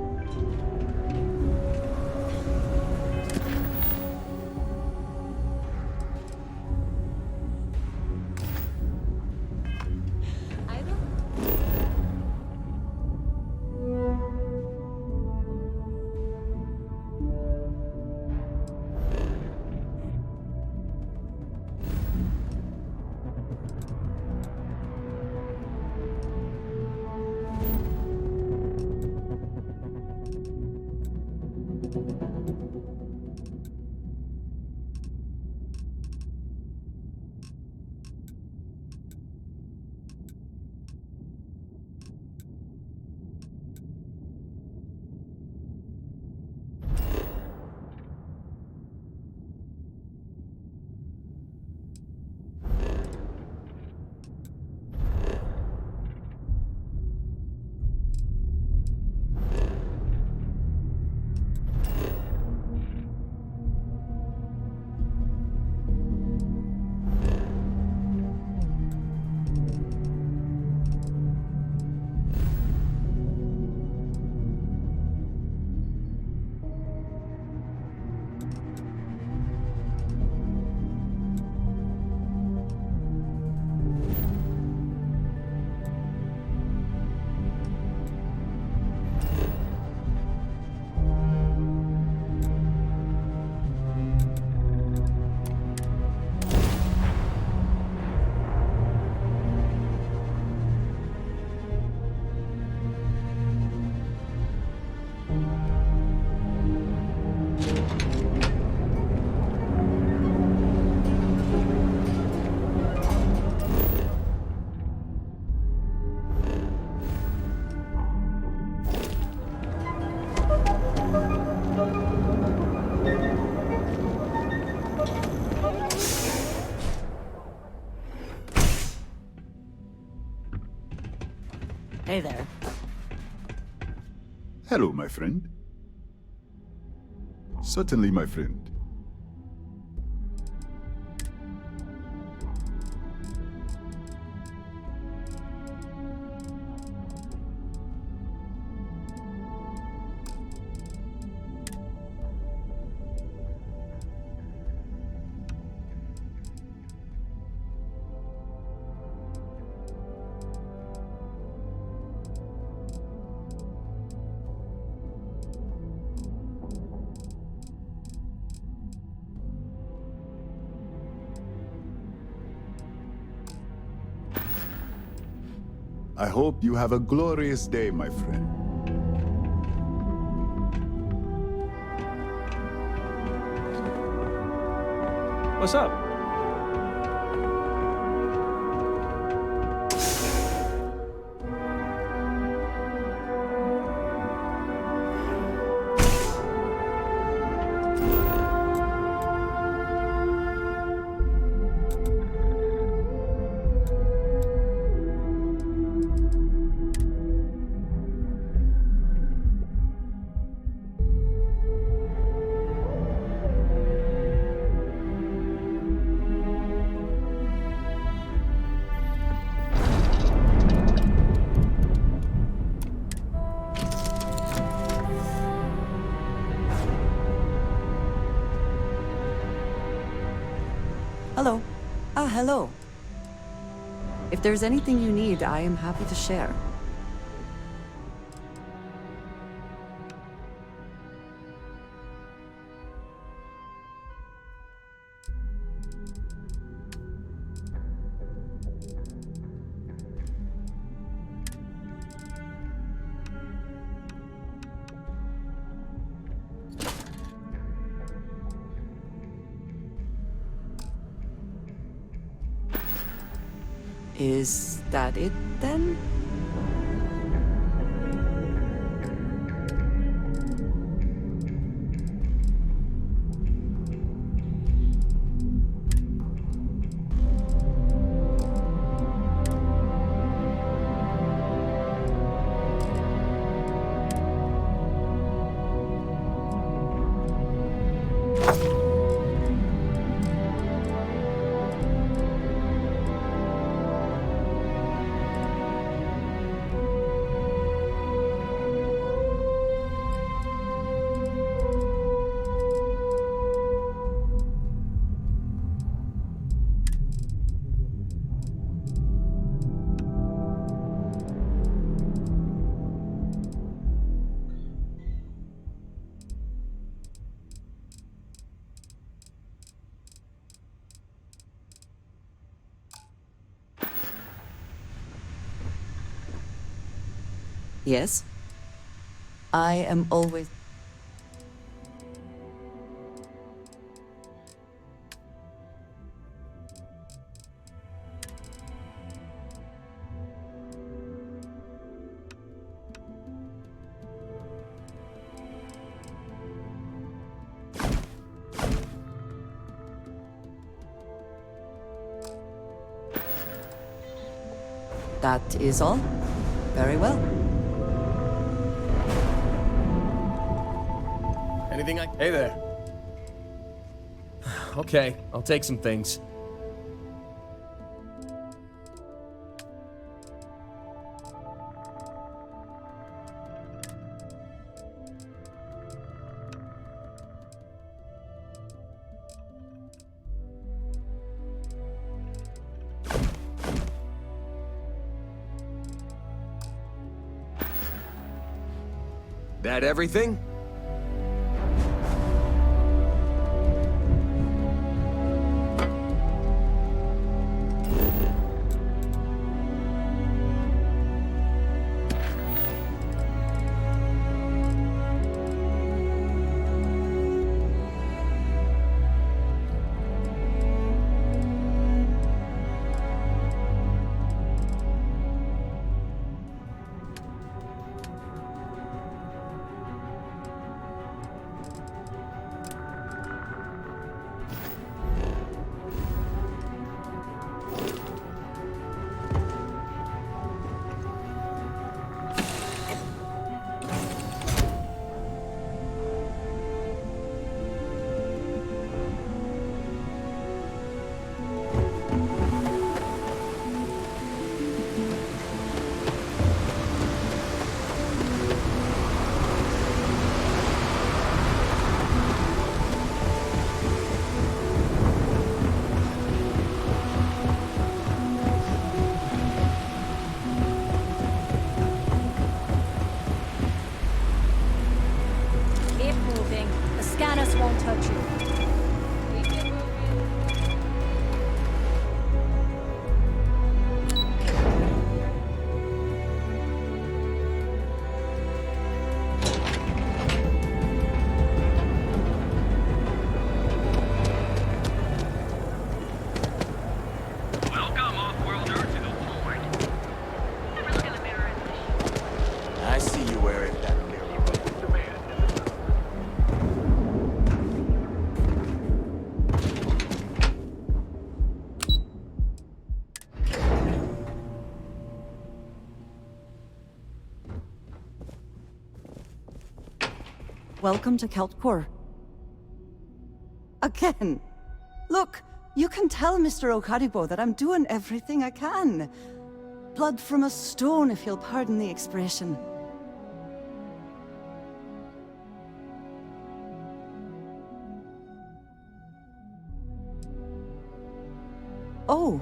Hey there. Hello, my friend. Certainly, my friend. I hope you have a glorious day, my friend. What's up? Hello. Hello. If there's anything you need, I am happy to share. Is that it, then? Yes. I am always... That is all? Very well. Anything I... Hey there. Okay, I'll take some things. That everything? Welcome to Keltcore. Again. Look, you can tell Mr. Okadibo that I'm doing everything I can. Blood from a stone, if you'll pardon the expression. Oh.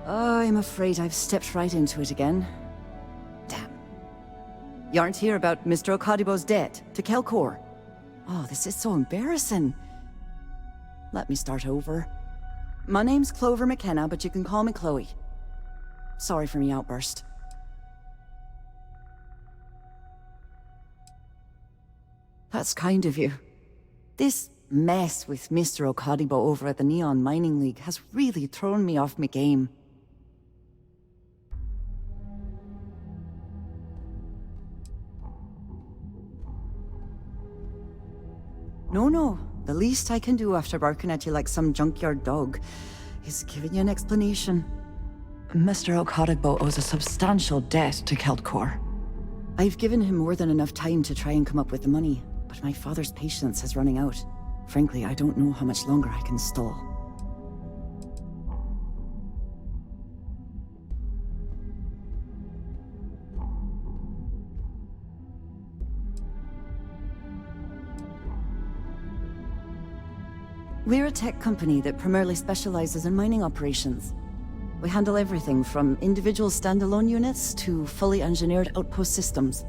I'm afraid I've stepped right into it again. Damn. You aren't here about Mr. Okadibo's debt to Kelkor. Oh, this is so embarrassing. Let me start over. My name's Clover McKenna, but you can call me Chloe. Sorry for me outburst. That's kind of you. This mess with Mr. Okadibo over at the Neon Mining League has really thrown me off my game. No. The least I can do after barking at you like some junkyard dog is giving you an explanation. Mr. Okadibo owes a substantial debt to Keltcore. I've given him more than enough time to try and come up with the money, but my father's patience is running out. Frankly, I don't know how much longer I can stall. We're a tech company that primarily specializes in mining operations. We handle everything from individual standalone units to fully engineered outpost systems.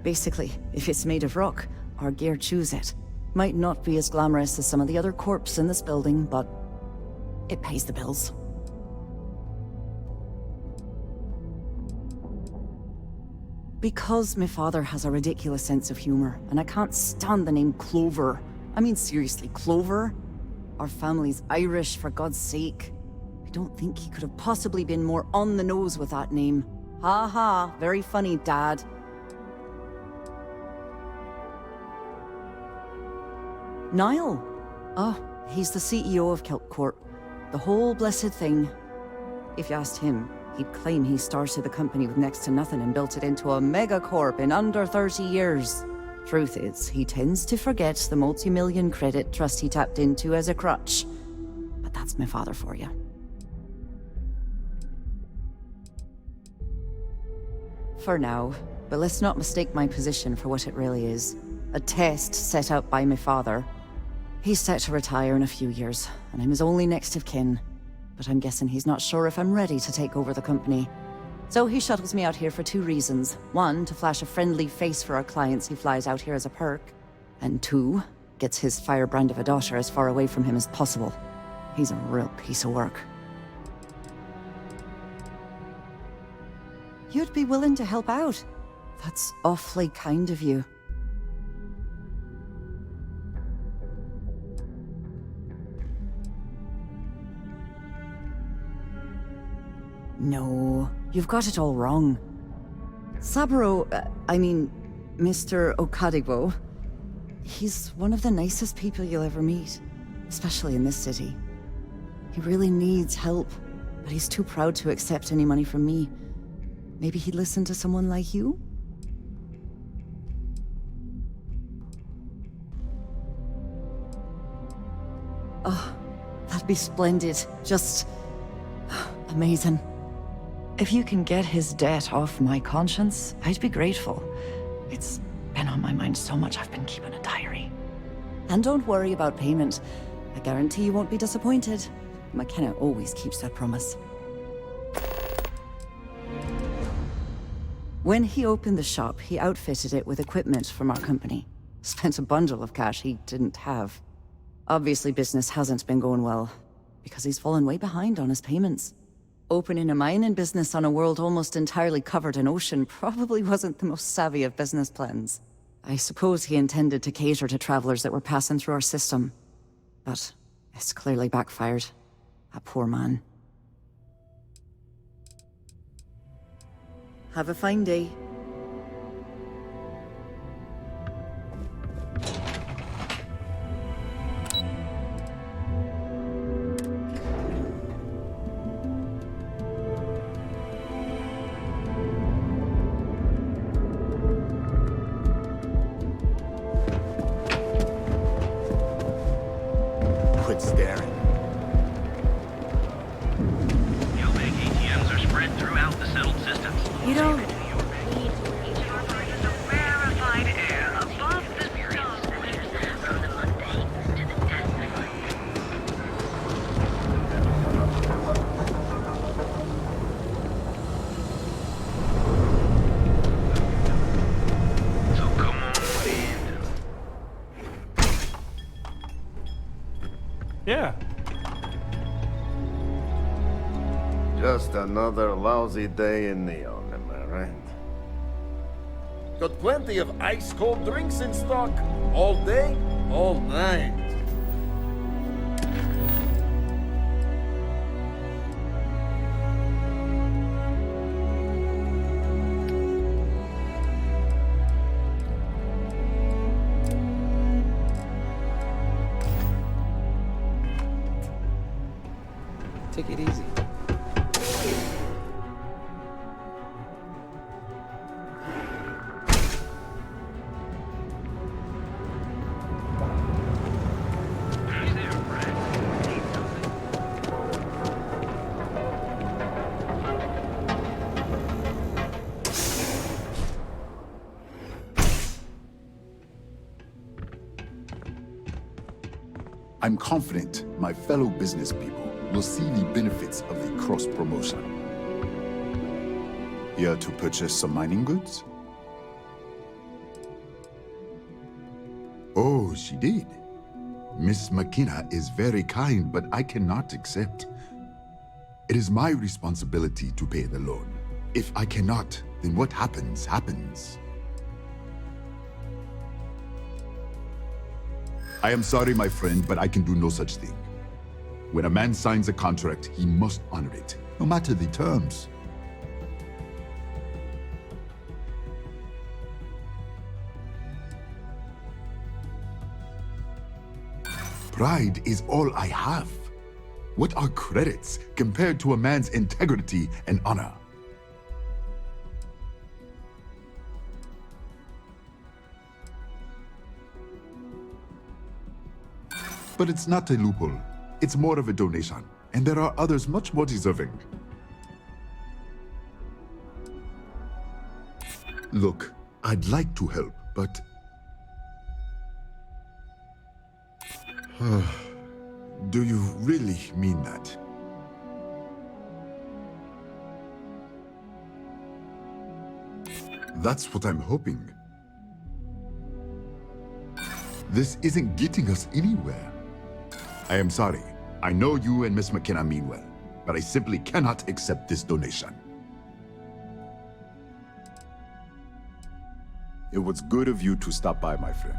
Basically, if it's made of rock, our gear chews it. Might not be as glamorous as some of the other corps in this building, but it pays the bills. Because my father has a ridiculous sense of humor, and I can't stand the name Clover. I mean, seriously, Clover? Our family's Irish, for God's sake. I don't think he could have possibly been more on the nose with that name. Ha ha, very funny, Dad. Niall? Oh, he's the CEO of Keltcorp. The whole blessed thing. If you asked him, he'd claim he started the company with next to nothing and built it into a megacorp in under 30 years. Truth is, he tends to forget the multi-million credit trust he tapped into as a crutch. But that's my father for you. For now, but let's not mistake my position for what it really is. A test set up by my father. He's set to retire in a few years, and I'm his only next of kin. But I'm guessing he's not sure if I'm ready to take over the company. So he shuttles me out here for two reasons. One, to flash a friendly face for our clients he flies out here as a perk. And two, gets his firebrand of a daughter as far away from him as possible. He's a real piece of work. You'd be willing to help out. That's awfully kind of you. No, you've got it all wrong. Saburo, Mr. Okadibo, he's one of the nicest people you'll ever meet, especially in this city. He really needs help, but he's too proud to accept any money from me. Maybe he'd listen to someone like you? Oh, that'd be splendid. Just amazing. If you can get his debt off my conscience, I'd be grateful. It's been on my mind so much I've been keeping a diary. And don't worry about payment. I guarantee you won't be disappointed. McKenna always keeps that promise. When he opened the shop, he outfitted it with equipment from our company. Spent a bundle of cash he didn't have. Obviously business hasn't been going well, because he's fallen way behind on his payments. Opening a mining business on a world almost entirely covered in ocean probably wasn't the most savvy of business plans. I suppose he intended to cater to travelers that were passing through our system. But it's clearly backfired. A poor man. Have a fine day. quit staring. Galbank ATMs are spread throughout the settled systems. You don't... Rarefied air above the stars. From the mundane to the death. So come on in. Yeah. Just another lousy day in Neon, am I right? Got plenty of ice-cold drinks in stock. All day, all night. Take it easy. I'm confident my fellow business people will see the benefits of the cross-promotion. Here to purchase some mining goods? Oh, she did. Miss McKenna is very kind, but I cannot accept. It is my responsibility to pay the loan. If I cannot, then what happens, happens. I am sorry, my friend, but I can do no such thing. When a man signs a contract, he must honor it, no matter the terms. Pride is all I have. What are credits compared to a man's integrity and honor? But it's not a loophole. It's more of a donation, and there are others much more deserving. Look, I'd like to help, but... Do you really mean that? That's what I'm hoping. This isn't getting us anywhere. I am sorry. I know you and Miss McKenna mean well, but I simply cannot accept this donation. It was good of you to stop by, my friend.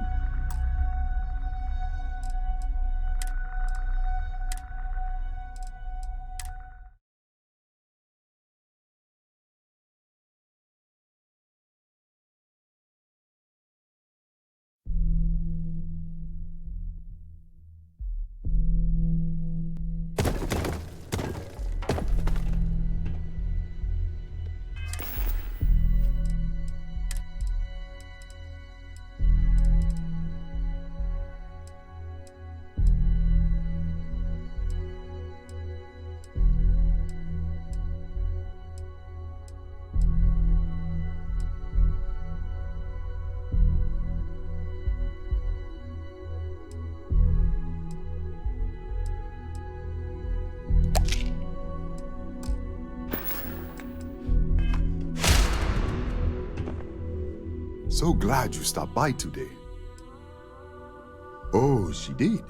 So glad you stopped by today. Oh, she did.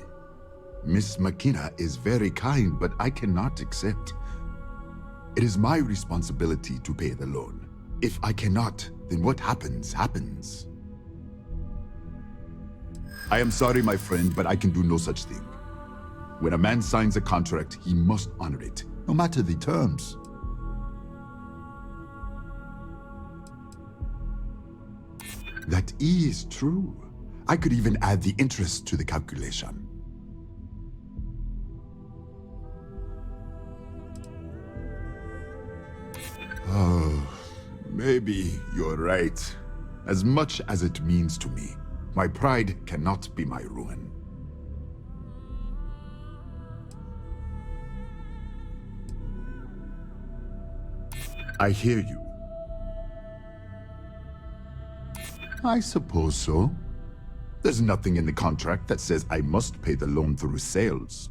Miss McKenna is very kind, but I cannot accept. It is my responsibility to pay the loan. If I cannot, then what happens, happens. I am sorry, my friend, but I can do no such thing. When a man signs a contract, he must honor it, no matter the terms. That is true. I could even add the interest to the calculation. Oh, maybe you're right. As much as it means to me, my pride cannot be my ruin. I hear you. I suppose so. There's nothing in the contract that says I must pay the loan through sales.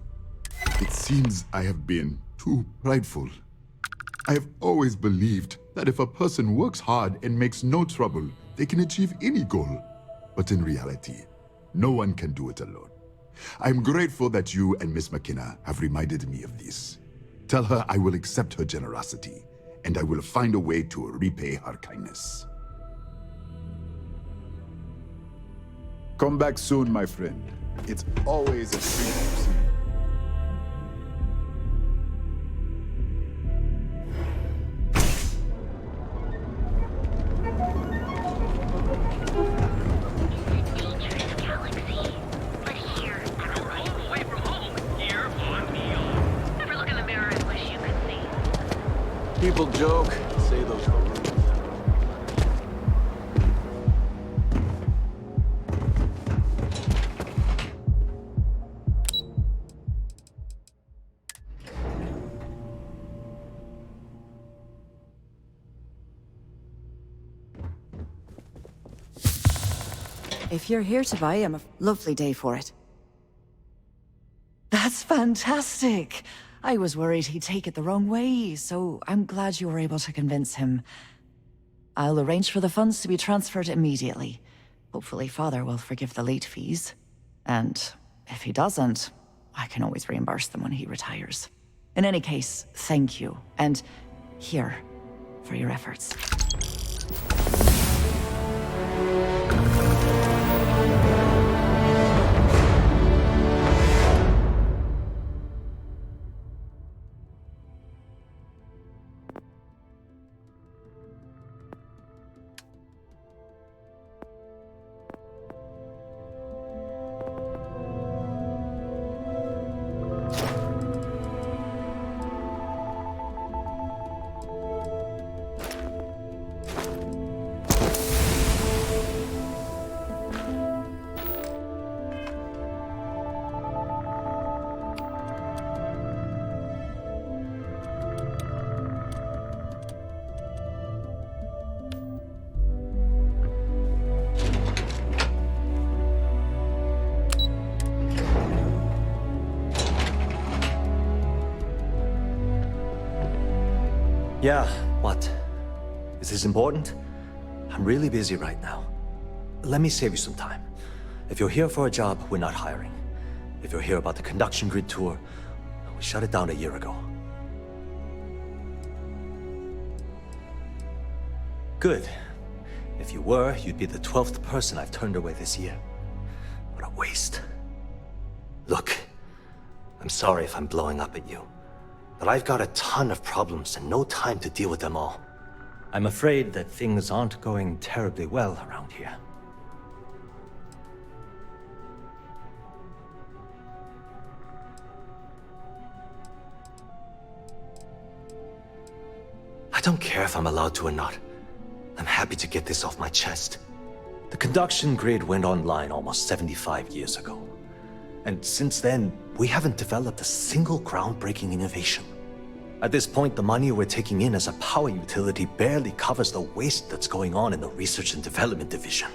It seems I have been too prideful. I have always believed that if a person works hard and makes no trouble, they can achieve any goal. But in reality, no one can do it alone. I'm grateful that you and Miss McKenna have reminded me of this. Tell her I will accept her generosity, and I will find a way to repay her kindness. Come back soon, my friend. It's always a treat to see you. People joke, say those are rude. If you're here to buy him, a lovely day for it. That's fantastic! I was worried he'd take it the wrong way, so I'm glad you were able to convince him. I'll arrange for the funds to be transferred immediately. Hopefully Father will forgive the late fees. And if he doesn't, I can always reimburse them when he retires. In any case, thank you. And here, for your efforts. Yeah, what? Is this important? I'm really busy right now. Let me save you some time. If you're here for a job, we're not hiring. If you're here about the conduction grid tour, we shut it down a year ago. Good. If you were, you'd be the 12th person I've turned away this year. What a waste. Look, I'm sorry if I'm blowing up at you. But I've got a ton of problems and no time to deal with them all. I'm afraid that things aren't going terribly well around here. I don't care if I'm allowed to or not. I'm happy to get this off my chest. The conduction grid went online almost 75 years ago. And since then, we haven't developed a single groundbreaking innovation. At this point, the money we're taking in as a power utility barely covers the waste that's going on in the research and development division.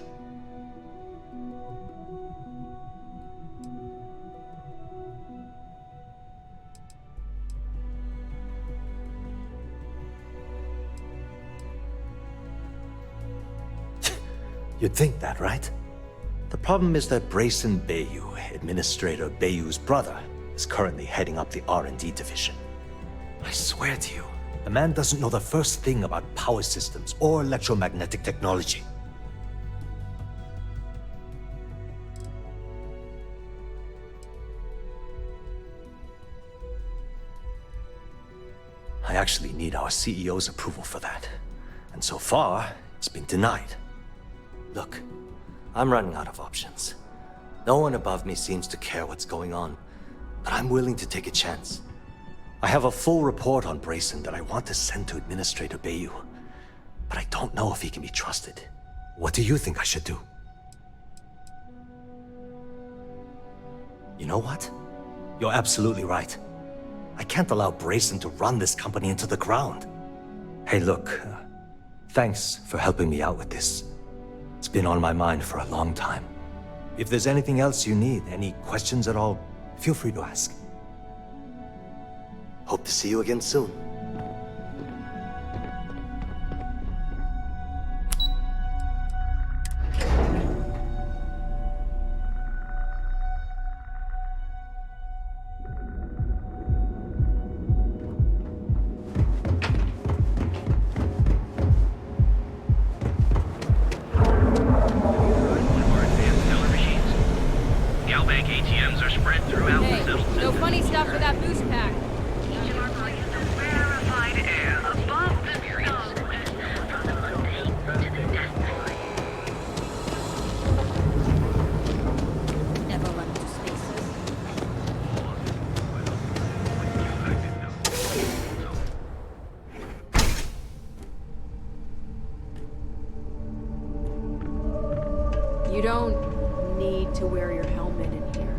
You'd think that, right? The problem is that Brayson Bayou, Administrator Bayou's brother, is currently heading up the R&D division. I swear to you, the man doesn't know the first thing about power systems or electromagnetic technology. I actually need our CEO's approval for that. And so far, it's been denied. Look, I'm running out of options. No one above me seems to care what's going on, but I'm willing to take a chance. I have a full report on Brayson that I want to send to Administrator Bayou, but I don't know if he can be trusted. What do you think I should do? You know what? You're absolutely right. I can't allow Brayson to run this company into the ground. Hey, look, thanks for helping me out with this. It's been on my mind for a long time. If there's anything else you need, any questions at all, feel free to ask. Hope to see you again soon. You don't need to wear your helmet in here.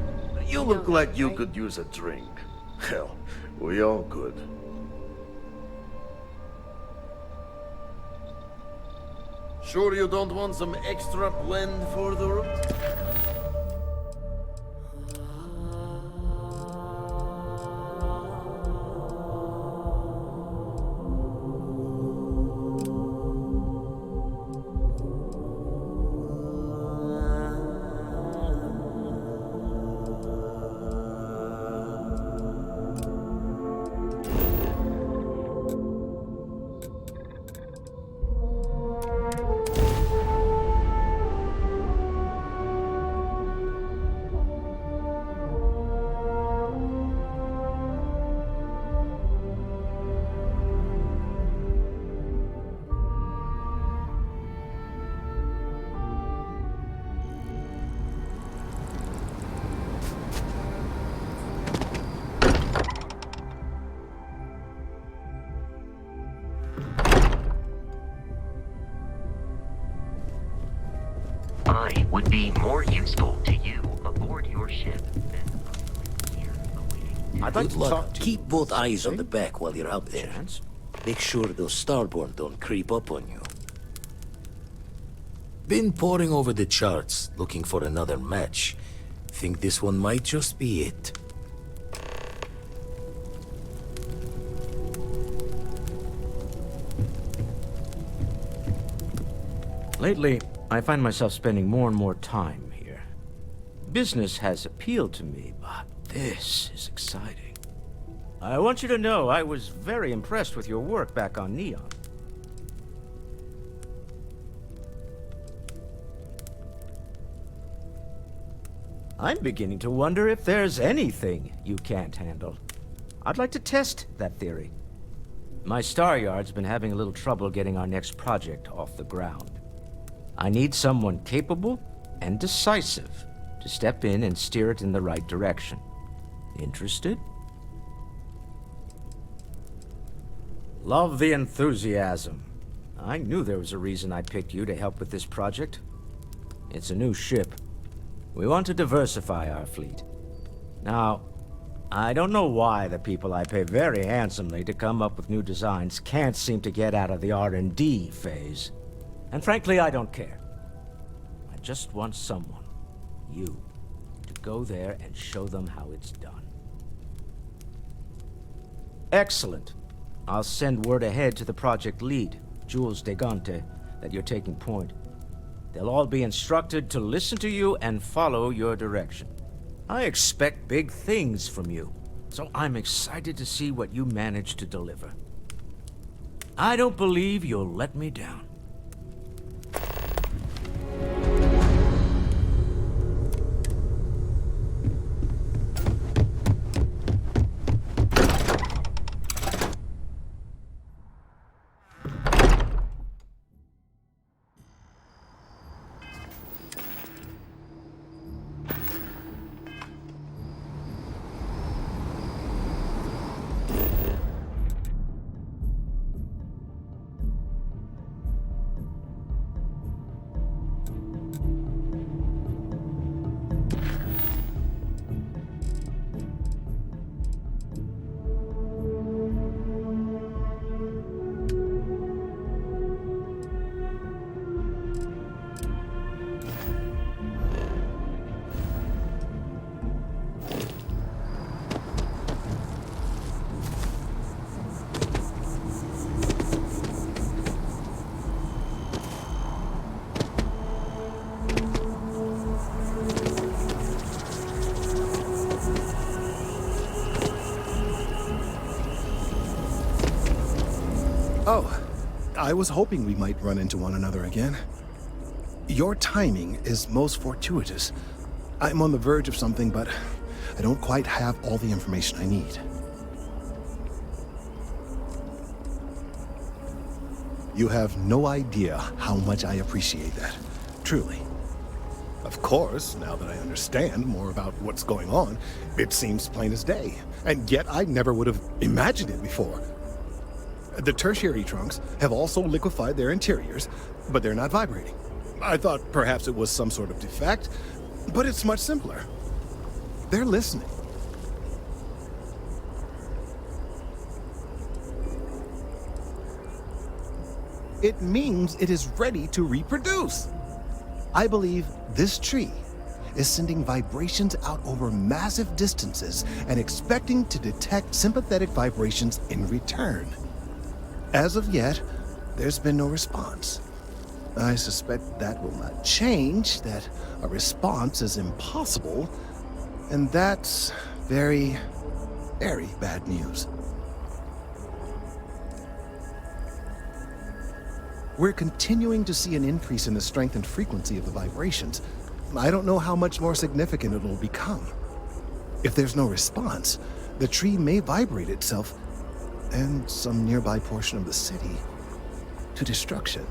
You look like you could use a drink. Hell, we all could. Sure you don't want some extra blend for the room? I would be more useful to you aboard your ship than here awaiting. I'd like Good to luck. talk to Keep you. both eyes on the back while you're out there. Make sure those starborn don't creep up on you. Been poring over the charts, looking for another match. Think this one might just be it. Lately, I find myself spending more and more time here. Business has appealed to me, but this is exciting. I want you to know I was very impressed with your work back on Neon. I'm beginning to wonder if there's anything you can't handle. I'd like to test that theory. My Star Yard's been having a little trouble getting our next project off the ground. I need someone capable and decisive to step in and steer it in the right direction. Interested? Love the enthusiasm. I knew there was a reason I picked you to help with this project. It's a new ship. We want to diversify our fleet. Now, I don't know why the people I pay very handsomely to come up with new designs can't seem to get out of the R&D phase. And frankly, I don't care. I just want someone, you, to go there and show them how it's done. Excellent. I'll send word ahead to the project lead, Jules Degante, that you're taking point. They'll all be instructed to listen to you and follow your direction. I expect big things from you, so I'm excited to see what you manage to deliver. I don't believe you'll let me down. Oh, I was hoping we might run into one another again. Your timing is most fortuitous. I'm on the verge of something, but I don't quite have all the information I need. You have no idea how much I appreciate that. Truly. Of course, now that I understand more about what's going on, it seems plain as day. And yet I never would have imagined it before. The tertiary trunks have also liquefied their interiors, but they're not vibrating. I thought perhaps it was some sort of defect, but it's much simpler. They're listening. It means it is ready to reproduce. I believe this tree is sending vibrations out over massive distances and expecting to detect sympathetic vibrations in return. As of yet, there's been no response. I suspect that will not change, that a response is impossible, and that's very, very bad news. We're continuing to see an increase in the strength and frequency of the vibrations. I don't know how much more significant it will become. If there's no response, the tree may vibrate itself and some nearby portion of the city to destruction.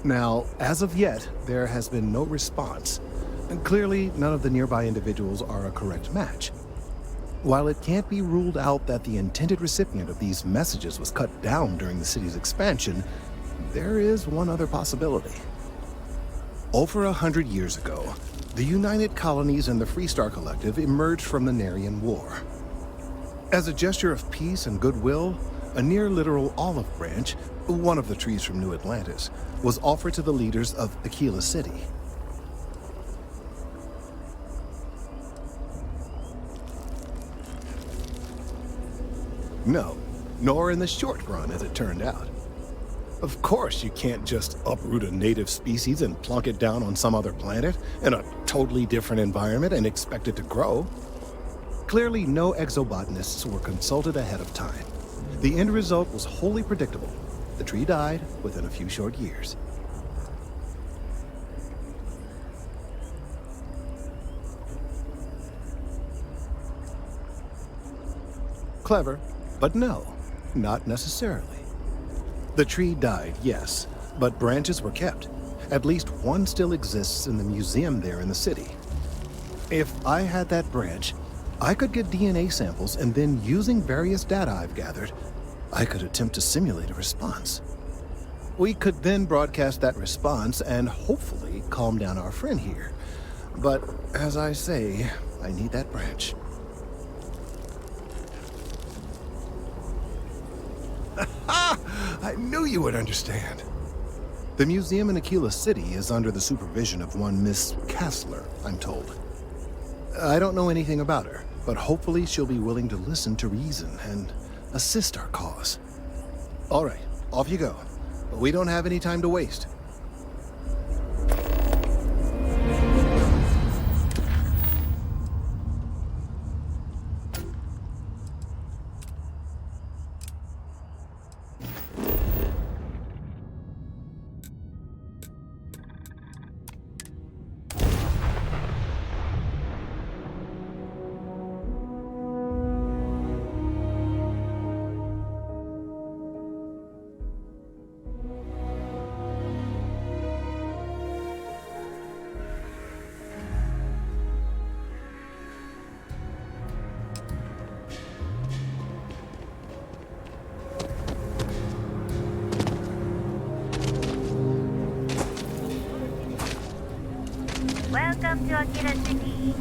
Now, as of yet, there has been no response, and clearly none of the nearby individuals are a correct match. While it can't be ruled out that the intended recipient of these messages was cut down during the city's expansion, there is one other possibility. Over 100 years ago, the United Colonies and the Freestar Collective emerged from the Narian War. As a gesture of peace and goodwill, a near-literal olive branch, one of the trees from New Atlantis, was offered to the leaders of Aquila City. No, nor in the short run, as it turned out. Of course, you can't just uproot a native species and plunk it down on some other planet in a totally different environment and expect it to grow. Clearly, no exobotanists were consulted ahead of time. The end result was wholly predictable. The tree died within a few short years. Clever, but no, not necessarily. The tree died, yes, but branches were kept. At least one still exists in the museum there in the city. If I had that branch, I could get DNA samples, and then using various data I've gathered, I could attempt to simulate a response. We could then broadcast that response and hopefully calm down our friend here. But as I say, I need that branch. I knew you would understand. The museum in Aquila City is under the supervision of one Miss Kassler, I'm told. I don't know anything about her, but hopefully she'll be willing to listen to reason and assist our cause. All right, off you go. We don't have any time to waste. Welcome to Aquila City.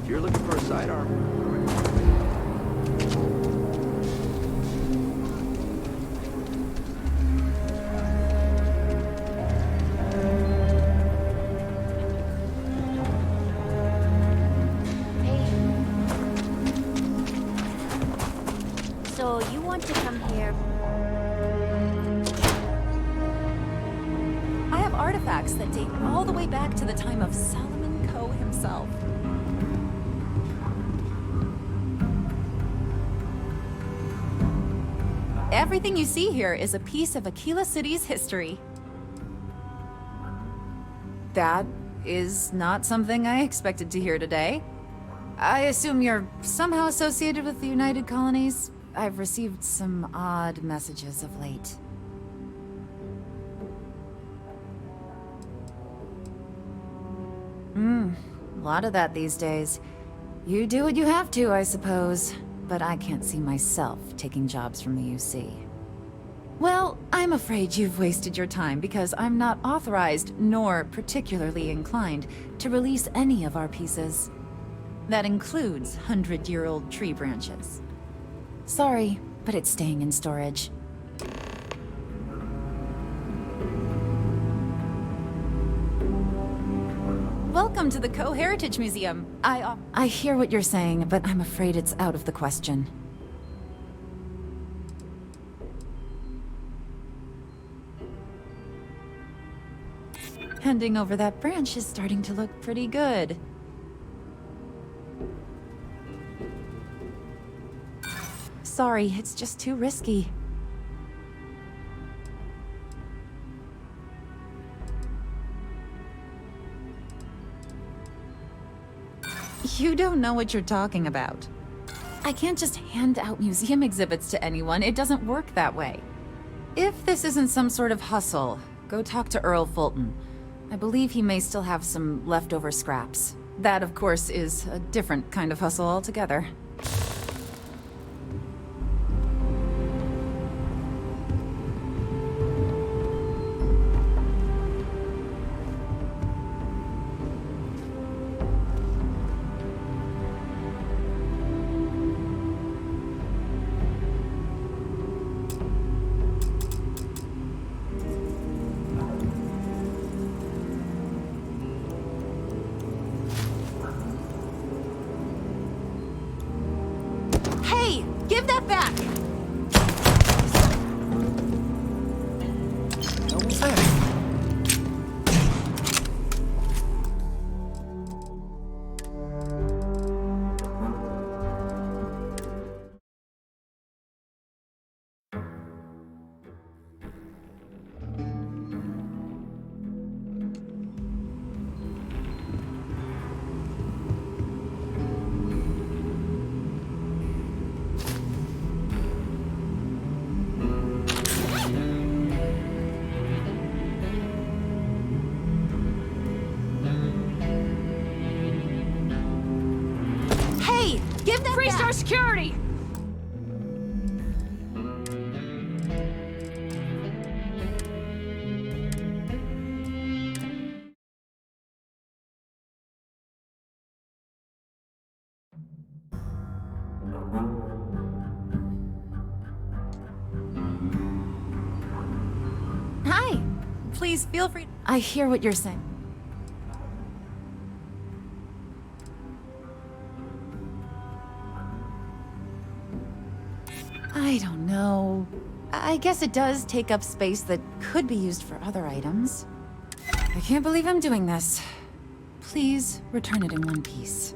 If you're looking for a sidearm. So you want to come here? I have artifacts that date all the way back to the time of Solomon Coe himself. Everything you see here is a piece of Aquila City's history. That is not something I expected to hear today. I assume you're somehow associated with the United Colonies? I've received some odd messages of late. A lot of that these days. You do what you have to, I suppose. But I can't see myself taking jobs from the UC. Well, I'm afraid you've wasted your time because I'm not authorized, nor particularly inclined, to release any of our pieces. That includes 100-year-old tree branches. Sorry, but it's staying in storage. Welcome to the Co-Heritage Museum. I hear what you're saying, but I'm afraid it's out of the question. Handing over that branch is starting to look pretty good. Sorry, it's just too risky. You don't know what you're talking about. I can't just hand out museum exhibits to anyone. It doesn't work that way. If this isn't some sort of hustle, go talk to Earl Fulton. I believe he may still have some leftover scraps. That, of course, is a different kind of hustle altogether. Give that back! What was that? Freestar security! Hi! Please feel free. I hear what you're saying. I don't know. I guess it does take up space that could be used for other items. I can't believe I'm doing this. Please return it in one piece.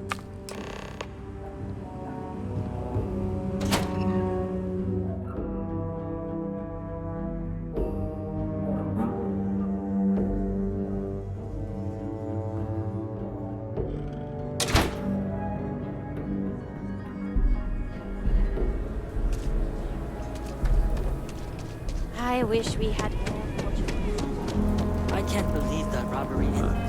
I wish we had more. I can't believe that robbery ended.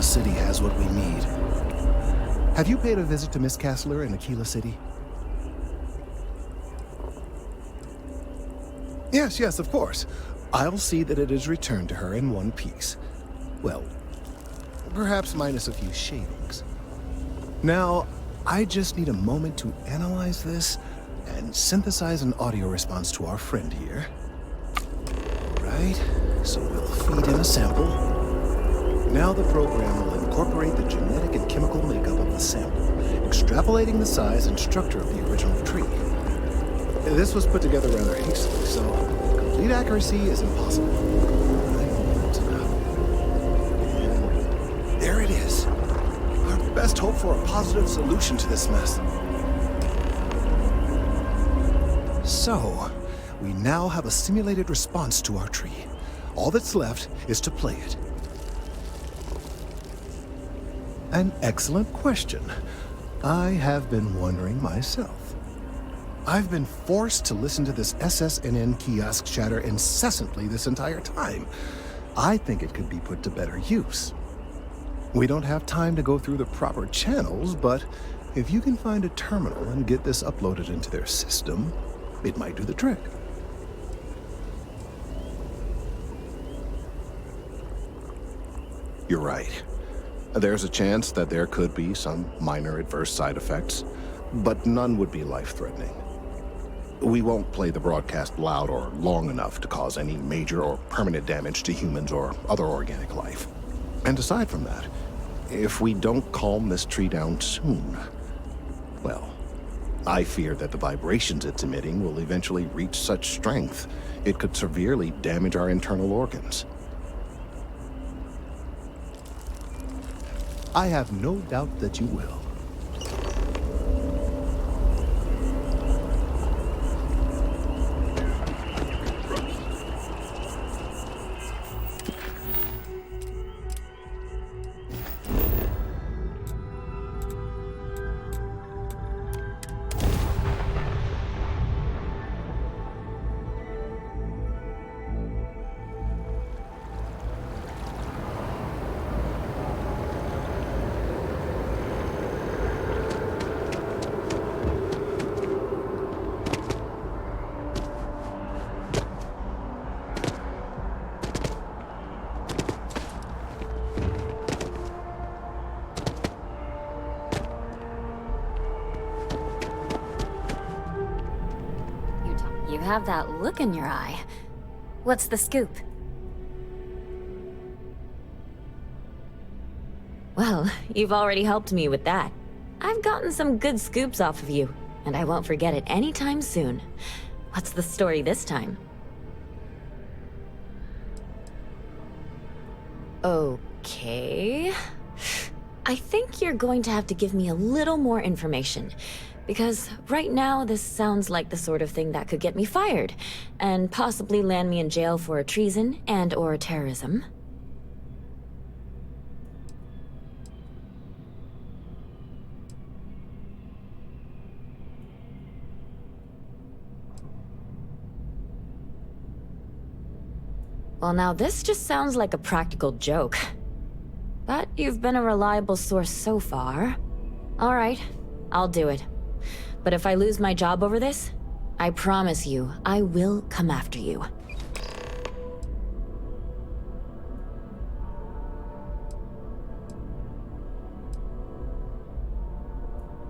City has what we need. Have you paid a visit to Miss Castler in Aquila City? Yes, of course. I'll see that it is returned to her in one piece. Well, perhaps minus a few shavings. Now, I just need a moment to analyze this and synthesize an audio response to our friend here. Right, so we'll feed in a sample. Now the program will incorporate the genetic and chemical makeup of the sample, extrapolating the size and structure of the original tree. This was put together rather hastily, so complete accuracy is impossible. I know it's enough. And there it is. Our best hope for a positive solution to this mess. So, we now have a simulated response to our tree. All that's left is to play it. An excellent question. I have been wondering myself. I've been forced to listen to this SSNN kiosk chatter incessantly this entire time. I think it could be put to better use. We don't have time to go through the proper channels, but if you can find a terminal and get this uploaded into their system, it might do the trick. You're right. There's a chance that there could be some minor adverse side effects, but none would be life-threatening. We won't play the broadcast loud or long enough to cause any major or permanent damage to humans or other organic life. And aside from that, if we don't calm this tree down soon, well, I fear that the vibrations it's emitting will eventually reach such strength it could severely damage our internal organs. I have no doubt that you will. You have that look in your eye. What's the scoop? Well, you've already helped me with that. I've gotten some good scoops off of you, and I won't forget it anytime soon. What's the story this time? Okay. I think you're going to have to give me a little more information. Because right now, this sounds like the sort of thing that could get me fired, and possibly land me in jail for treason and/or terrorism. Well, now this just sounds like a practical joke. But you've been a reliable source so far. All right, I'll do it. But if I lose my job over this, I promise you, I will come after you.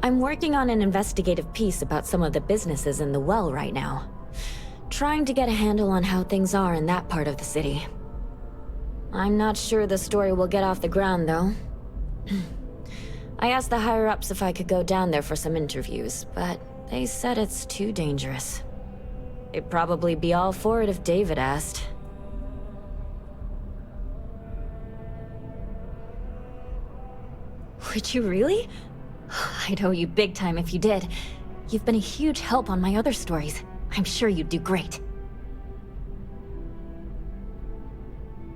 I'm working on an investigative piece about some of the businesses in the well right now. Trying to get a handle on how things are in that part of the city. I'm not sure the story will get off the ground, though. I asked the higher-ups if I could go down there for some interviews, but they said it's too dangerous. They'd probably be all for it if David asked. Would you really? I'd owe you big time if you did. You've been a huge help on my other stories. I'm sure you'd do great.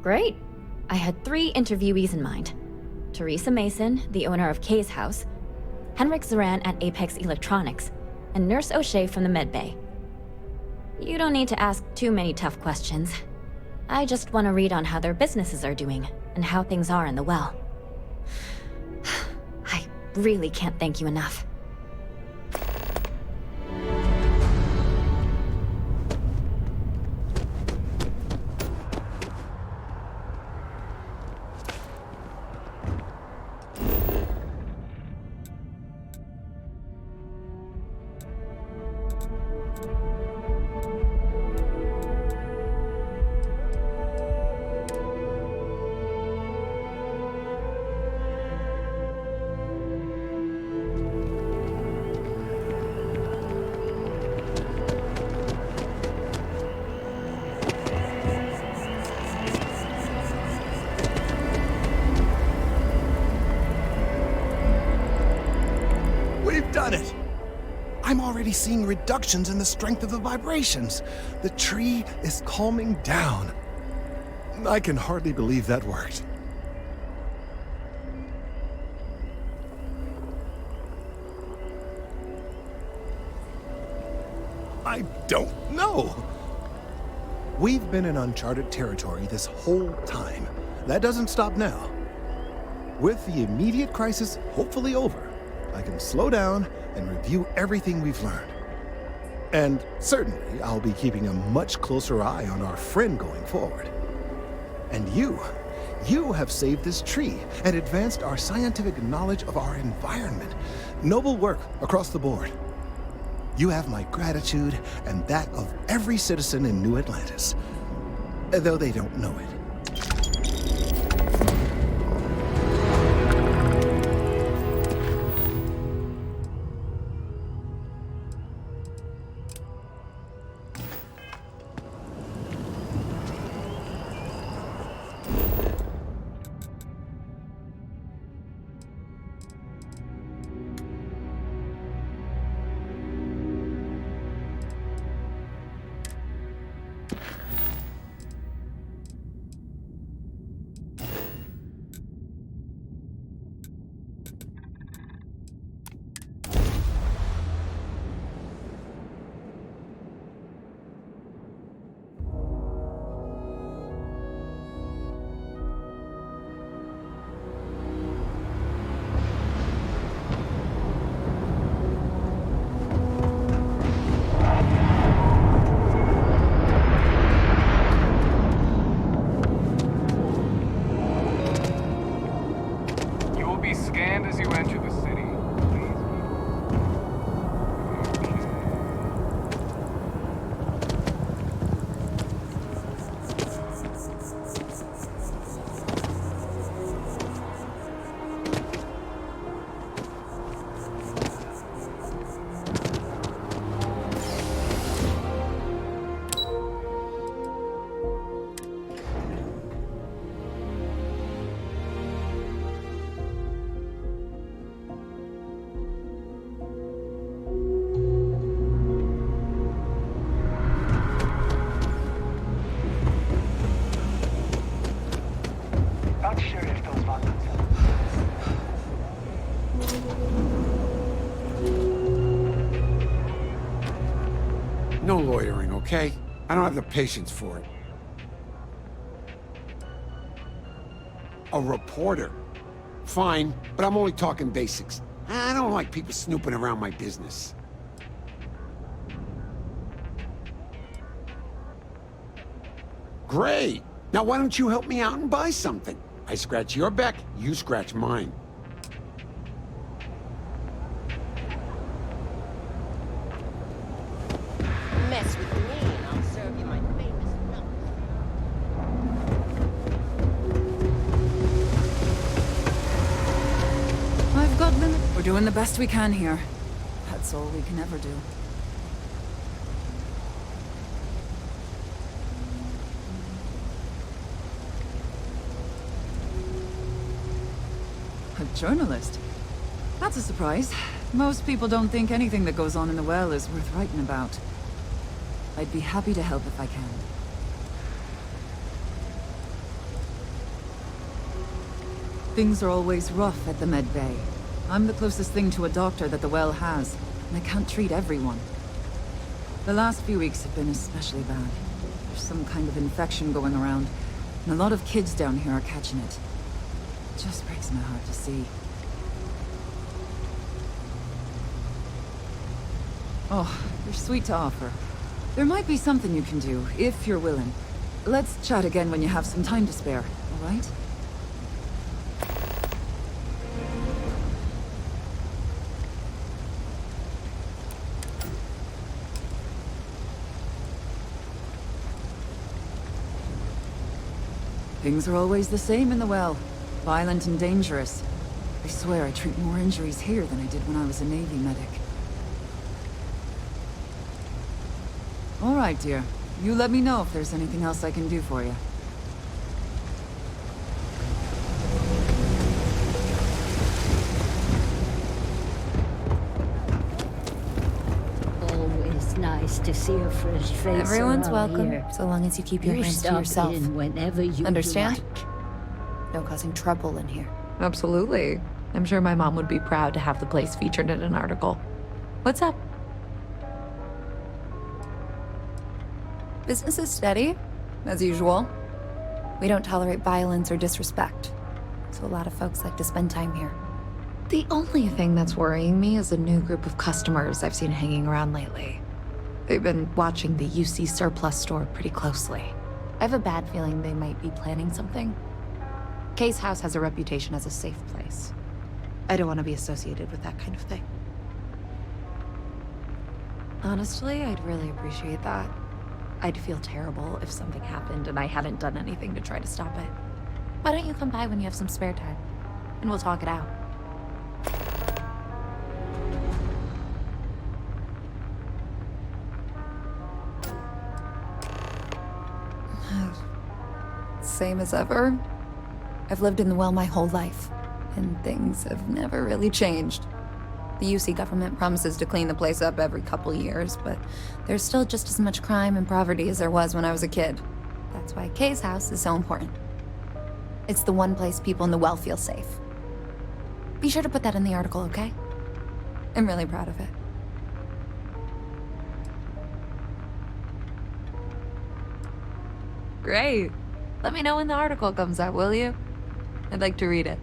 Great. I had 3 interviewees in mind. Teresa Mason, the owner of Kay's house, Henrik Zoran at Apex Electronics, and Nurse O'Shea from the medbay. You don't need to ask too many tough questions. I just want to read on how their businesses are doing, and how things are in the well. I really can't thank you enough. I'm already seeing reductions in the strength of the vibrations. The tree is calming down. I can hardly believe that worked. I don't know. We've been in uncharted territory this whole time. That doesn't stop now. With the immediate crisis hopefully over, I can slow down and review everything we've learned. And certainly, I'll be keeping a much closer eye on our friend going forward. And you have saved this tree and advanced our scientific knowledge of our environment. Noble work across the board. You have my gratitude and that of every citizen in New Atlantis, though they don't know it. No loitering, okay? I don't have the patience for it. A reporter. Fine, but I'm only talking basics. I don't like people snooping around my business. Great! Now why don't you help me out and buy something? I scratch your back, you scratch mine. Mess with me and I'll serve you my famous nuts. I've got limit. We're doing the best we can here. That's all we can ever do. A journalist? That's a surprise. Most people don't think anything that goes on in the well is worth writing about. I'd be happy to help if I can. Things are always rough at the Med Bay. I'm the closest thing to a doctor that the well has, and I can't treat everyone. The last few weeks have been especially bad. There's some kind of infection going around, and a lot of kids down here are catching it. It just breaks my heart to see. Oh, you're sweet to offer. There might be something you can do, if you're willing. Let's chat again when you have some time to spare, all right? Things are always the same in the well. Violent and dangerous. I swear I treat more injuries here than I did when I was a Navy medic. All right, dear. You let me know if there's anything else I can do for you. nice to see a fresh face. Everyone's around welcome, here. so long as you keep your You hands to stop yourself. in whenever you Understand? like. No causing trouble in here. Absolutely. I'm sure my mom would be proud to have the place featured in an article. What's up? Business is steady, as usual. We don't tolerate violence or disrespect, so a lot of folks like to spend time here. The only thing that's worrying me is a new group of customers I've seen hanging around lately. They've been watching the UC surplus store pretty closely. I have a bad feeling they might be planning something. Kay's house has a reputation as a safe place. I don't want to be associated with that kind of thing. Honestly, I'd really appreciate that. I'd feel terrible if something happened and I hadn't done anything to try to stop it. Why don't you come by when you have some spare time? And we'll talk it out. Same as ever. I've lived in the well my whole life, and things have never really changed. The UC government promises to clean the place up every couple years, but there's still just as much crime and poverty as there was when I was a kid. That's why Kay's house is so important. It's the one place people in the well feel safe. Be sure to put that in the article, okay? I'm really proud of it. Great. Let me know when the article comes out, will you? I'd like to read it.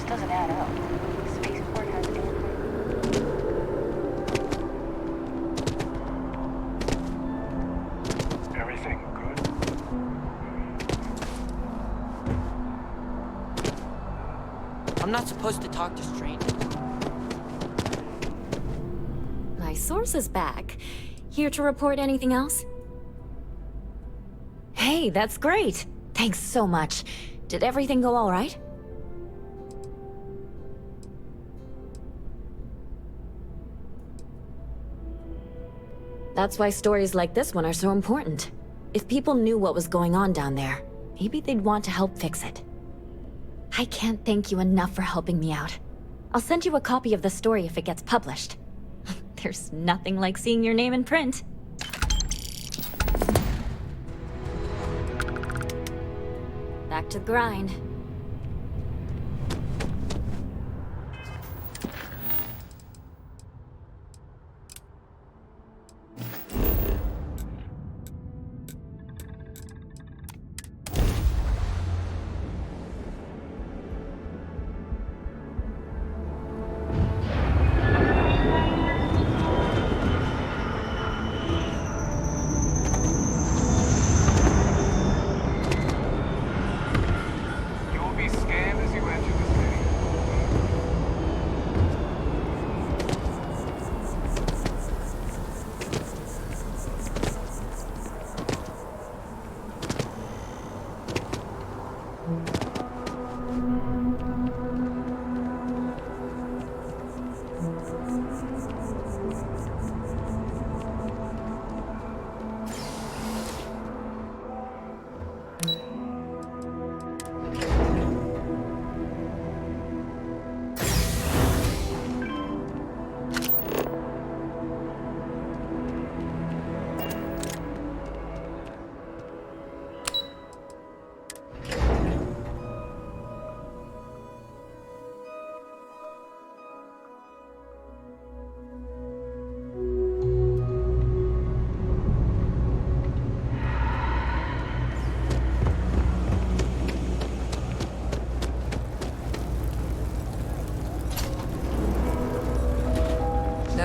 Doesn't add up. Spaceport has Everything good? I'm not supposed to talk to strangers. My source is back. Here to report anything else? Hey, that's great. Thanks so much. Did everything go all right? That's why stories like this one are so important. If people knew what was going on down there, maybe they'd want to help fix it. I can't thank you enough for helping me out. I'll send you a copy of the story if it gets published. There's nothing like seeing your name in print. Back to the grind.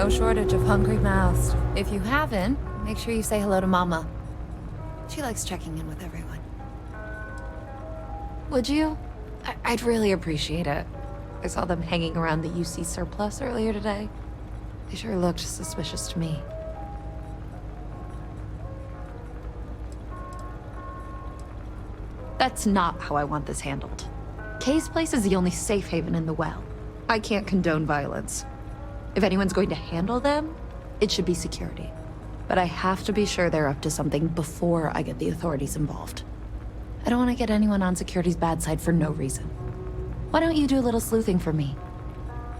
No shortage of hungry mouths. If you haven't, make sure you say hello to Mama. She likes checking in with everyone. Would you? I'd really appreciate it. I saw them hanging around the UC surplus earlier today. They sure looked suspicious to me. That's not how I want this handled. Kay's place is the only safe haven in the well. I can't condone violence. If anyone's going to handle them, it should be security. But I have to be sure they're up to something before I get the authorities involved. I don't want to get anyone on security's bad side for no reason. Why don't you do a little sleuthing for me?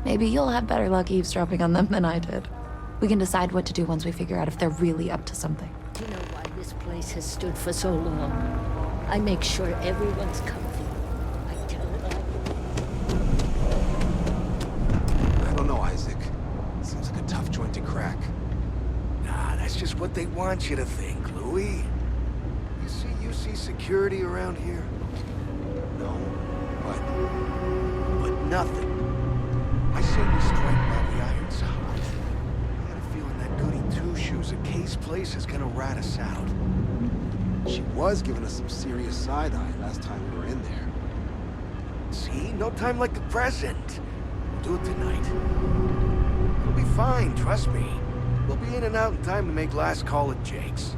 Maybe you'll have better luck eavesdropping on them than I did. We can decide what to do once we figure out if they're really up to something. You know why this place has stood for so long? I make sure everyone's comfy. I tell it all. I don't know, Isaac. Seems like a tough joint to crack. Nah, that's just what they want you to think, Louis. You see security around here? No, but nothing. I say we strike while the iron's hot. I got a feeling that goody two-shoes at Kay's place is gonna rat us out. She was giving us some serious side-eye last time we were in there. See? No time like the present. We'll do it tonight. It'll be fine, trust me. We'll be in and out in time to make last call at Jake's.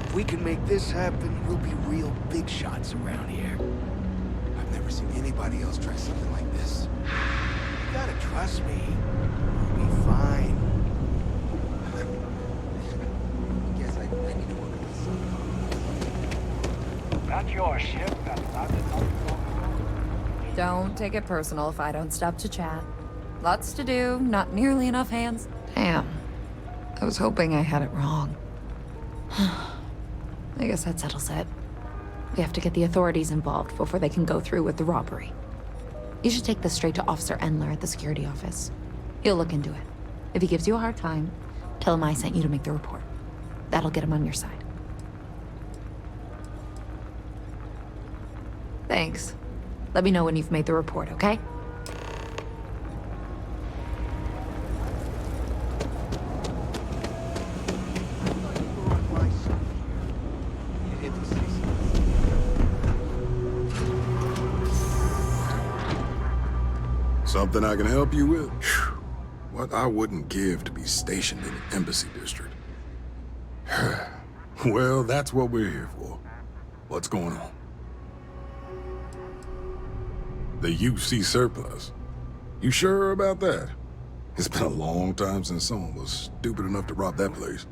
If we can make this happen, we'll be real big shots around here. I've never seen anybody else try something like this. You gotta trust me. We'll be fine. I guess I need to work on this. That's your ship and not enough. Don't take it personal if I don't stop to chat. Lots to do, not nearly enough hands. Damn. I was hoping I had it wrong. I guess that settles it. We have to get the authorities involved before they can go through with the robbery. You should take this straight to Officer Endler at the security office. He'll look into it. If he gives you a hard time, tell him I sent you to make the report. That'll get him on your side. Thanks. Let me know when you've made the report, okay? Something I can help you with? What I wouldn't give to be stationed in an embassy district. Well, that's what we're here for. What's going on? The UC surplus. You sure about that? It's been a long time since someone was stupid enough to rob that place.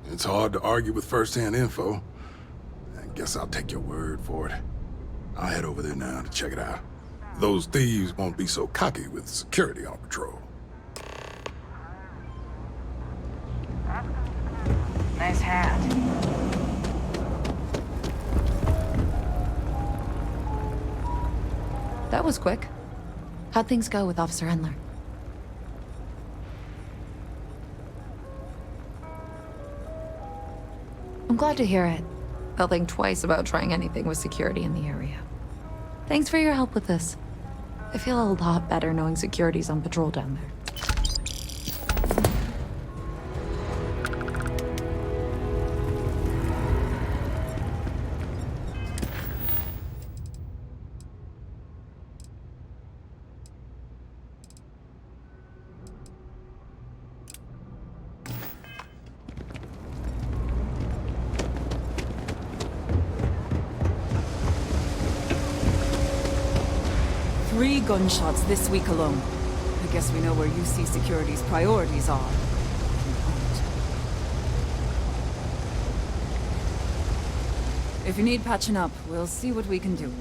It's hard to argue with first-hand info. I guess I'll take your word for it. I'll head over there now to check it out. Those thieves won't be so cocky with security on patrol. Nice hat. That was quick. How'd things go with Officer Endler? I'm glad to hear it. I'll think twice about trying anything with security in the area. Thanks for your help with this. I feel a lot better knowing security's on patrol down there. Three gunshots this week alone. I guess we know where UC Security's priorities are. If you need patching up, we'll see what we can do.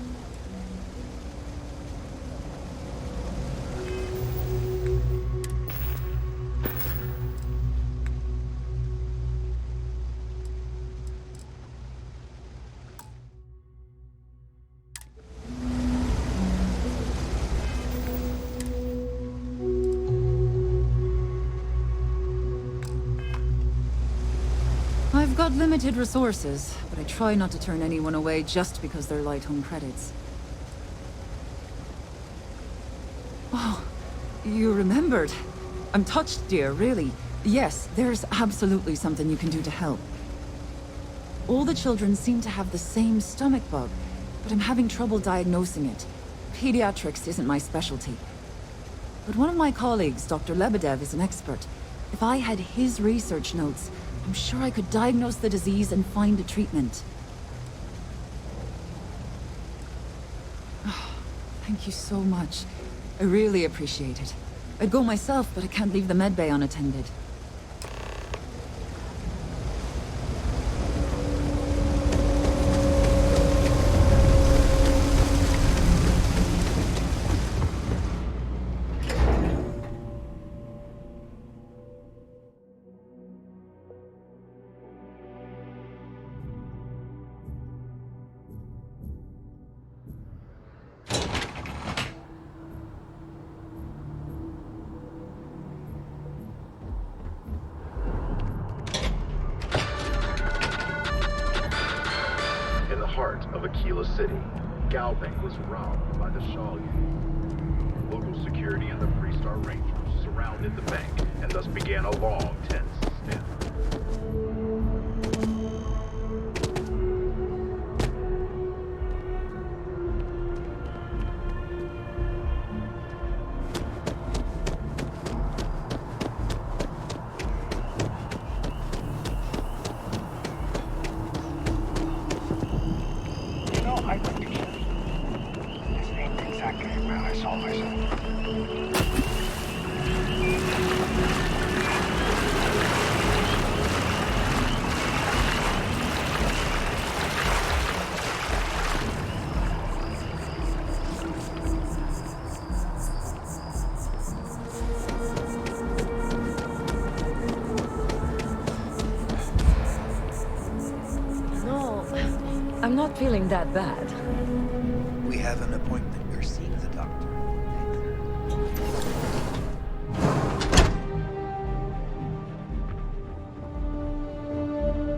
I've got limited resources, but I try not to turn anyone away just because they're light home credits. Oh, you remembered. I'm touched, dear, really. Yes, there's absolutely something you can do to help. All the children seem to have the same stomach bug, but I'm having trouble diagnosing it. Pediatrics isn't my specialty. But one of my colleagues, Dr. Lebedev, is an expert. If I had his research notes, I'm sure I could diagnose the disease and find a treatment. Oh, thank you so much. I really appreciate it. I'd go myself, but I can't leave the medbay unattended. City, Galbank was robbed by the Shaw Gang. Local security and the Freestar Rangers surrounded the bank and thus began a long, tense stint. I'm not feeling that bad. We have an appointment. You're seeing the doctor.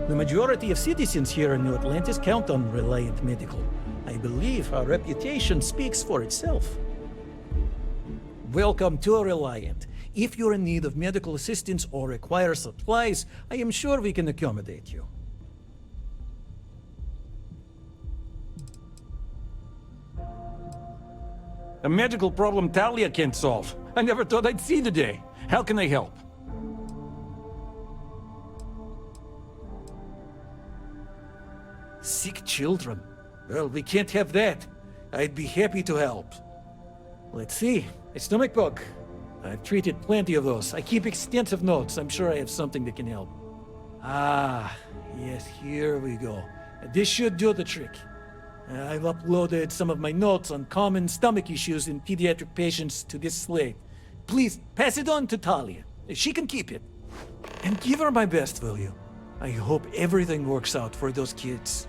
The majority of citizens here in New Atlantis count on Reliant Medical. I believe our reputation speaks for itself. Welcome to Reliant. If you're in need of medical assistance or require supplies, I am sure we can accommodate you. A medical problem Talia can't solve. I never thought I'd see the day. How can I help? Sick children. Well, we can't have that. I'd be happy to help. Let's see. A stomach bug. I've treated plenty of those. I keep extensive notes. I'm sure I have something that can help. Ah, yes, here we go. This should do the trick. I've uploaded some of my notes on common stomach issues in pediatric patients to this slate. Please, pass it on to Talia. She can keep it. And give her my best, will you? I hope everything works out for those kids.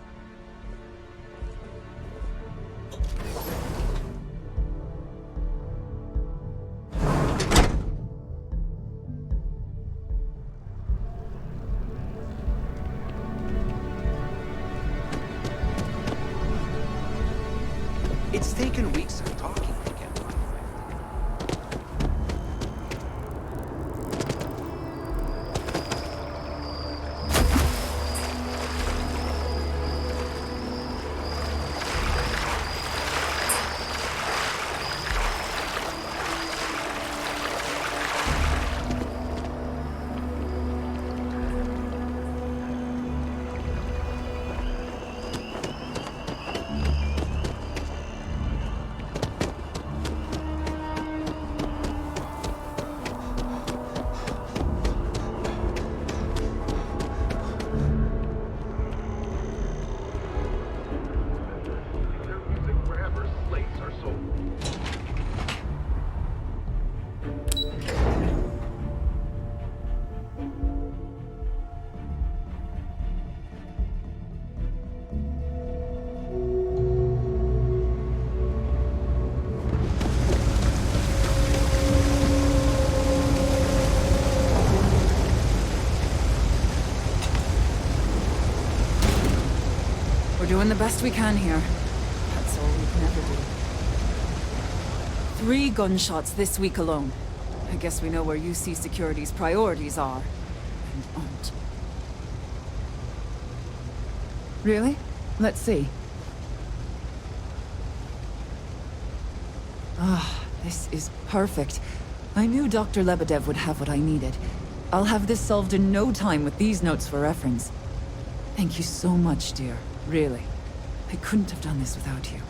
It's taken weeks of talking to get my Doing the best we can here. That's all we can ever do. 3 gunshots this week alone. I guess we know where UC Security's priorities are. And aren't. Really? Let's see. Ah, this is perfect. I knew Dr. Lebedev would have what I needed. I'll have this solved in no time with these notes for reference. Thank you so much, dear. Really. I couldn't have done this without you.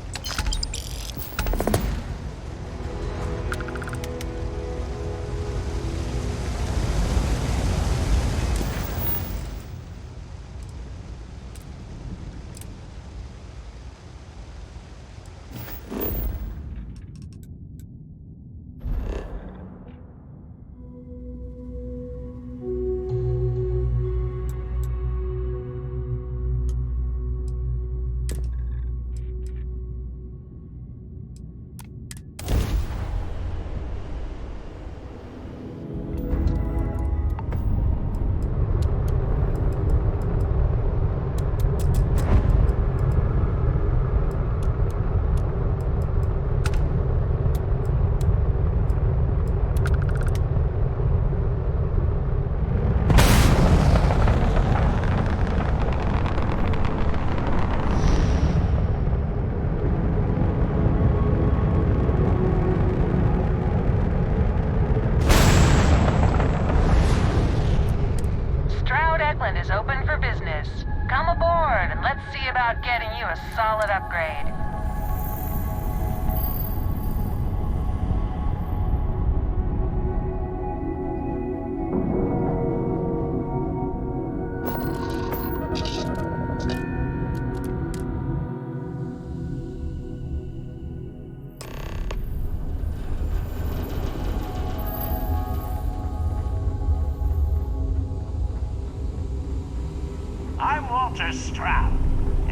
Is open for business. Come aboard and let's see about getting you a solid upgrade.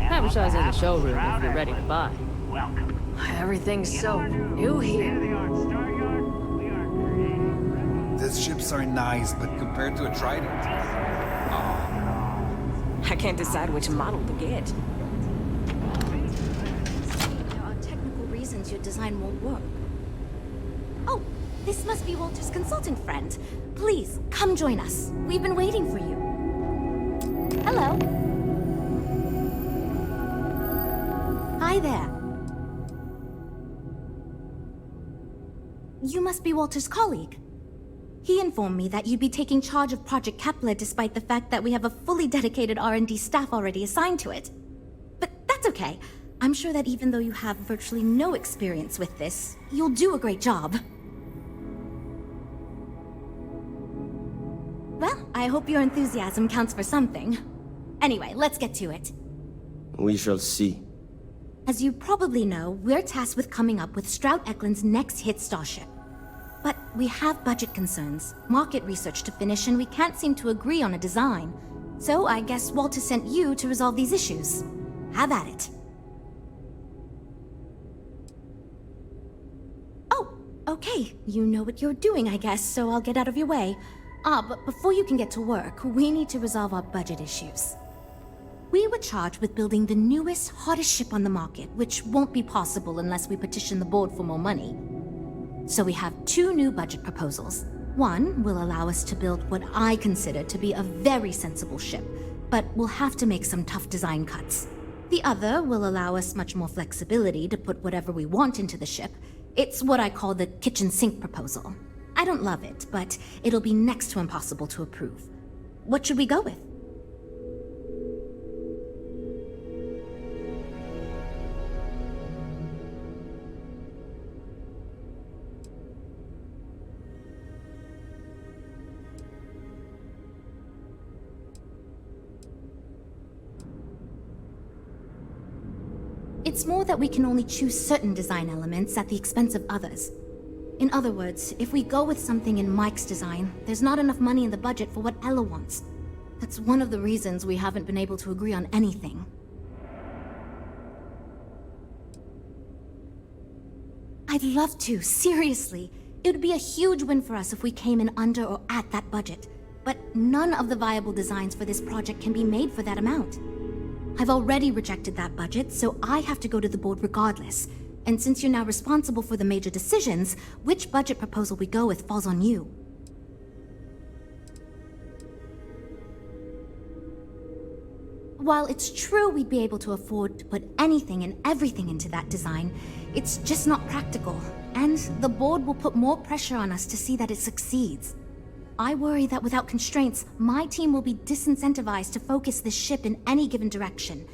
I wish I was in the showroom if you're ready to buy. Everything's so new here. These ships are nice, but compared to a Trident... I can't decide which model to get. There are technical reasons your design won't work. Oh, this must be Walter's consultant friend. Please, come join us. We've been waiting for you. Hello. Hi there. You must be Walter's colleague. He informed me that you'd be taking charge of Project Kepler despite the fact that we have a fully dedicated R&D staff already assigned to it. But that's okay. I'm sure that even though you have virtually no experience with this, you'll do a great job. Well, I hope your enthusiasm counts for something. Anyway, let's get to it. We shall see. As you probably know, we're tasked with coming up with Stroud-Eklund's next hit starship. But we have budget concerns, market research to finish, and we can't seem to agree on a design. So I guess Walter sent you to resolve these issues. Have at it. Oh, okay. You know what you're doing, I guess, so I'll get out of your way. But before you can get to work, we need to resolve our budget issues. We were charged with building the newest, hottest ship on the market, which won't be possible unless we petition the board for more money. So we have 2 new budget proposals. One will allow us to build what I consider to be a very sensible ship, but we'll have to make some tough design cuts. The other will allow us much more flexibility to put whatever we want into the ship. It's what I call the kitchen sink proposal. I don't love it, but it'll be next to impossible to approve. What should we go with? It's more that we can only choose certain design elements at the expense of others. In other words, if we go with something in Mike's design, there's not enough money in the budget for what Ella wants. That's one of the reasons we haven't been able to agree on anything. I'd love to, seriously. It would be a huge win for us if we came in under or at that budget. But none of the viable designs for this project can be made for that amount. I've already rejected that budget, so I have to go to the board regardless. And since you're now responsible for the major decisions, which budget proposal we go with falls on you. While it's true we'd be able to afford to put anything and everything into that design, it's just not practical, and the board will put more pressure on us to see that it succeeds. I worry that without constraints, my team will be disincentivized to focus this ship in any given direction.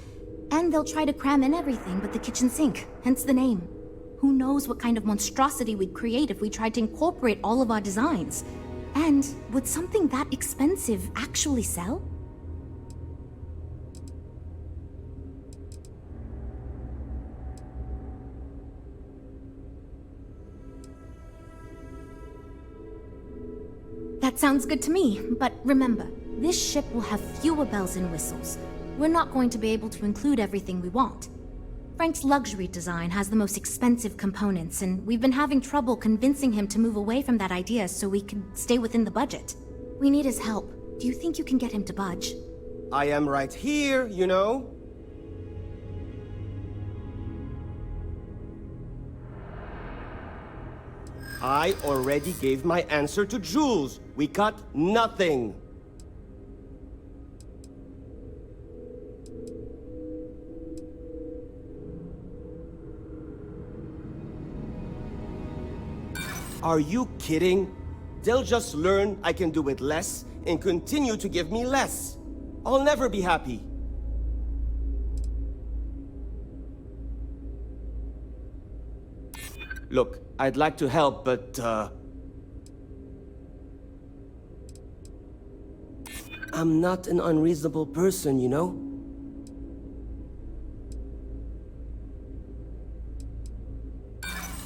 And they'll try to cram in everything but the kitchen sink, hence the name. Who knows what kind of monstrosity we'd create if we tried to incorporate all of our designs? And would something that expensive actually sell? That sounds good to me, but remember, this ship will have fewer bells and whistles. We're not going to be able to include everything we want. Frank's luxury design has the most expensive components, and we've been having trouble convincing him to move away from that idea so we can stay within the budget. We need his help. Do you think you can get him to budge? I am right here, you know? I already gave my answer to Jules. We cut nothing. Are you kidding? They'll just learn I can do it less and continue to give me less. I'll never be happy. Look, I'd like to help, but, I'm not an unreasonable person, you know?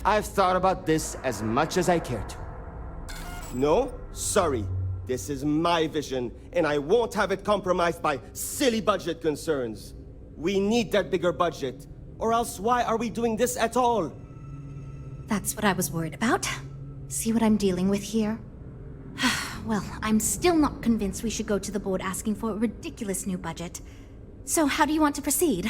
I've thought about this as much as I care to. No, sorry. This is my vision, and I won't have it compromised by silly budget concerns. We need that bigger budget, or else why are we doing this at all? That's what I was worried about. See what I'm dealing with here? Well, I'm still not convinced we should go to the board asking for a ridiculous new budget. So how do you want to proceed?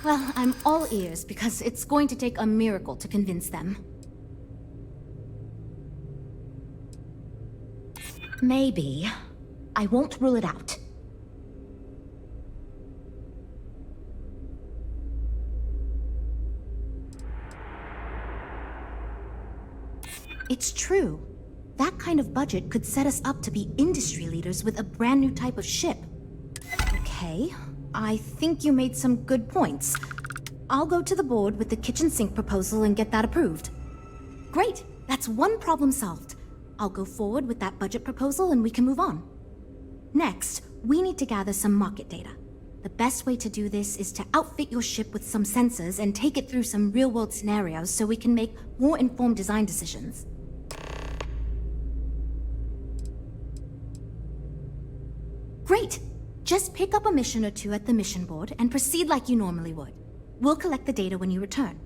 Well, I'm all ears because it's going to take a miracle to convince them. Maybe. I won't rule it out. It's true. That kind of budget could set us up to be industry leaders with a brand new type of ship. Okay, I think you made some good points. I'll go to the board with the kitchen sink proposal and get that approved. Great, that's one problem solved. I'll go forward with that budget proposal and we can move on. Next, we need to gather some market data. The best way to do this is to outfit your ship with some sensors and take it through some real-world scenarios so we can make more informed design decisions. Great! Just pick up a mission or two at the mission board and proceed like you normally would. We'll collect the data when you return.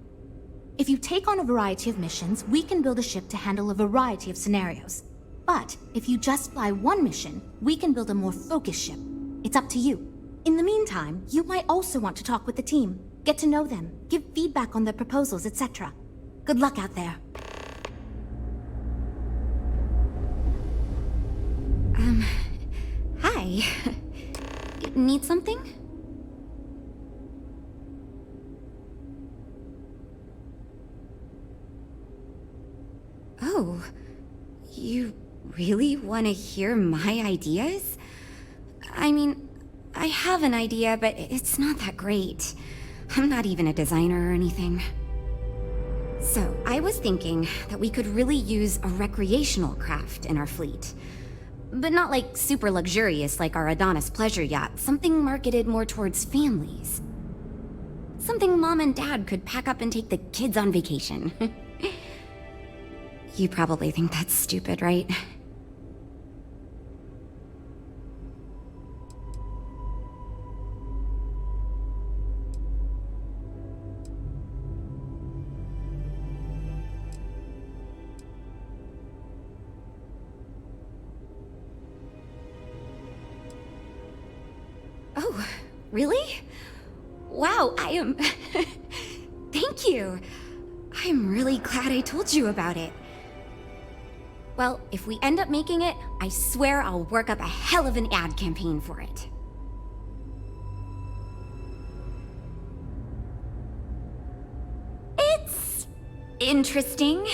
If you take on a variety of missions, we can build a ship to handle a variety of scenarios. But if you just fly one mission, we can build a more focused ship. It's up to you. In the meantime, you might also want to talk with the team, get to know them, give feedback on their proposals, etc. Good luck out there. Hi. Need something? Oh, you really want to hear my ideas? I mean, I have an idea, but it's not that great. I'm not even a designer or anything. So, I was thinking that we could really use a recreational craft in our fleet. But not like super luxurious like our Adonis pleasure yacht, something marketed more towards families. Something Mom and Dad could pack up and take the kids on vacation. You probably think that's stupid, right? Really? Wow, I am... Thank you. I'm really glad I told you about it. Well, if we end up making it, I swear I'll work up a hell of an ad campaign for it. It's interesting.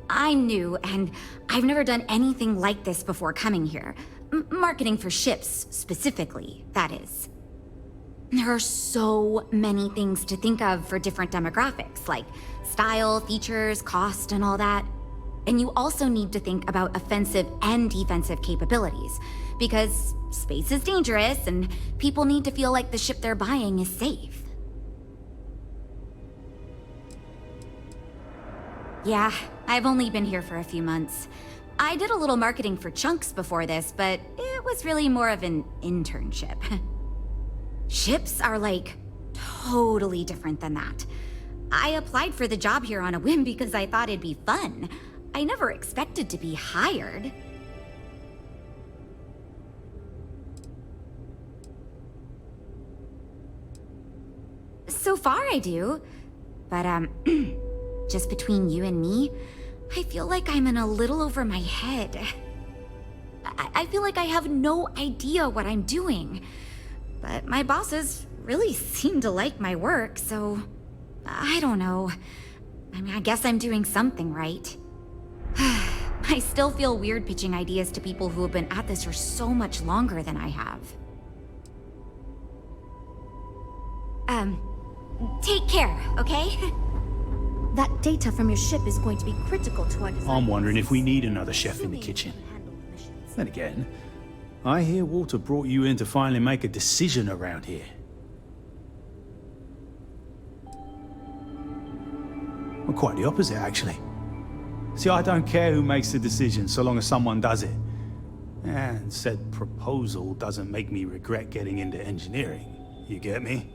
I'm new, and I've never done anything like this before coming here. Marketing for ships, specifically, that is. There are so many things to think of for different demographics, like style, features, cost, and all that. And you also need to think about offensive and defensive capabilities, because space is dangerous, and people need to feel like the ship they're buying is safe. Yeah, I've only been here for a few months. I did a little marketing for Chunks before this, but it was really more of an internship. Ships are, like, totally different than that. I applied for the job here on a whim because I thought it'd be fun. I never expected to be hired. So far I do, but just between you and me, I feel like I'm in a little over my head. I feel like I have no idea what I'm doing. But my bosses really seem to like my work, so I don't know. I mean, I guess I'm doing something right. I still feel weird pitching ideas to people who have been at this for so much longer than I have. Take care, okay? That data from your ship is going to be critical to our design. I'm wondering if we need another chef in the kitchen. Then again, I hear Walter brought you in to finally make a decision around here. Well, quite the opposite, actually. See, I don't care who makes the decision, so long as someone does it. And said proposal doesn't make me regret getting into engineering. You get me?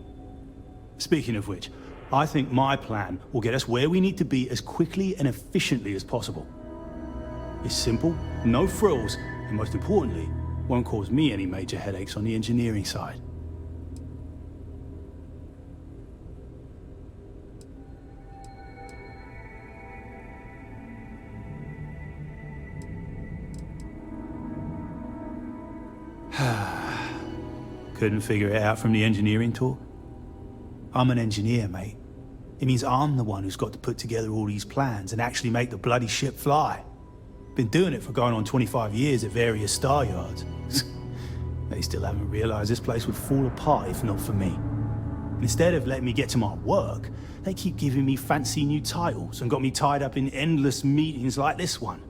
Speaking of which, I think my plan will get us where we need to be as quickly and efficiently as possible. It's simple, no frills, and most importantly, won't cause me any major headaches on the engineering side. Couldn't figure it out from the engineering talk? I'm an engineer, mate. It means I'm the one who's got to put together all these plans and actually make the bloody ship fly. Been doing it for going on 25 years at various star yards. They still haven't realized this place would fall apart if not for me. Instead of letting me get to my work, they keep giving me fancy new titles and got me tied up in endless meetings like this one.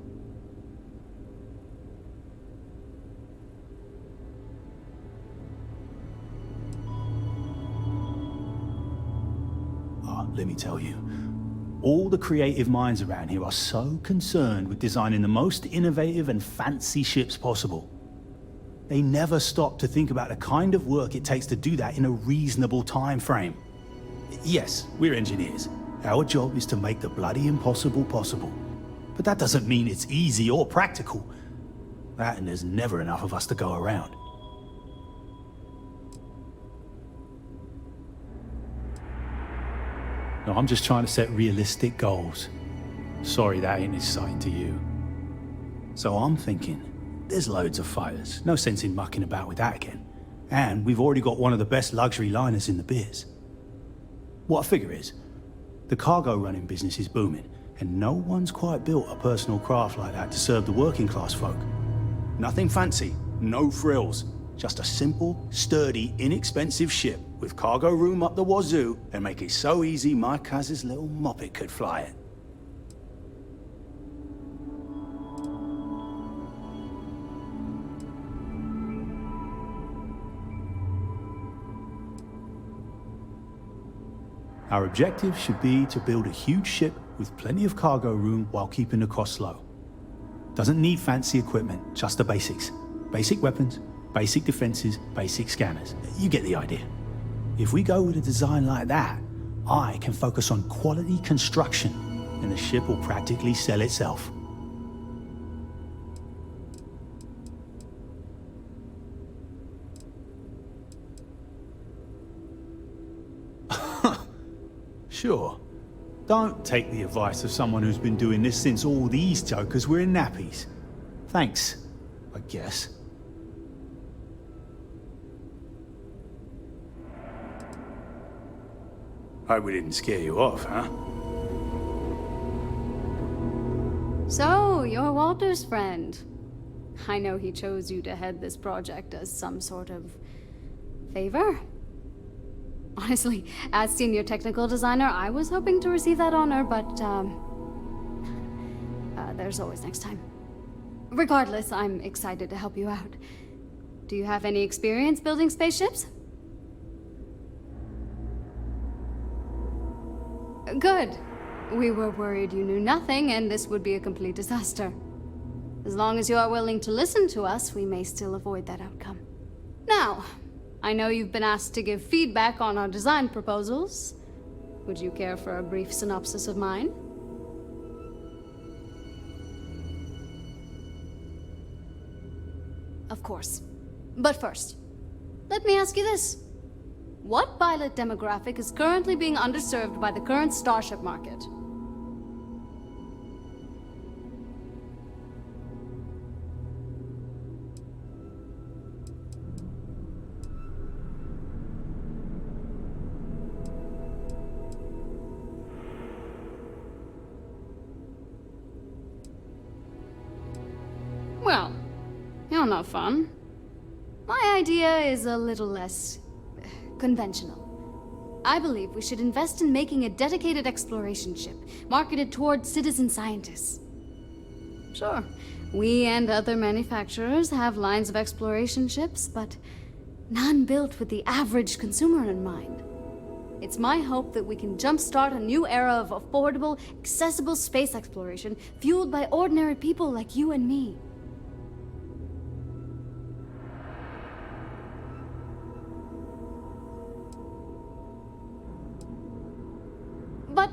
Let me tell you, all the creative minds around here are so concerned with designing the most innovative and fancy ships possible. They never stop to think about the kind of work it takes to do that in a reasonable time frame. Yes, we're engineers. Our job is to make the bloody impossible possible. But that doesn't mean it's easy or practical. That and there's never enough of us to go around. No, I'm just trying to set realistic goals. Sorry that ain't exciting to you. So I'm thinking, there's loads of fighters. No sense in mucking about with that again. And we've already got one of the best luxury liners in the biz. What I figure is, the cargo running business is booming, and no one's quite built a personal craft like that to serve the working class folk. Nothing fancy, no frills. Just a simple, sturdy, inexpensive ship with cargo room up the wazoo and make it so easy my cousin's little moppet could fly it. Our objective should be to build a huge ship with plenty of cargo room while keeping the costs low. Doesn't need fancy equipment, just the basics. Basic weapons, basic defenses, basic scanners. You get the idea. If we go with a design like that, I can focus on quality construction, and the ship will practically sell itself. Sure. Don't take the advice of someone who's been doing this since all these jokers were in nappies. Thanks, I guess. Hope we didn't scare you off, huh? So, you're Walter's friend. I know he chose you to head this project as some sort of favor. Honestly, as senior technical designer, I was hoping to receive that honor, but, there's always next time. Regardless, I'm excited to help you out. Do you have any experience building spaceships? Good. We were worried you knew nothing, and this would be a complete disaster. As long as you are willing to listen to us, we may still avoid that outcome. Now, I know you've been asked to give feedback on our design proposals. Would you care for a brief synopsis of mine? Of course. But first, let me ask you this. What pilot demographic is currently being underserved by the current starship market? Well, you're not fun. My idea is a little less conventional. I believe we should invest in making a dedicated exploration ship, marketed toward citizen scientists. Sure, we and other manufacturers have lines of exploration ships, but none built with the average consumer in mind. It's my hope that we can jumpstart a new era of affordable, accessible space exploration, fueled by ordinary people like you and me. But,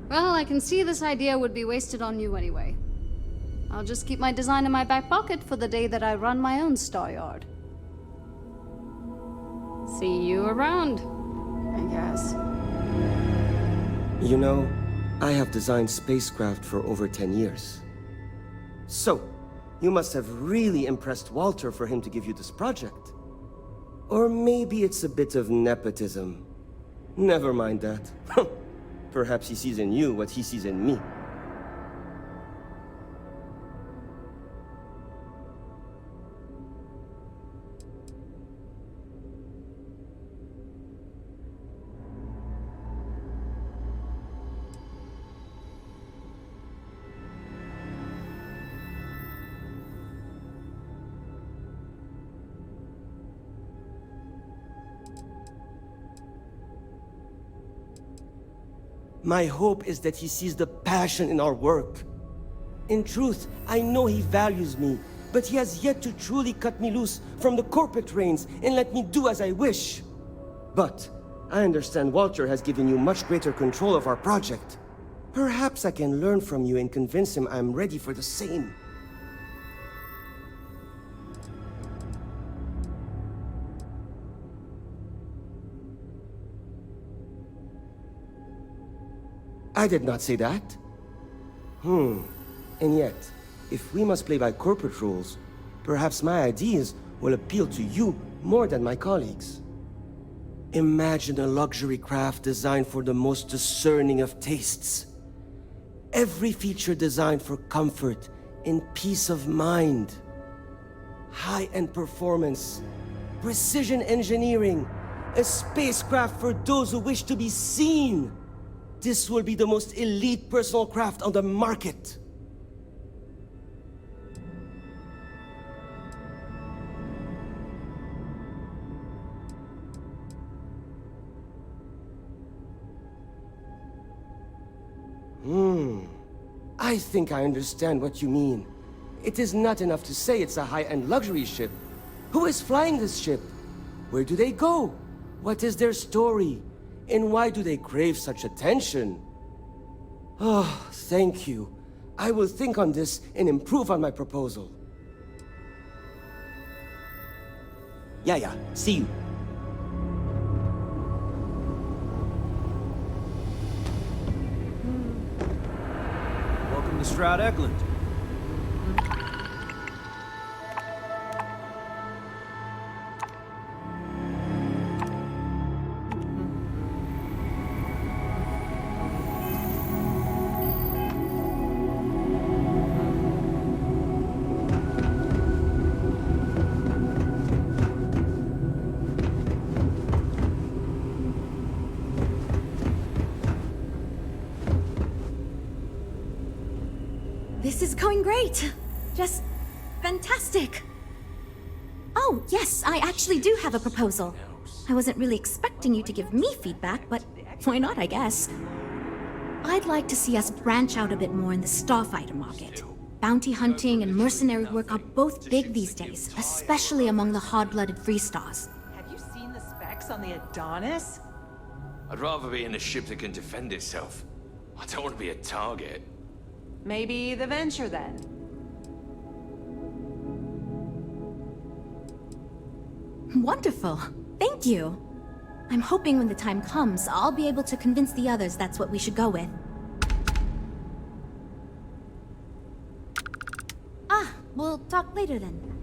well, I can see this idea would be wasted on you anyway. I'll just keep my design in my back pocket for the day that I run my own star yard. See you around, I guess. You know, I have designed spacecraft for over 10 years. So, you must have really impressed Walter for him to give you this project. Or maybe it's a bit of nepotism. Never mind that. Perhaps he sees in you what he sees in me. My hope is that he sees the passion in our work. In truth, I know he values me, but he has yet to truly cut me loose from the corporate reins and let me do as I wish. But I understand Walter has given you much greater control of our project. Perhaps I can learn from you and convince him I'm ready for the same. I did not say that. And yet, if we must play by corporate rules, perhaps my ideas will appeal to you more than my colleagues. Imagine a luxury craft designed for the most discerning of tastes. Every feature designed for comfort and peace of mind. High-end performance, precision engineering, a spacecraft for those who wish to be seen. This will be the most elite personal craft on the market. I think I understand what you mean. It is not enough to say it's a high-end luxury ship. Who is flying this ship? Where do they go? What is their story? And why do they crave such attention? Oh, thank you. I will think on this and improve on my proposal. Yeah, see you. Stroud Eklund. This is going great. Just fantastic. Oh, yes, I actually do have a proposal. I wasn't really expecting you to give me feedback, but why not, I guess. I'd like to see us branch out a bit more in the starfighter market. Bounty hunting and mercenary work are both big these days, especially among the hard-blooded Freestars. Have you seen the specs on the Adonis? I'd rather be in a ship that can defend itself. I don't want to be a target. Maybe the Venture, then. Wonderful. Thank you. I'm hoping when the time comes, I'll be able to convince the others that's what we should go with. Ah, we'll talk later then.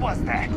was that?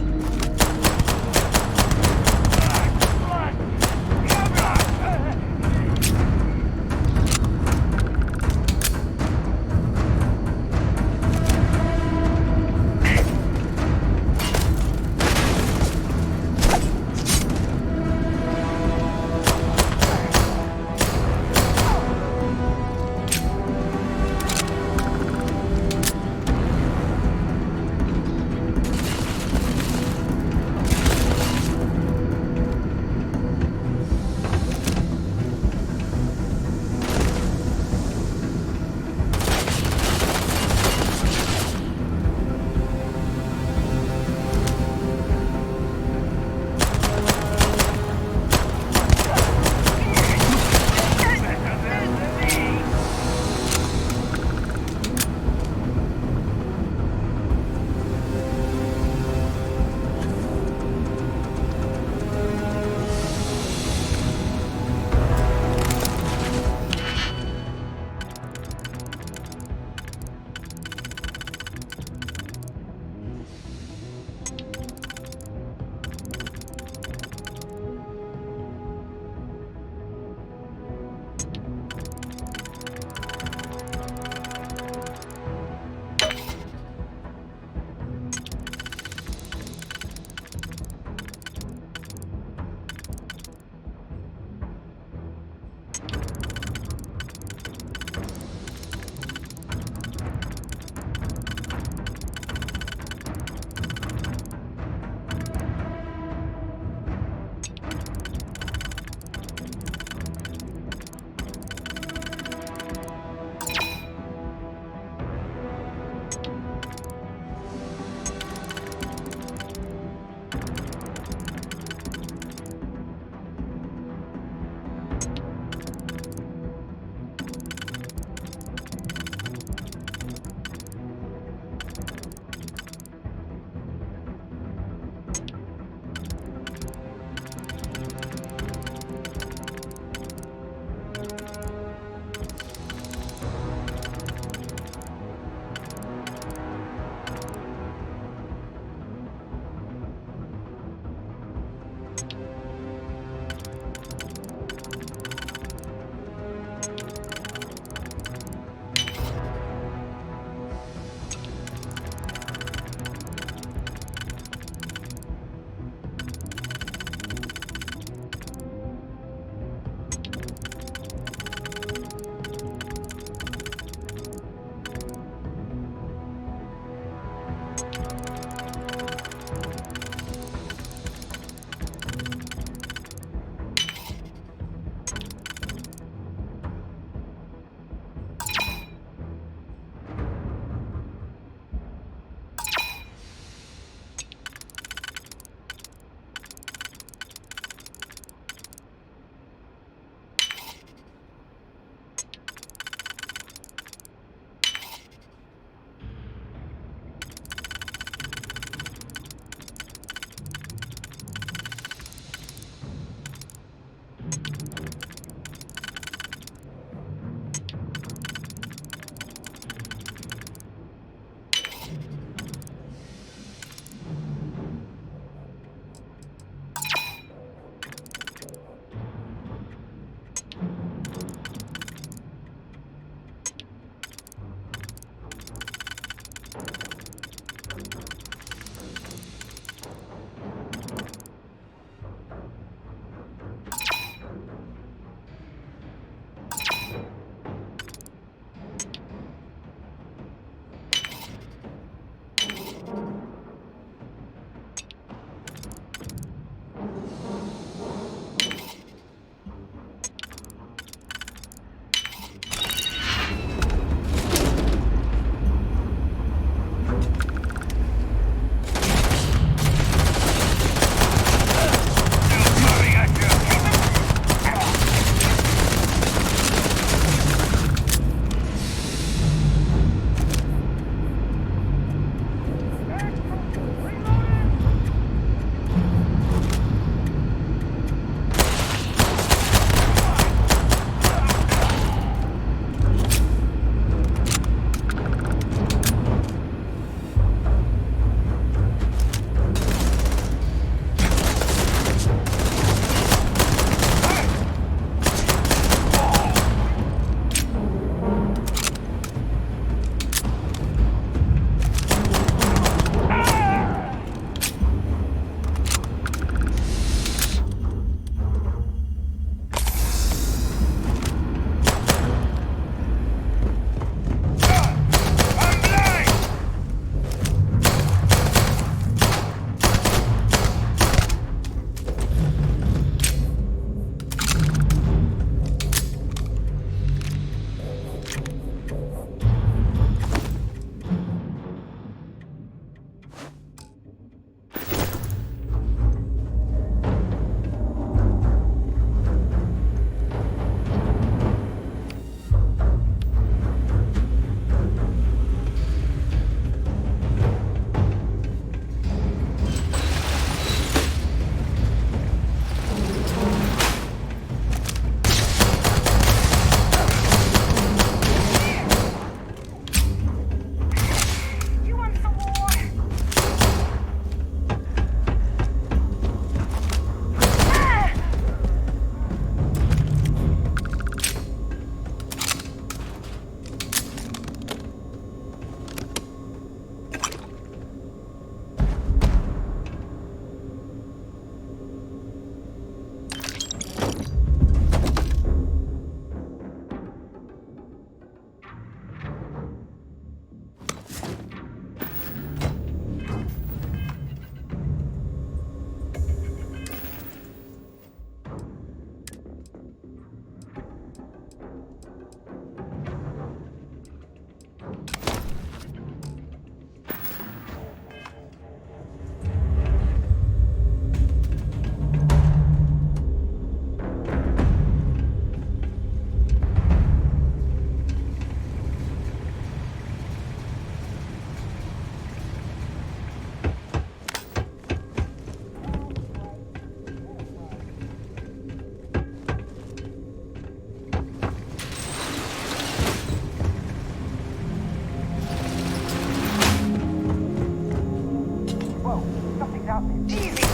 go. Something's out there. Easy!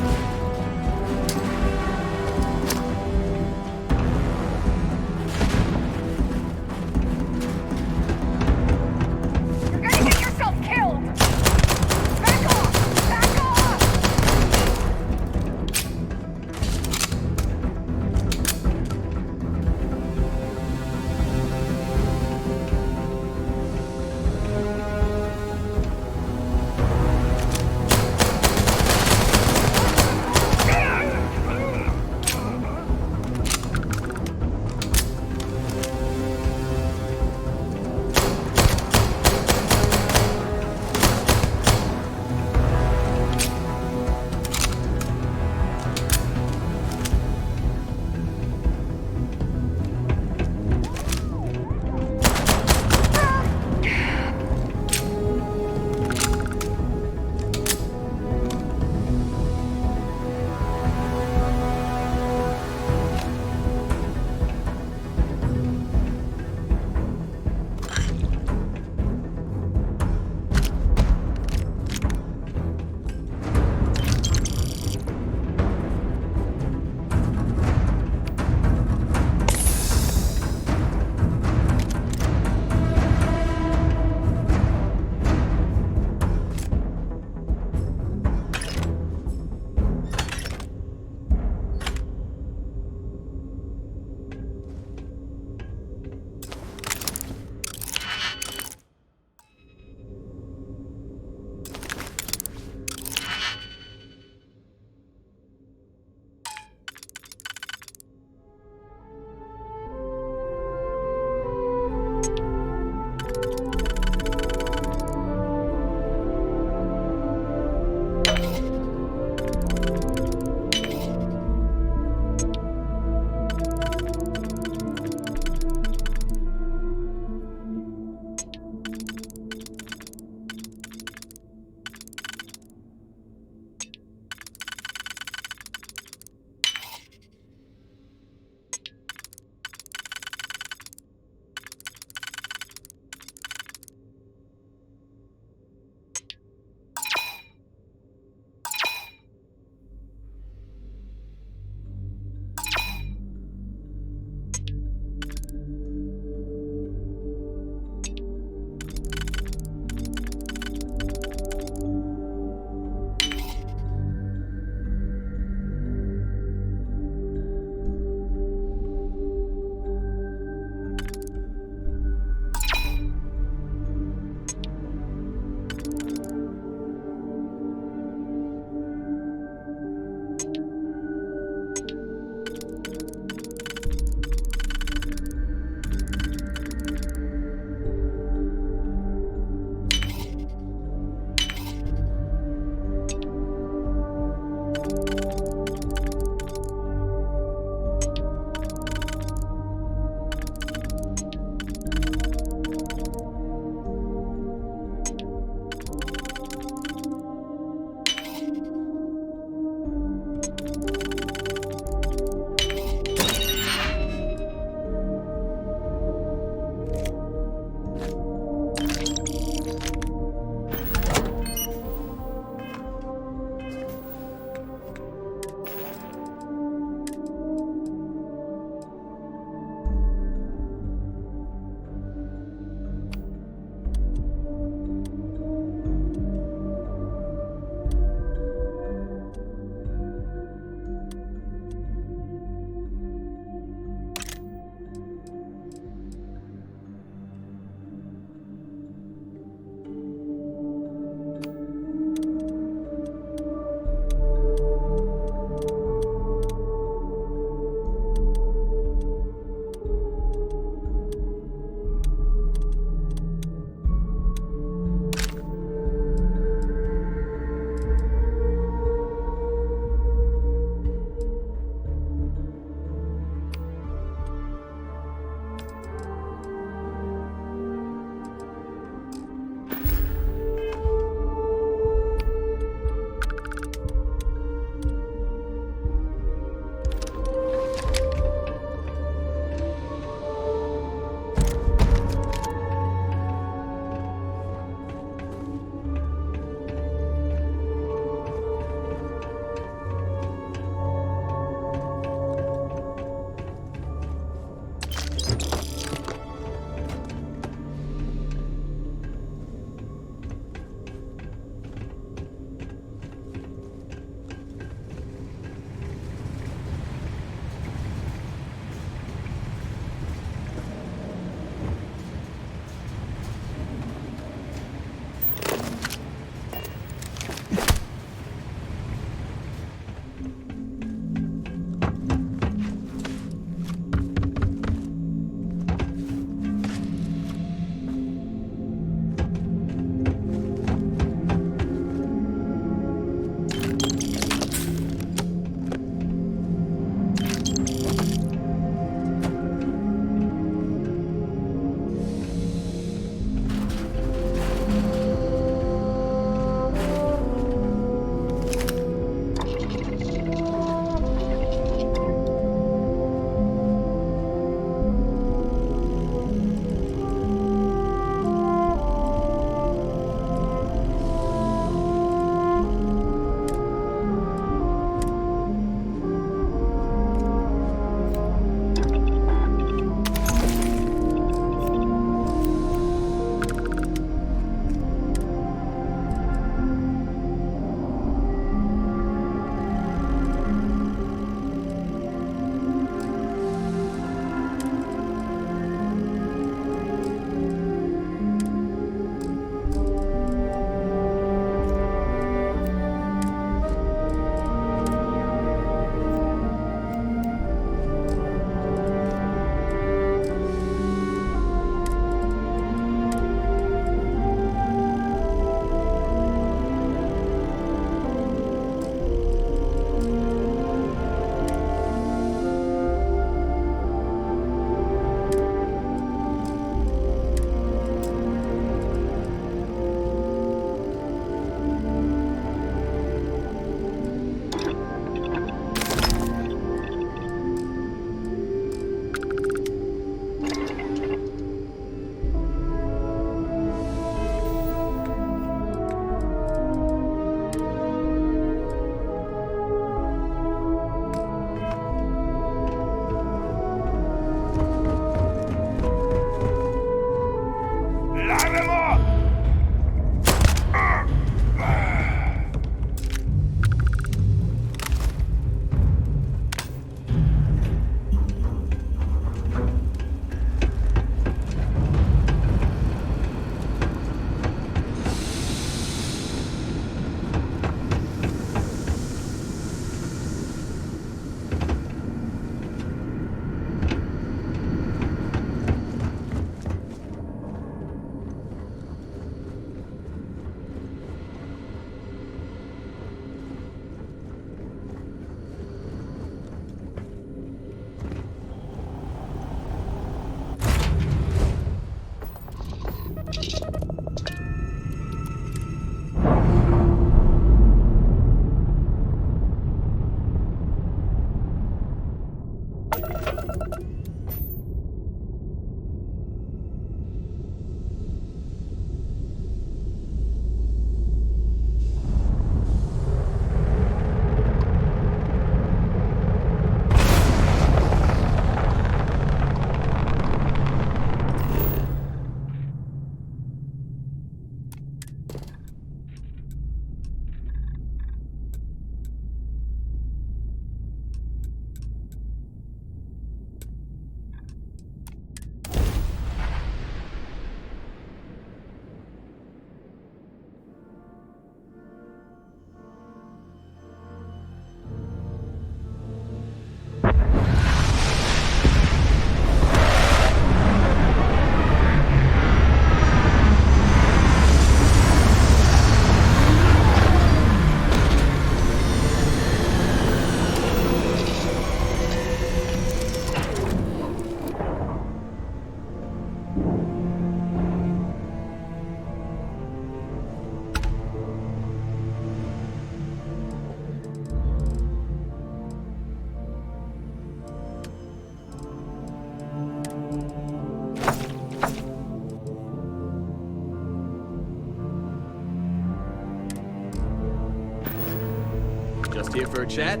Just here for a chat?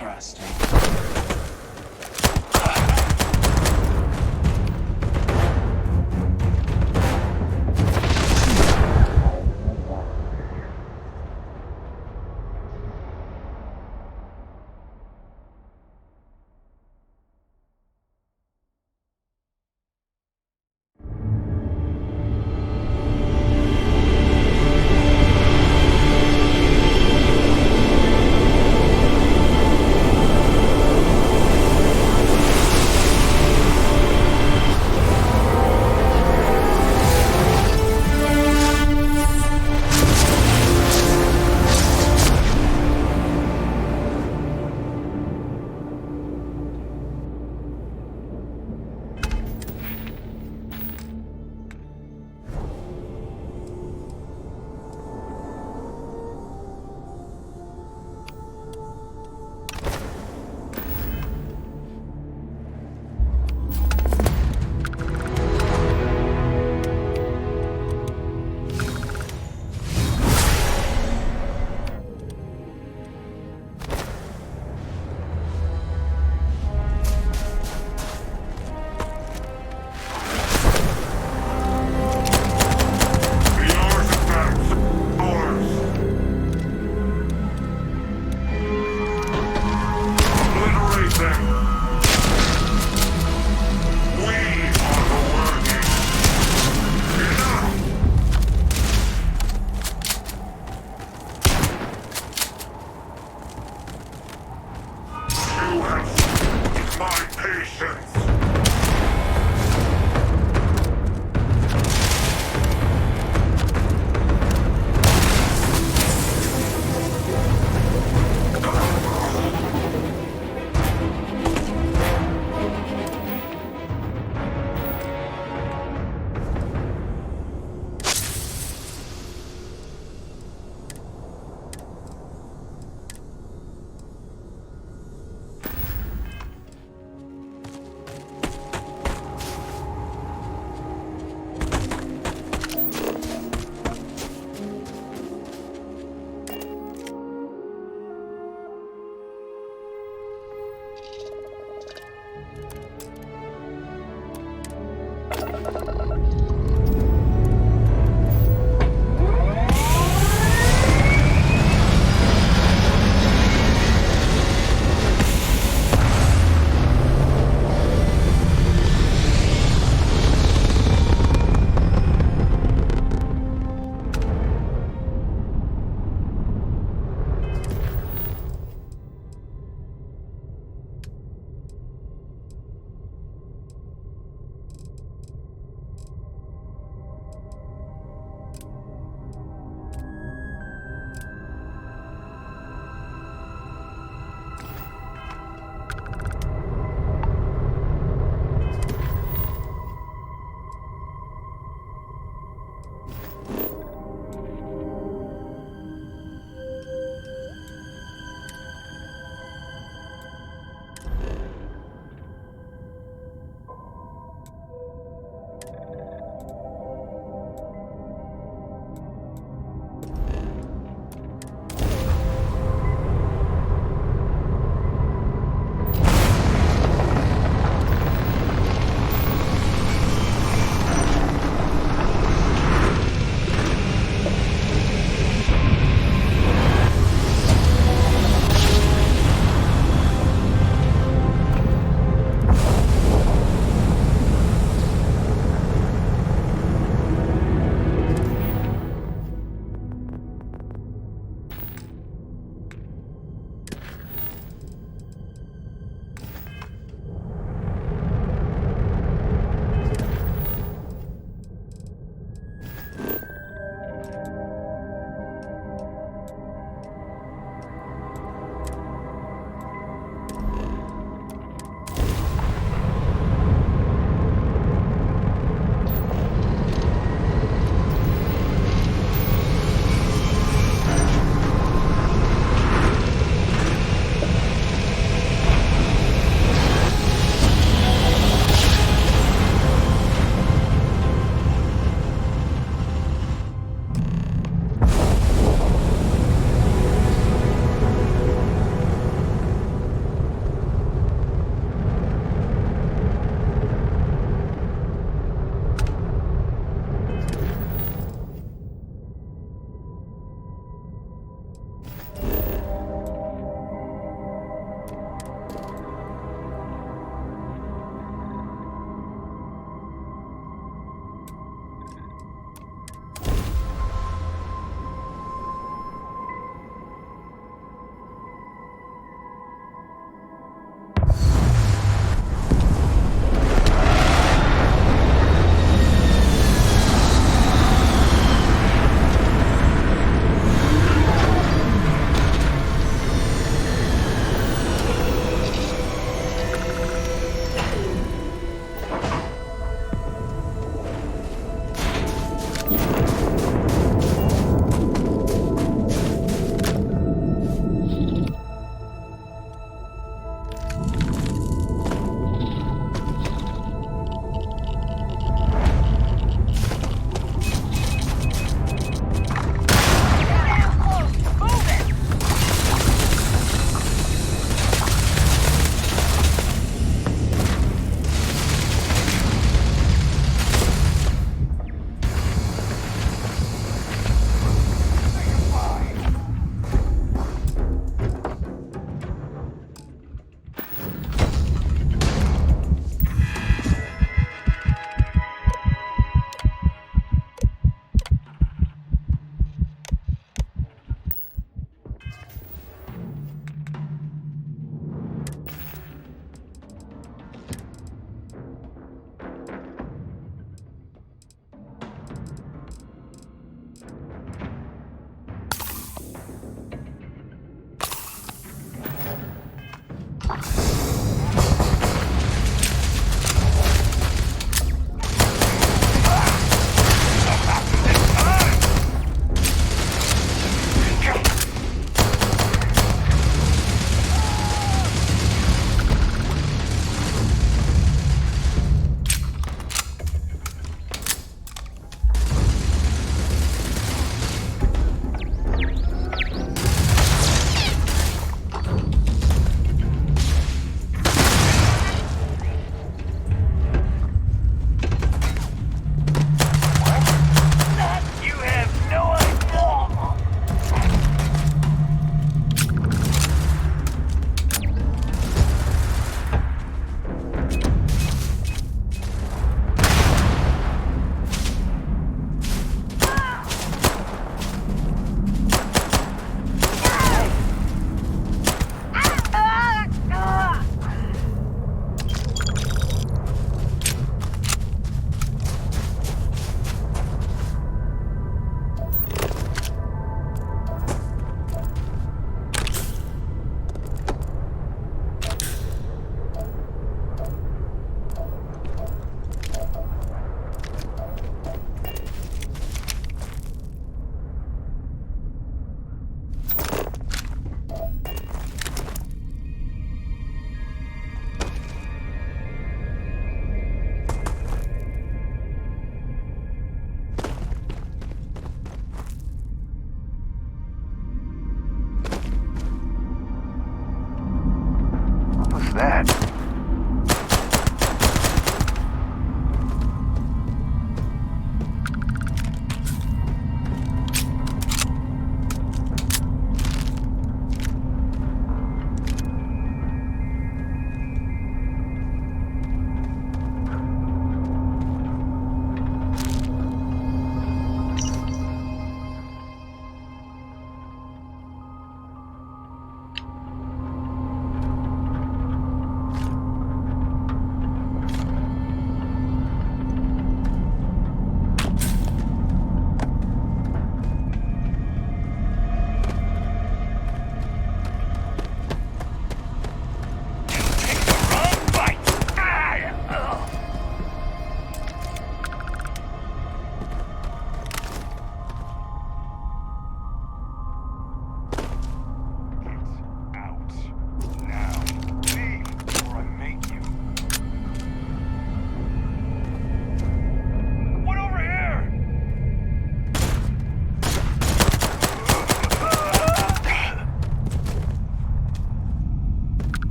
Interesting.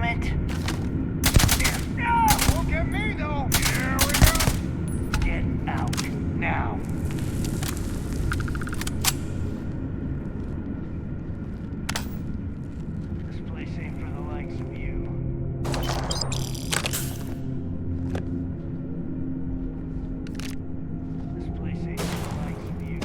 damn it! No! Won't get me, though! Here we go! Get out, now! This place ain't for the likes of you. This place ain't for the likes of you.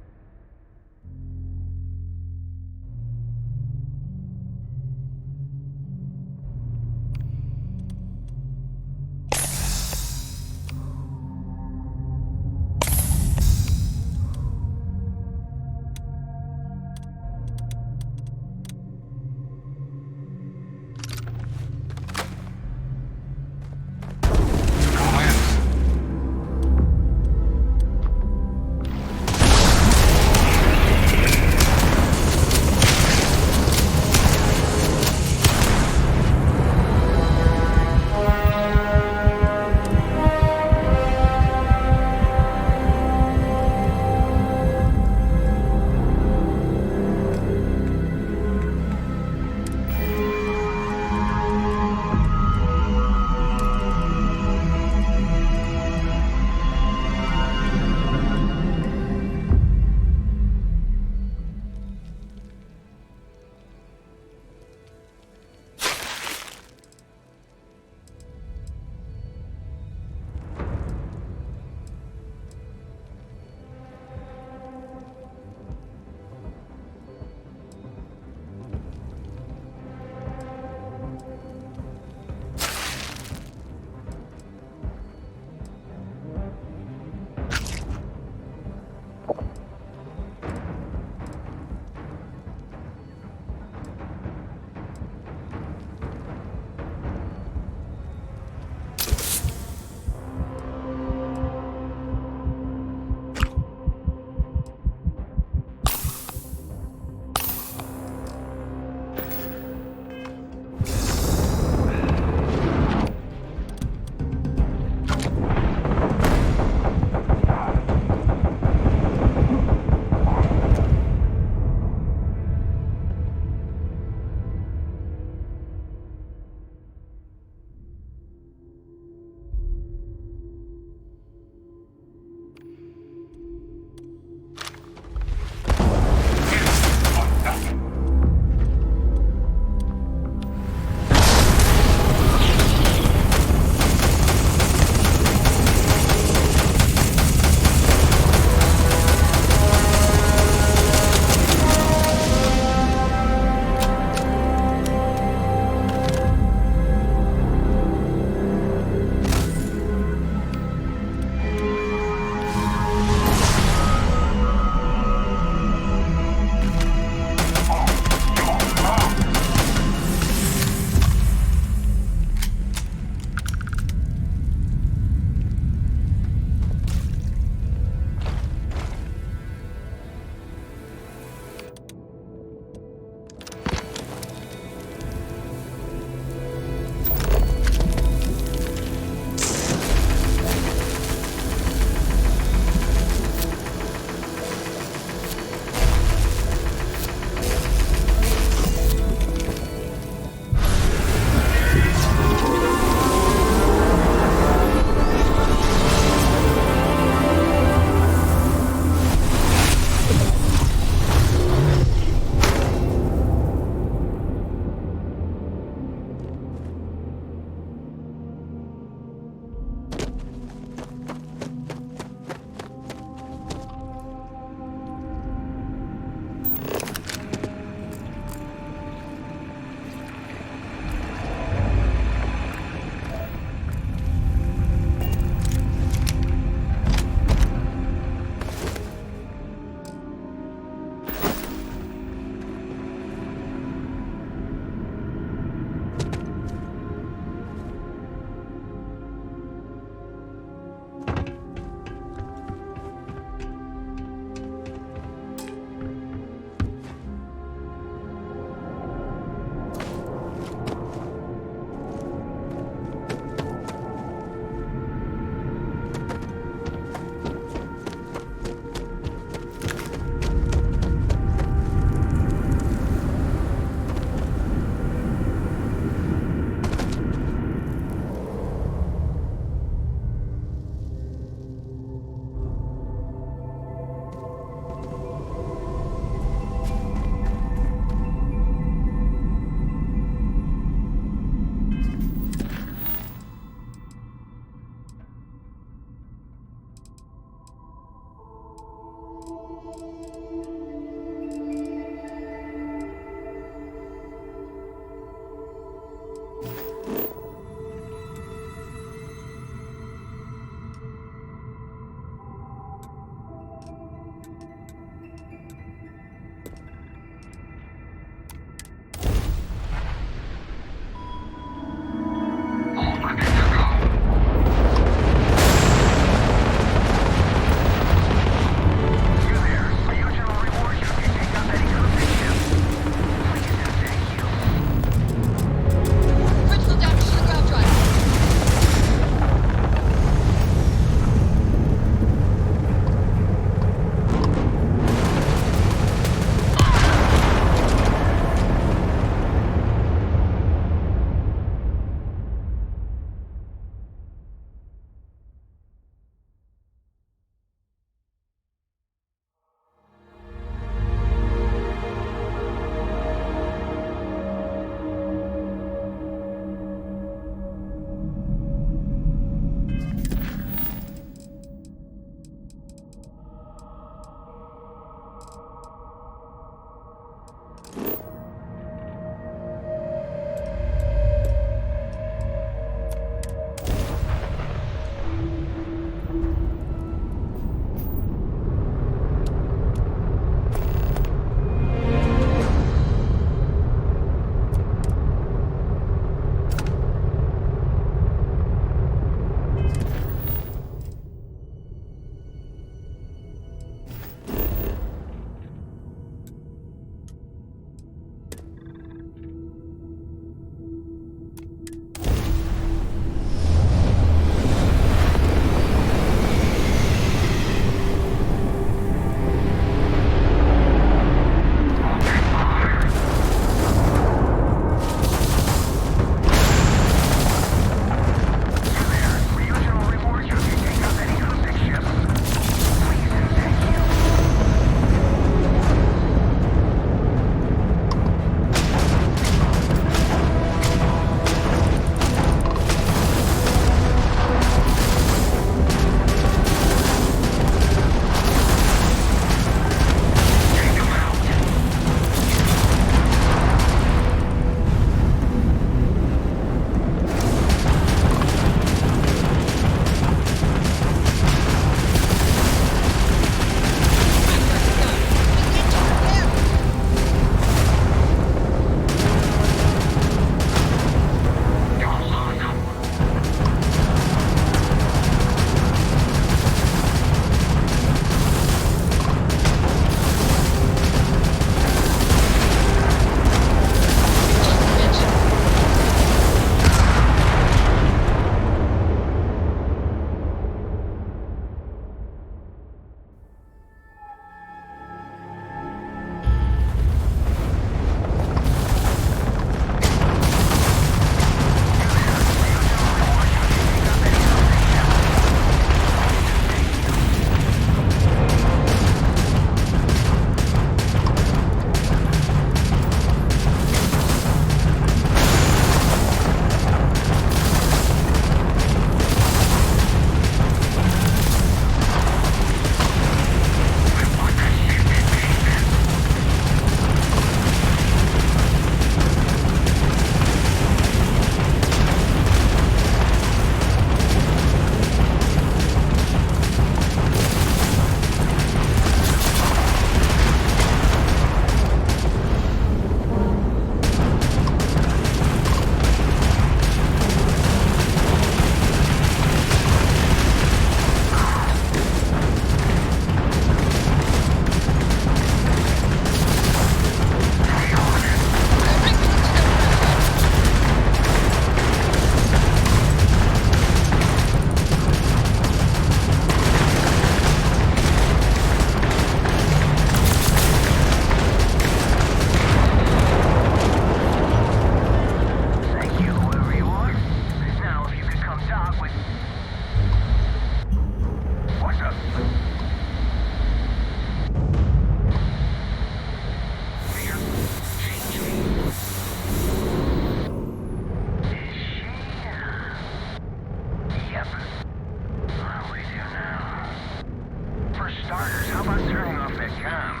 can.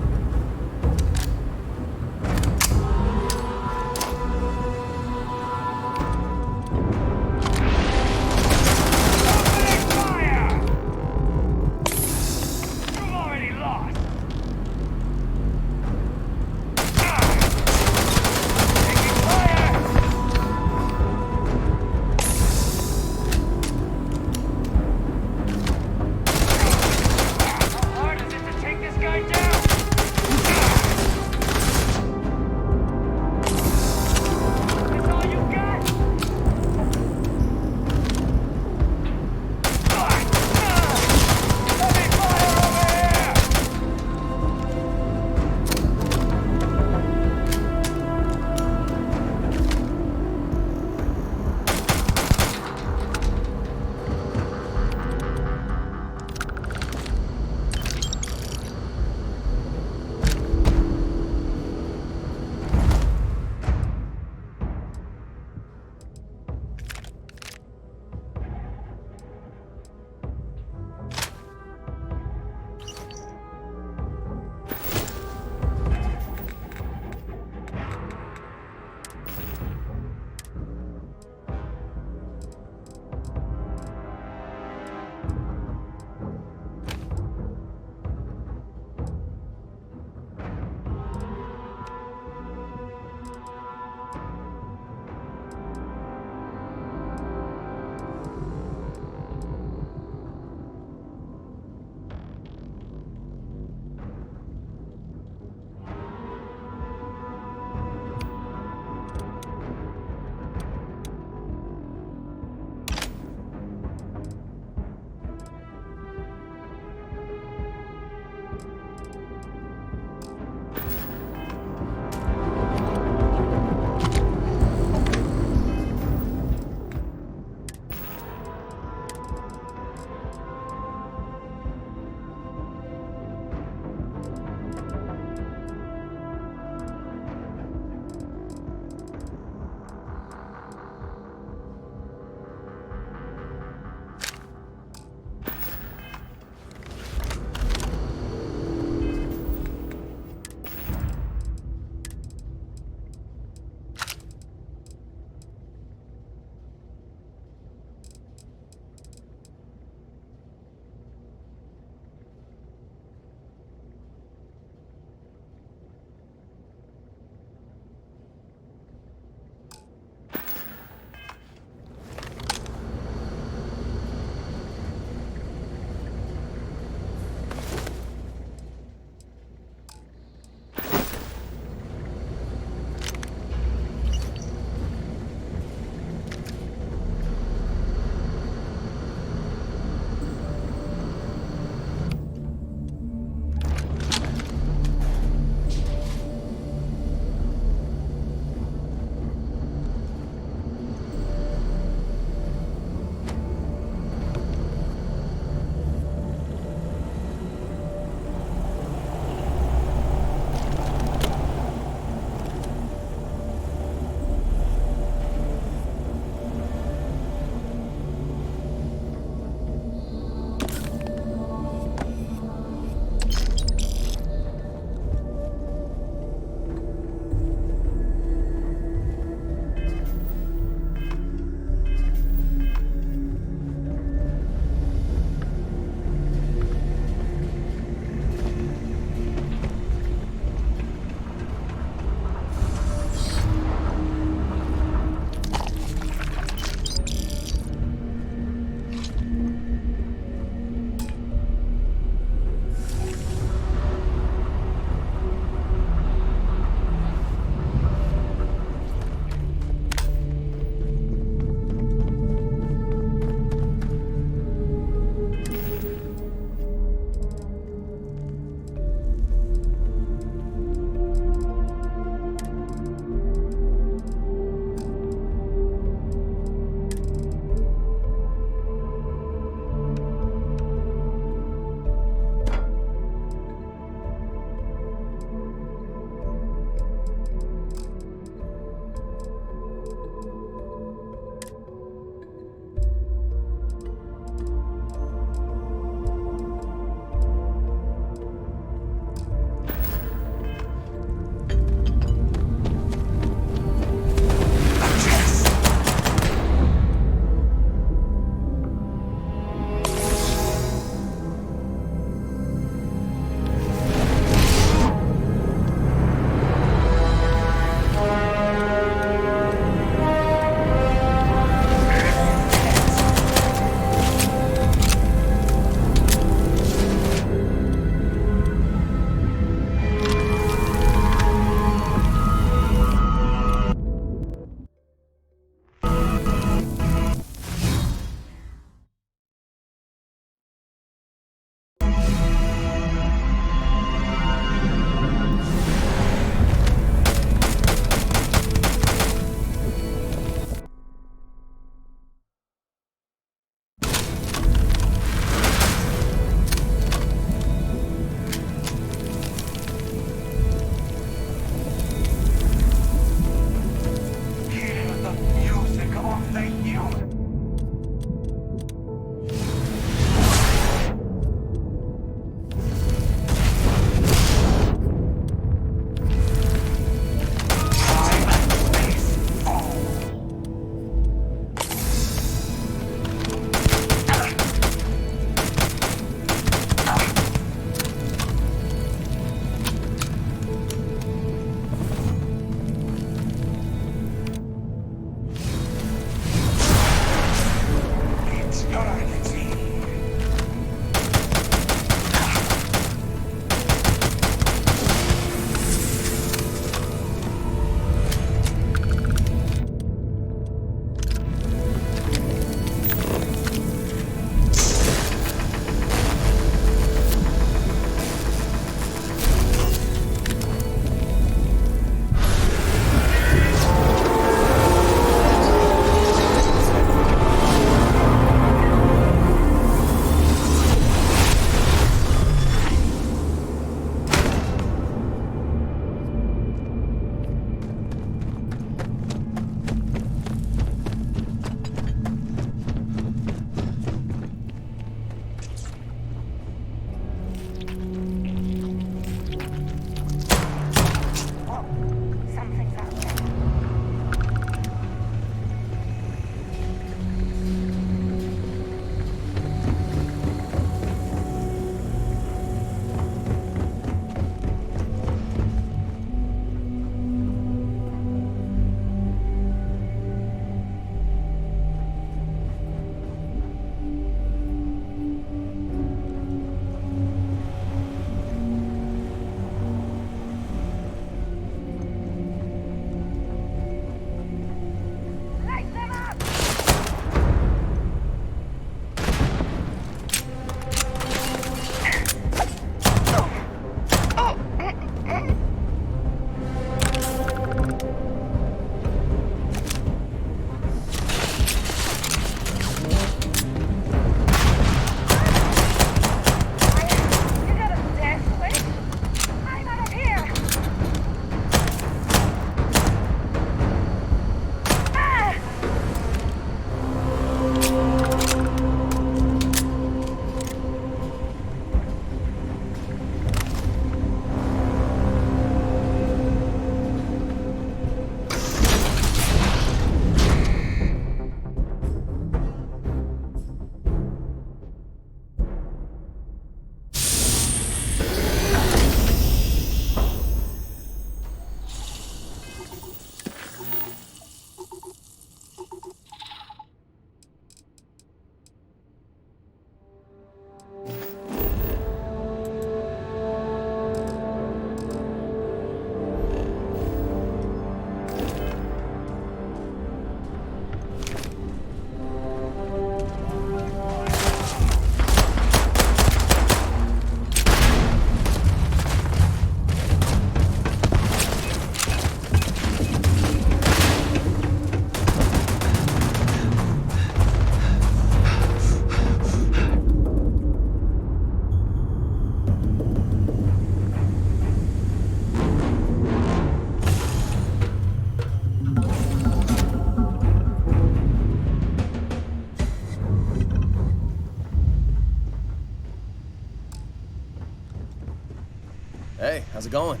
How's it going?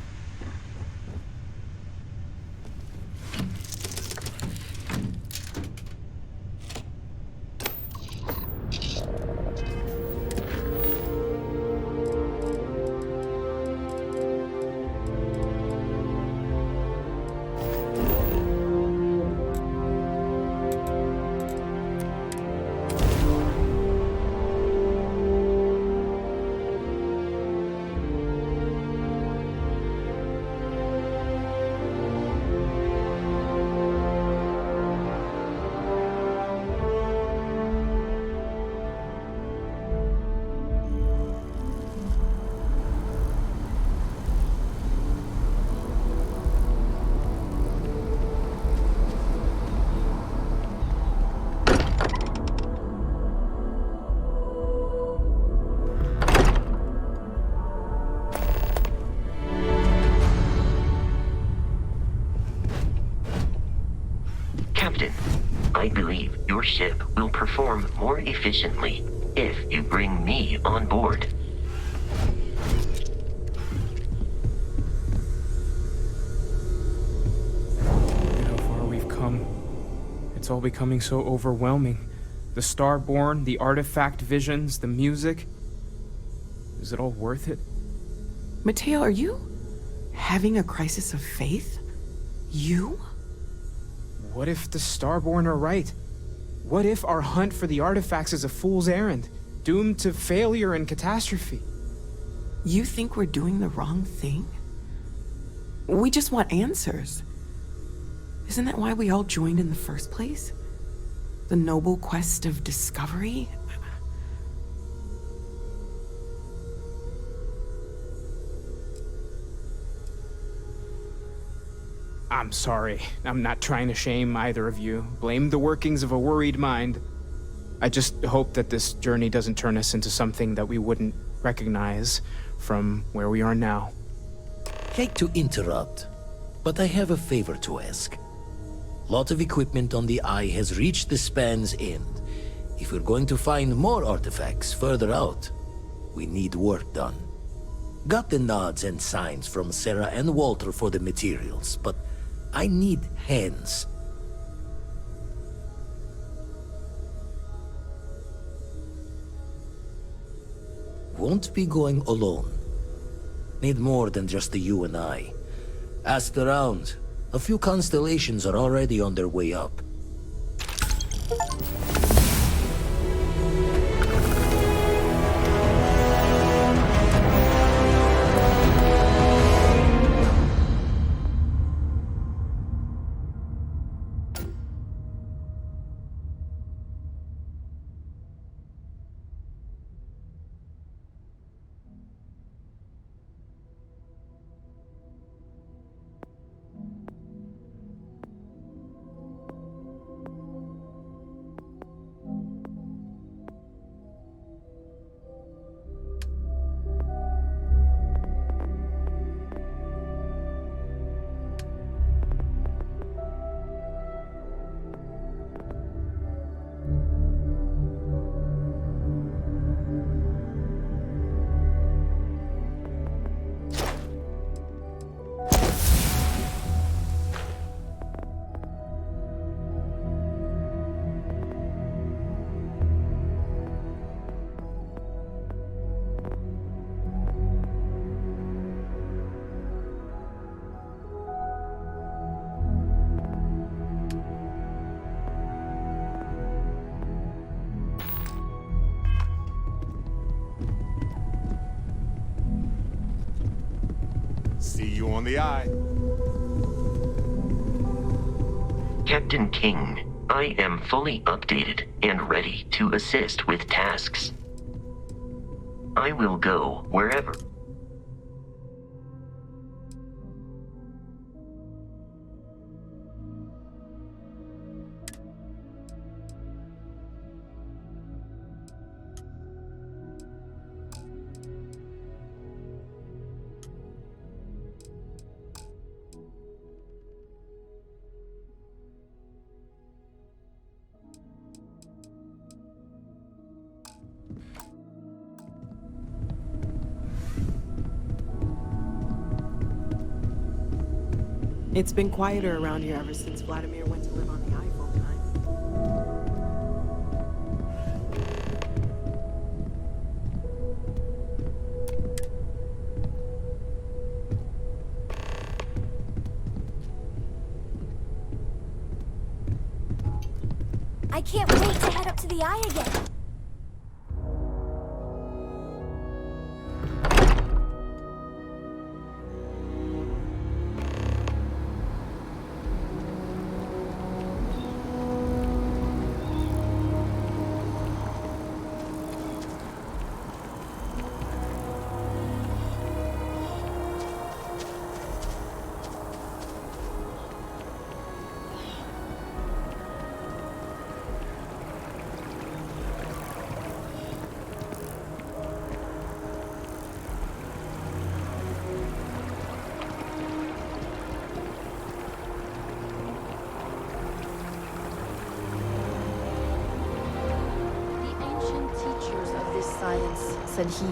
Captain, I believe your ship will perform more efficiently if you bring me on board. Look at how far we've come. It's all becoming so overwhelming. The Starborn, the artifact visions, the music. Is it all worth it? Mateo, are you having a crisis of faith? You? What if the Starborn are right? What if our hunt for the artifacts is a fool's errand, doomed to failure and catastrophe? You think we're doing the wrong thing? We just want answers. Isn't that why we all joined in the first place? The noble quest of discovery? I'm sorry. I'm not trying to shame either of you. Blame the workings of a worried mind. I just hope that this journey doesn't turn us into something that we wouldn't recognize from where we are now. Hate to interrupt, but I have a favor to ask. Lot of equipment on the Eye has reached the span's end. If we're going to find more artifacts further out, we need work done. Got the nods and signs from Sarah and Walter for the materials, but I need hands. Won't be going alone. Need more than just the you and I. Asked around. A few constellations are already on their way up. See you on the Eye. Captain King, I am fully updated and ready to assist with tasks. I will go wherever. It's been quieter around here ever since Vladimir went to live on the eye full-time. I can't wait to head up to the eye again. Said he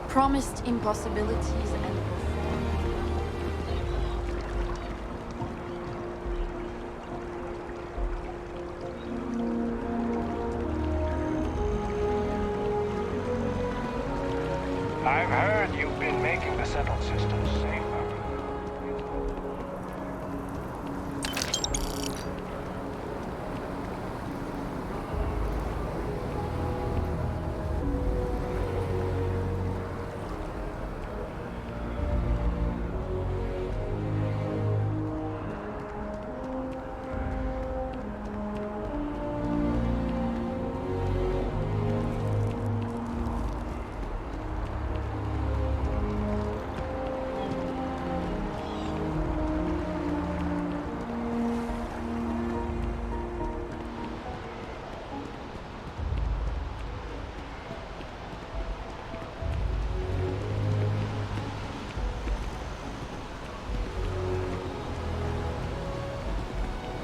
promised impossibilities and I've heard you've been making the settled systems safer.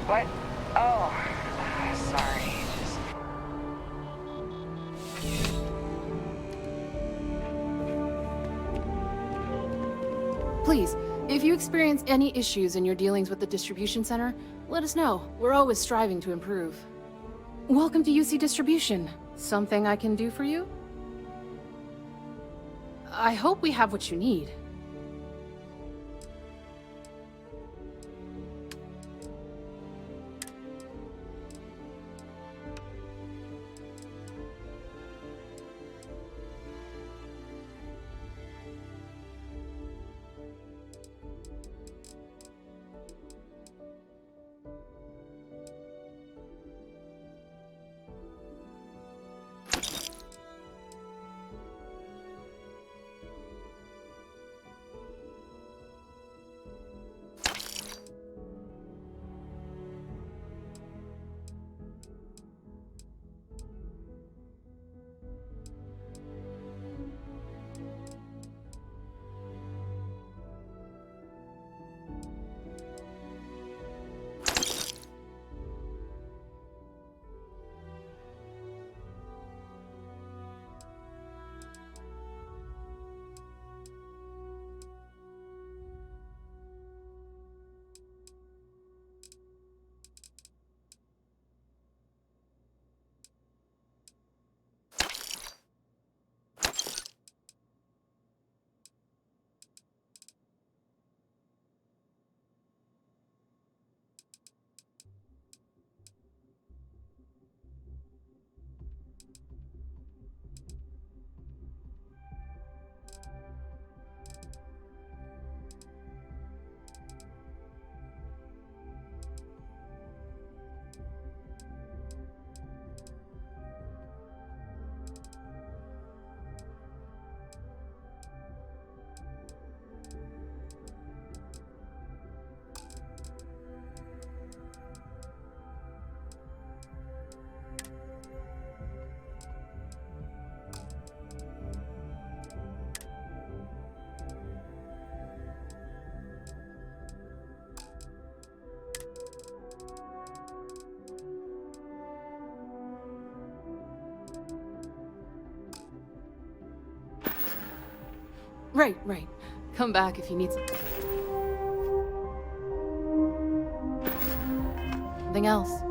What? Oh, sorry. Please, if you experience any issues in your dealings with the distribution center, let us know. We're always striving to improve. Welcome to UC Distribution. Something I can do for you? I hope we have what you need. Right. Come back if you need something. something else.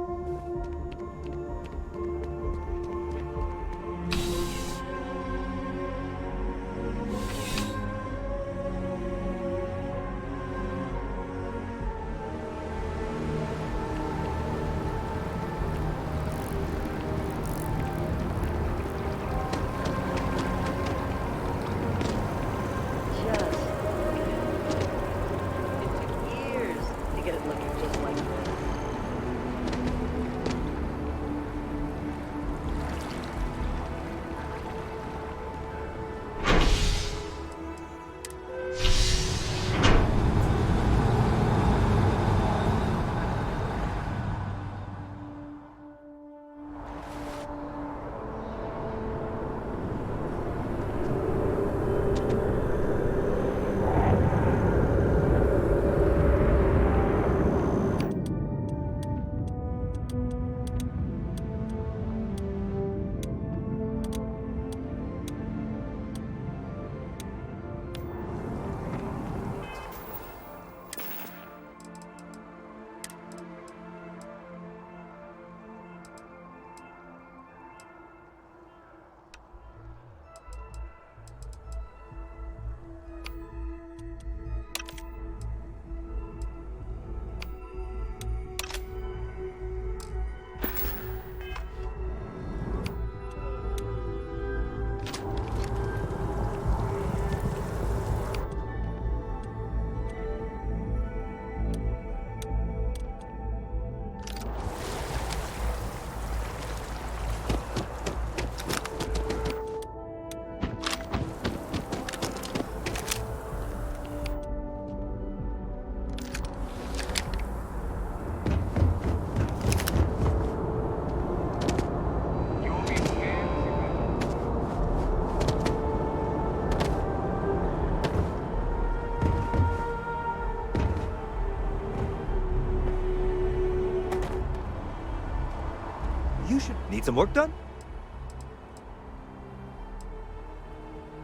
Need some work done?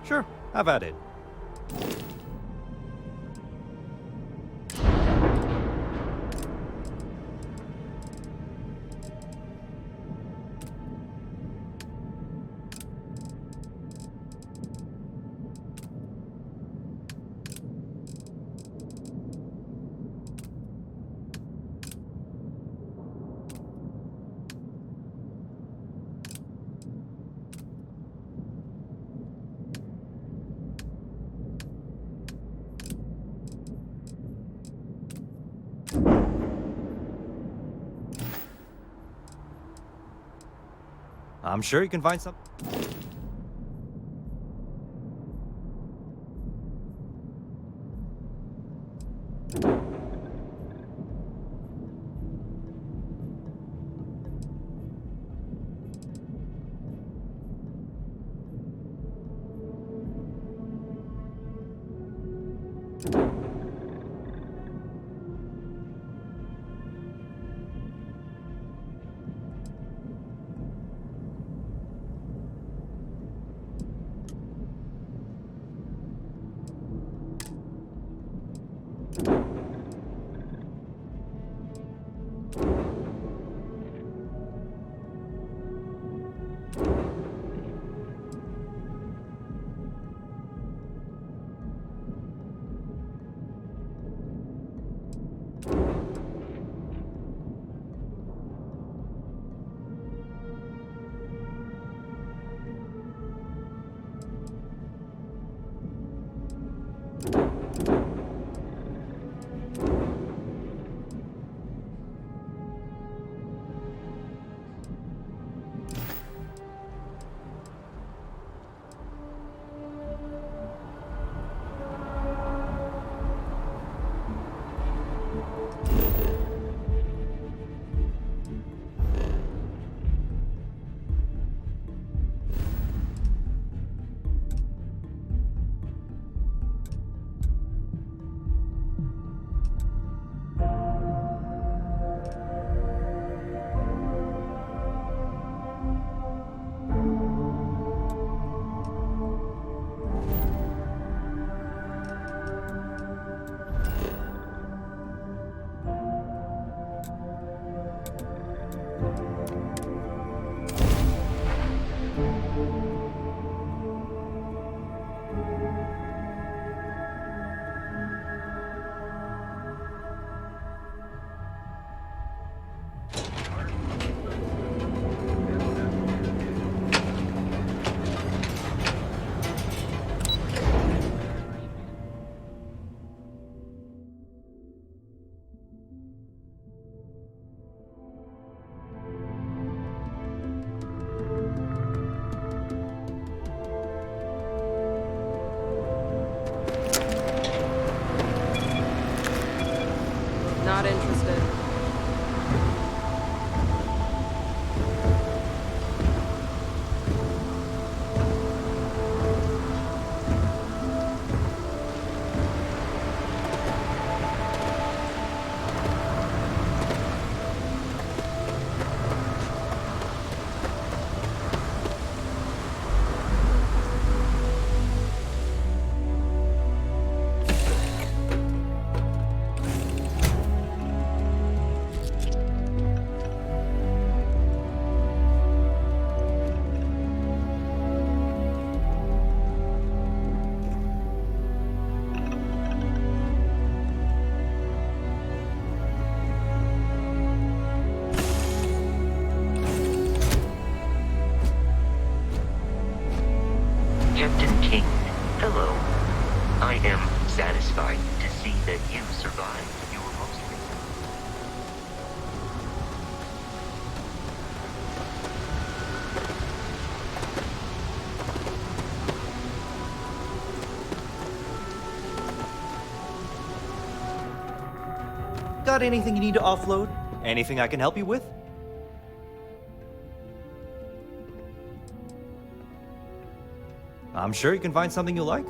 Sure, have at it. I'm sure you can find some. Got anything you need to offload? Anything I can help you with? I'm sure you can find something you like.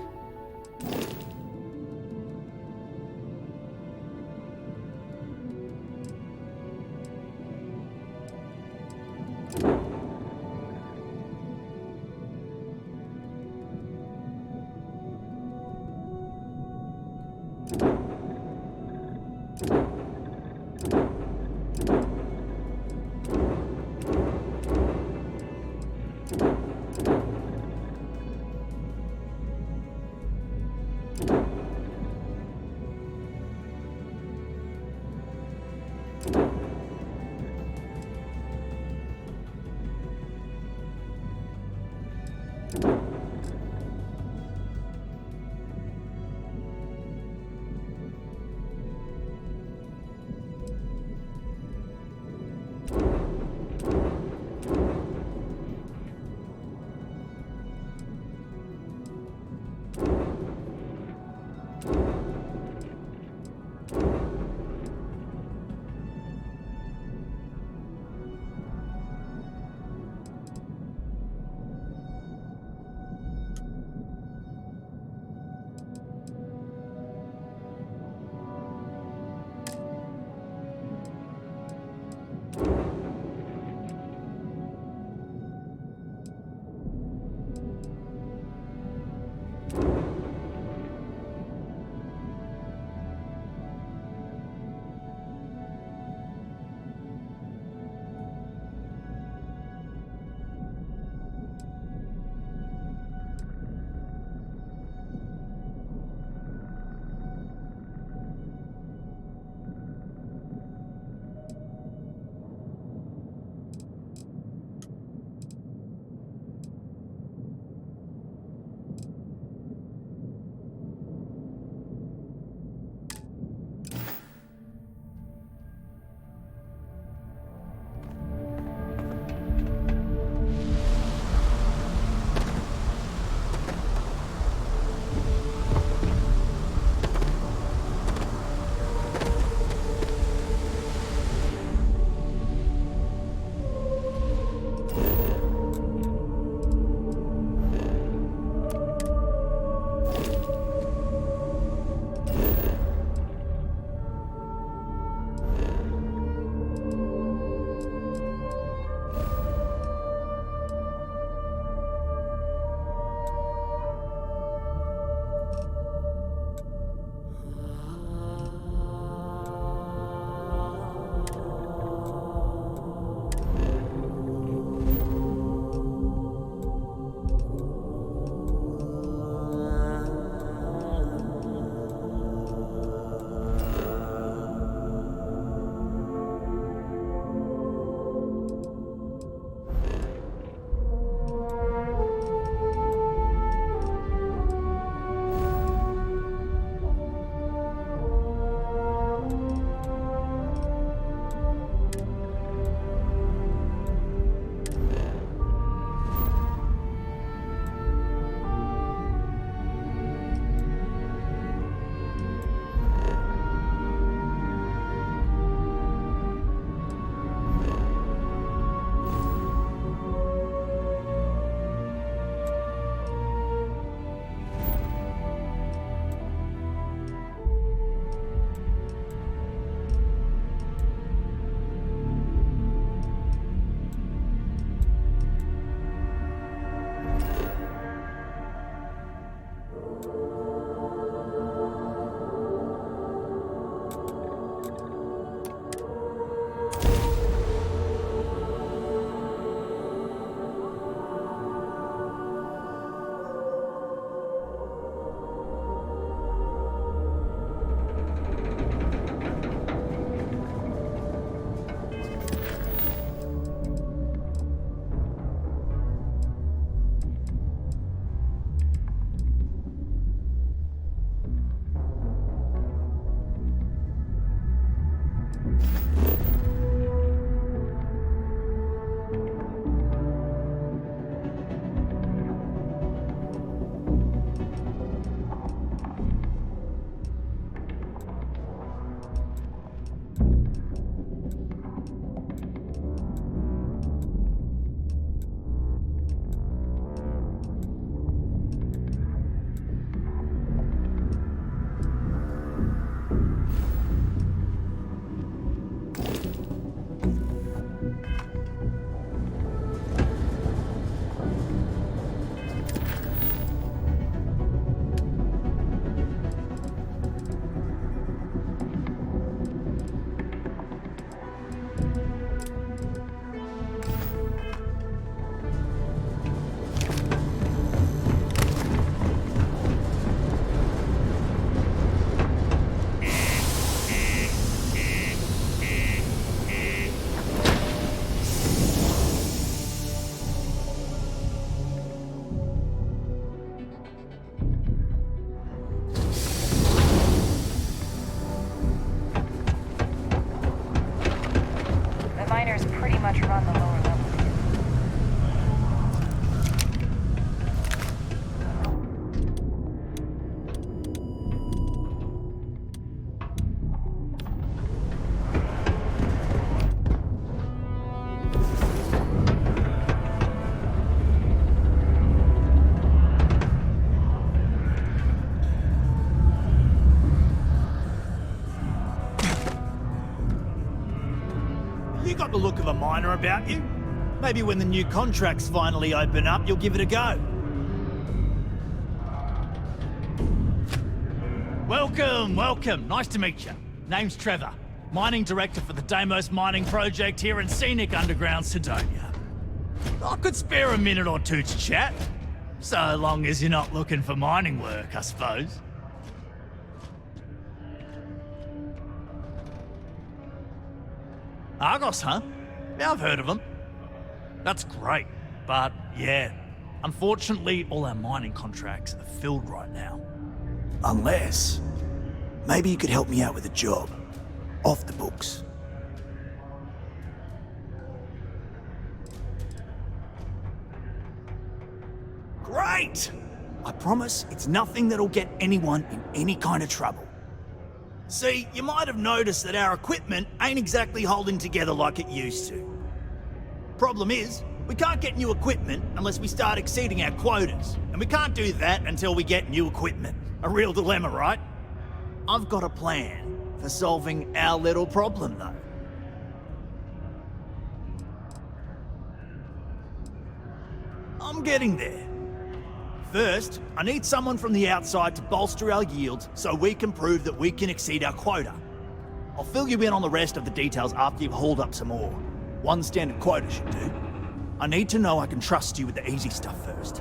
miners pretty much run the lower levels. You got the look of a miner about you. Maybe when the new contracts finally open up, you'll give it a go. Welcome, welcome. Nice to meet you. Name's Trevor. Mining Director for the Deimos Mining Project here in scenic underground Sidonia. I could spare a minute or two to chat. So long as you're not looking for mining work, I suppose. Argos, huh? Yeah, I've heard of them. That's great, but yeah, unfortunately all our mining contracts are filled right now. Unless, maybe you could help me out with a job, off the books. Great! I promise it's nothing that'll get anyone in any kind of trouble. See, you might have noticed that our equipment ain't exactly holding together like it used to. Problem is, we can't get new equipment unless we start exceeding our quotas, and we can't do that until we get new equipment. A real dilemma, right? I've got a plan for solving our little problem, though. I'm getting there. First, I need someone from the outside to bolster our yields so we can prove that we can exceed our quota. I'll fill you in on the rest of the details after you've hauled up some ore. One standard quota should do. I need to know I can trust you with the easy stuff first.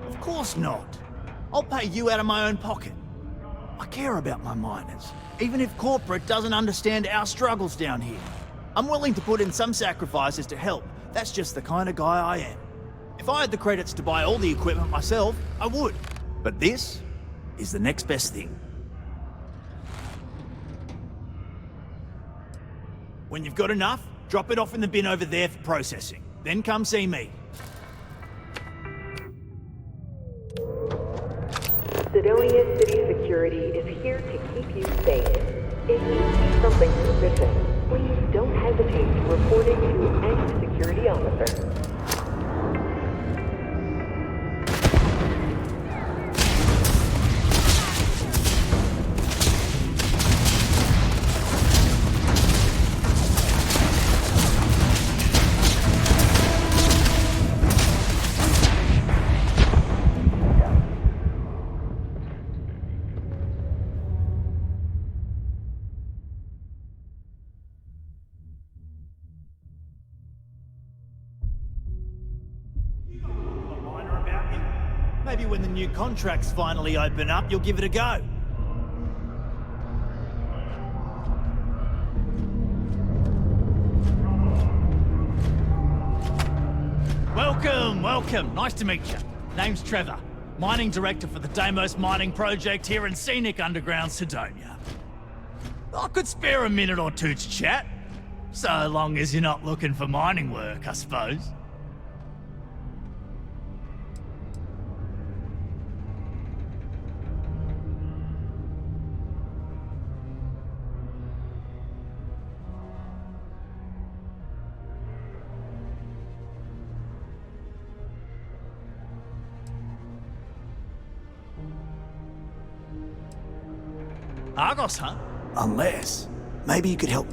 Of course not. I'll pay you out of my own pocket. I care about my miners, even if corporate doesn't understand our struggles down here. I'm willing to put in some sacrifices to help. That's just the kind of guy I am. If I had the credits to buy all the equipment myself, I would. But this is the next best thing. When you've got enough, drop it off in the bin over there for processing. Then come see me. Sidonia City Security is here to keep you safe. If you see something suspicious, please don't hesitate to report it to any security officer. Maybe when the new contracts finally open up, you'll give it a go. Welcome, welcome. Nice to meet you. Name's Trevor. Mining Director for the Deimos Mining Project here in scenic underground Sidonia. I could spare a minute or two to chat. So long as you're not looking for mining work, I suppose. Argos, huh? Unless, maybe you could help.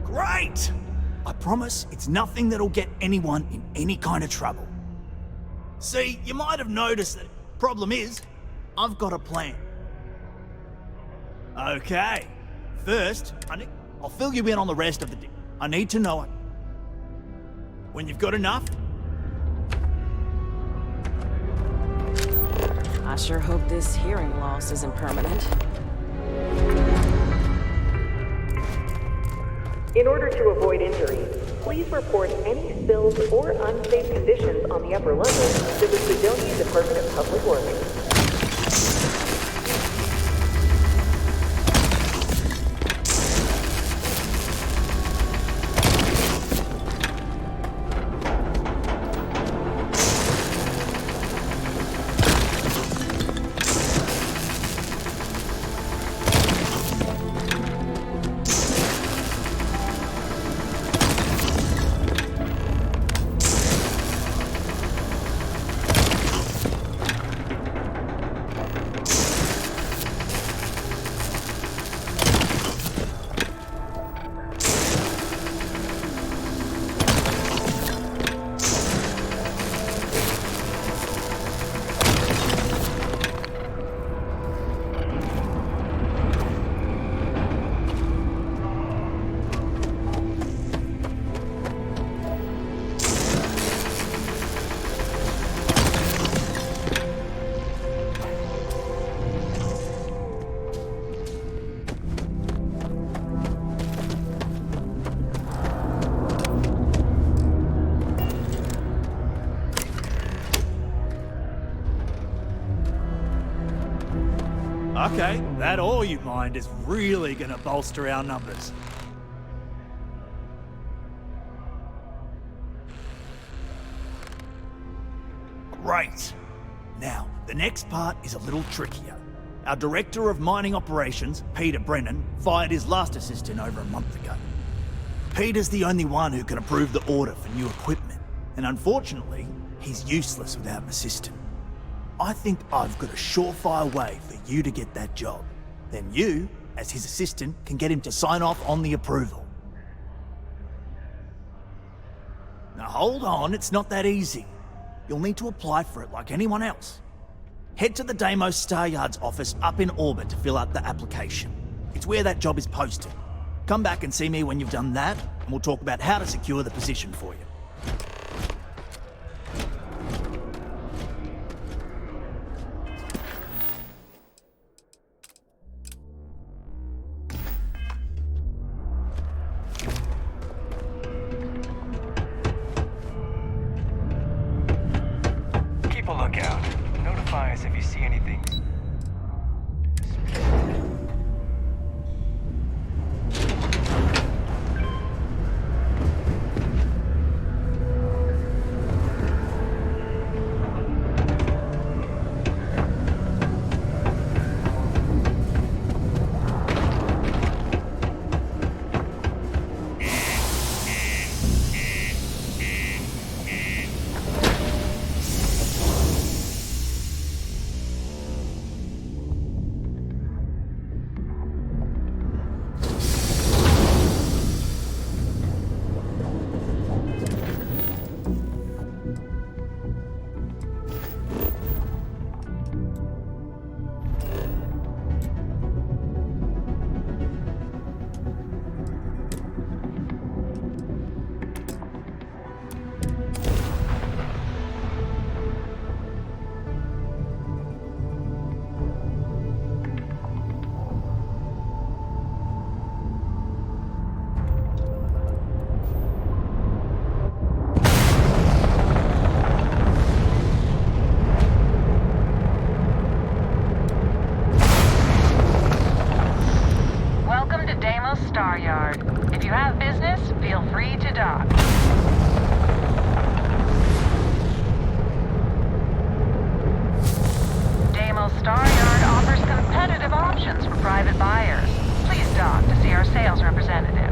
Great! I promise it's nothing that'll get anyone in any kind of trouble. See, you might have noticed that. Problem is, I've got a plan. Okay. First, I'll fill you in on the rest of the I need to know it. When you've got enough, I sure hope this hearing loss isn't permanent. In order to avoid injury, please report any spills or unsafe conditions on the upper level to the Sidonia Department of Public Works. Okay, that all you mind is really gonna bolster our numbers. Great. Now, the next part is a little trickier. Our Director of Mining Operations, Peter Brennan, fired his last assistant over a month ago. Peter's the only one who can approve the order for new equipment, and unfortunately, he's useless without an assistant. I think I've got a surefire way for you to get that job. Then you, as his assistant, can get him to sign off on the approval. Now hold on, it's not that easy. You'll need to apply for it like anyone else. Head to the Deimos Star Yard's office up in Orbit to fill out the application. It's where that job is posted. Come back and see me when you've done that, and we'll talk about how to secure the position for you. Keep a lookout. Notify us if you see anything. Star Yard. If you have business, feel free to dock. Deimos Star Yard offers competitive options for private buyers. Please dock to see our sales representative.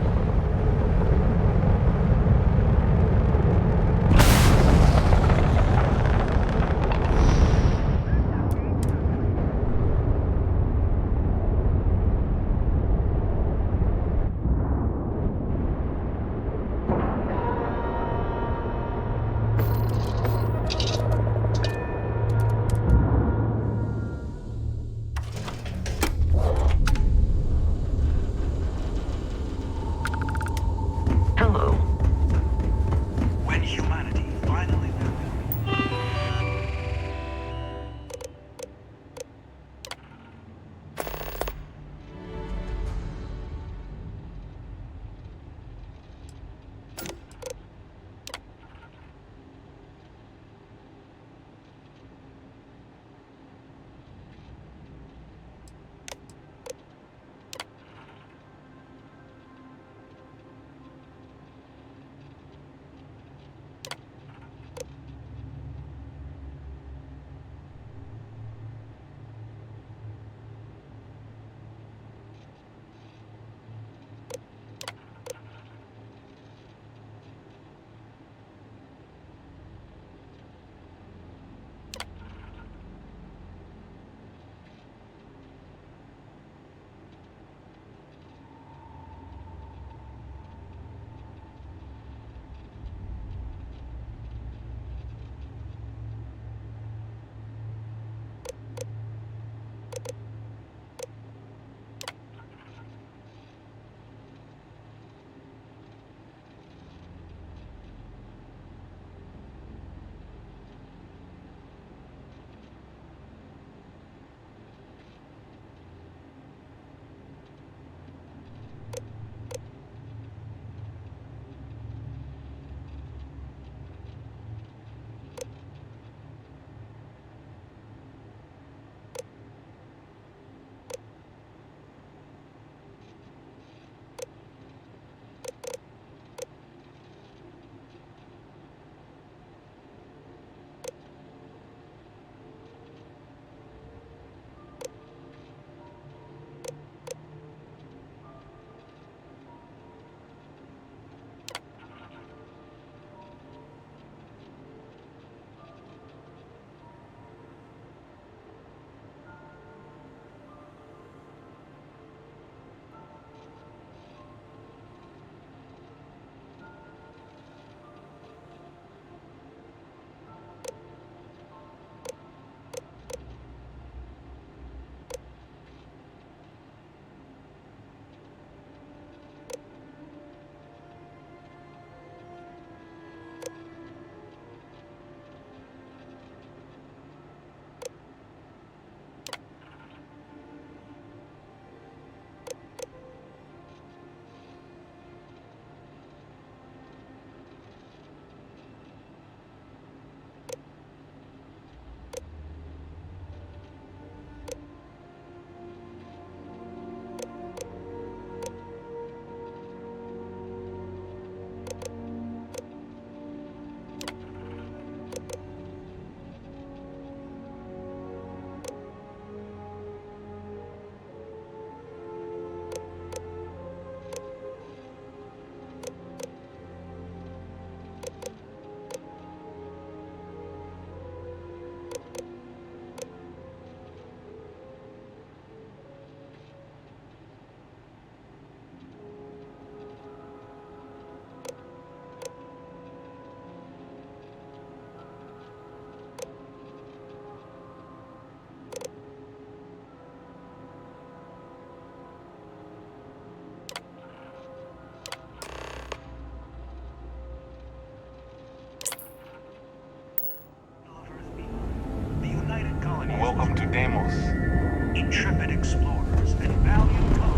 us. Intrepid explorers and valiant colonists.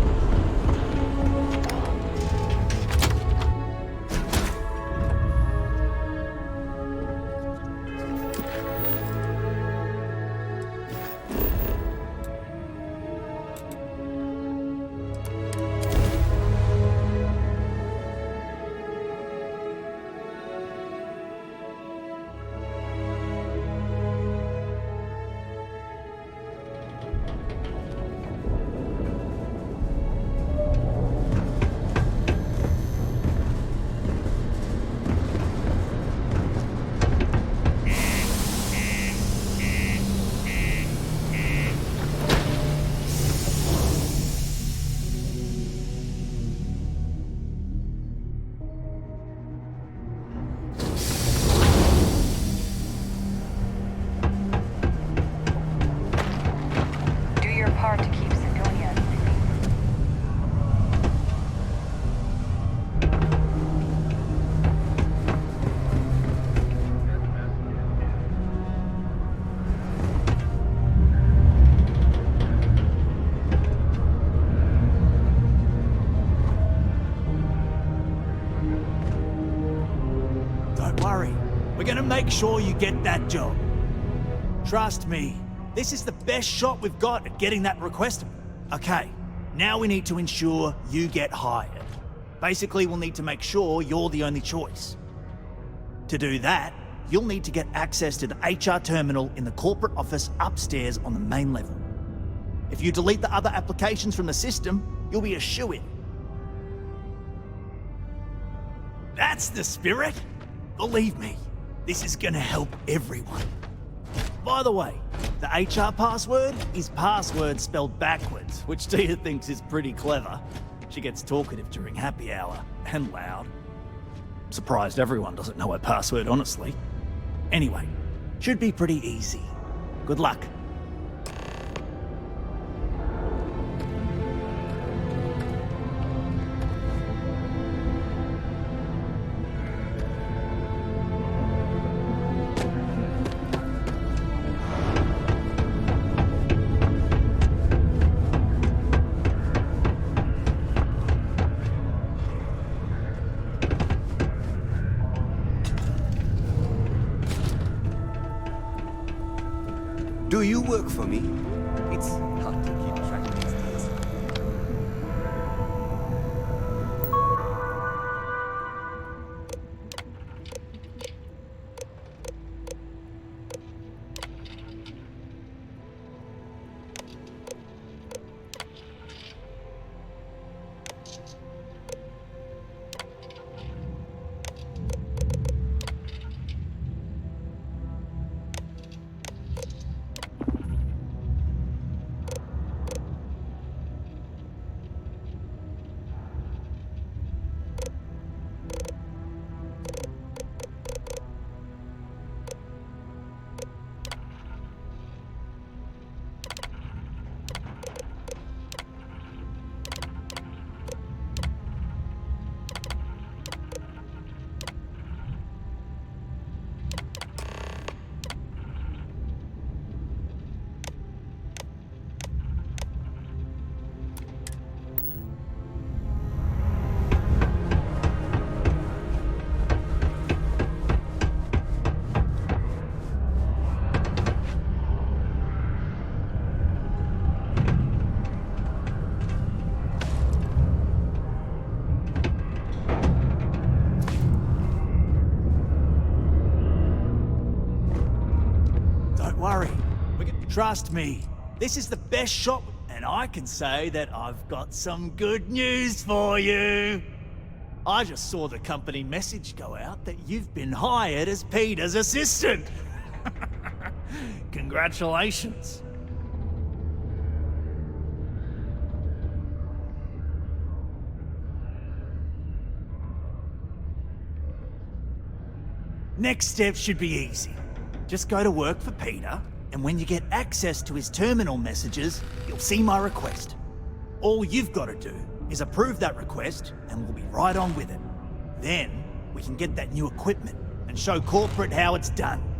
We're gonna make sure you get that job. Trust me, this is the best shot we've got at getting that request. Okay, now we need to ensure you get hired. Basically, we'll need to make sure you're the only choice. To do that, you'll need to get access to the HR terminal in the corporate office upstairs on the main level. If you delete the other applications from the system, you'll be a shoo-in. That's the spirit! Believe me, this is gonna help everyone. By the way, the HR password is password spelled backwards, which Tia thinks is pretty clever. She gets talkative during happy hour, and loud. Surprised everyone doesn't know her password, honestly. Anyway, should be pretty easy. Good luck. Do you work for me? It's hard to keep track of these days. Trust me, this is the best shot, and I can say that I've got some good news for you. I just saw the company message go out that you've been hired as Peter's assistant. Congratulations. Next step should be easy. Just go to work for Peter, and when you get access to his terminal messages, you'll see my request. All you've got to do is approve that request, and we'll be right on with it. Then, we can get that new equipment and show corporate how it's done.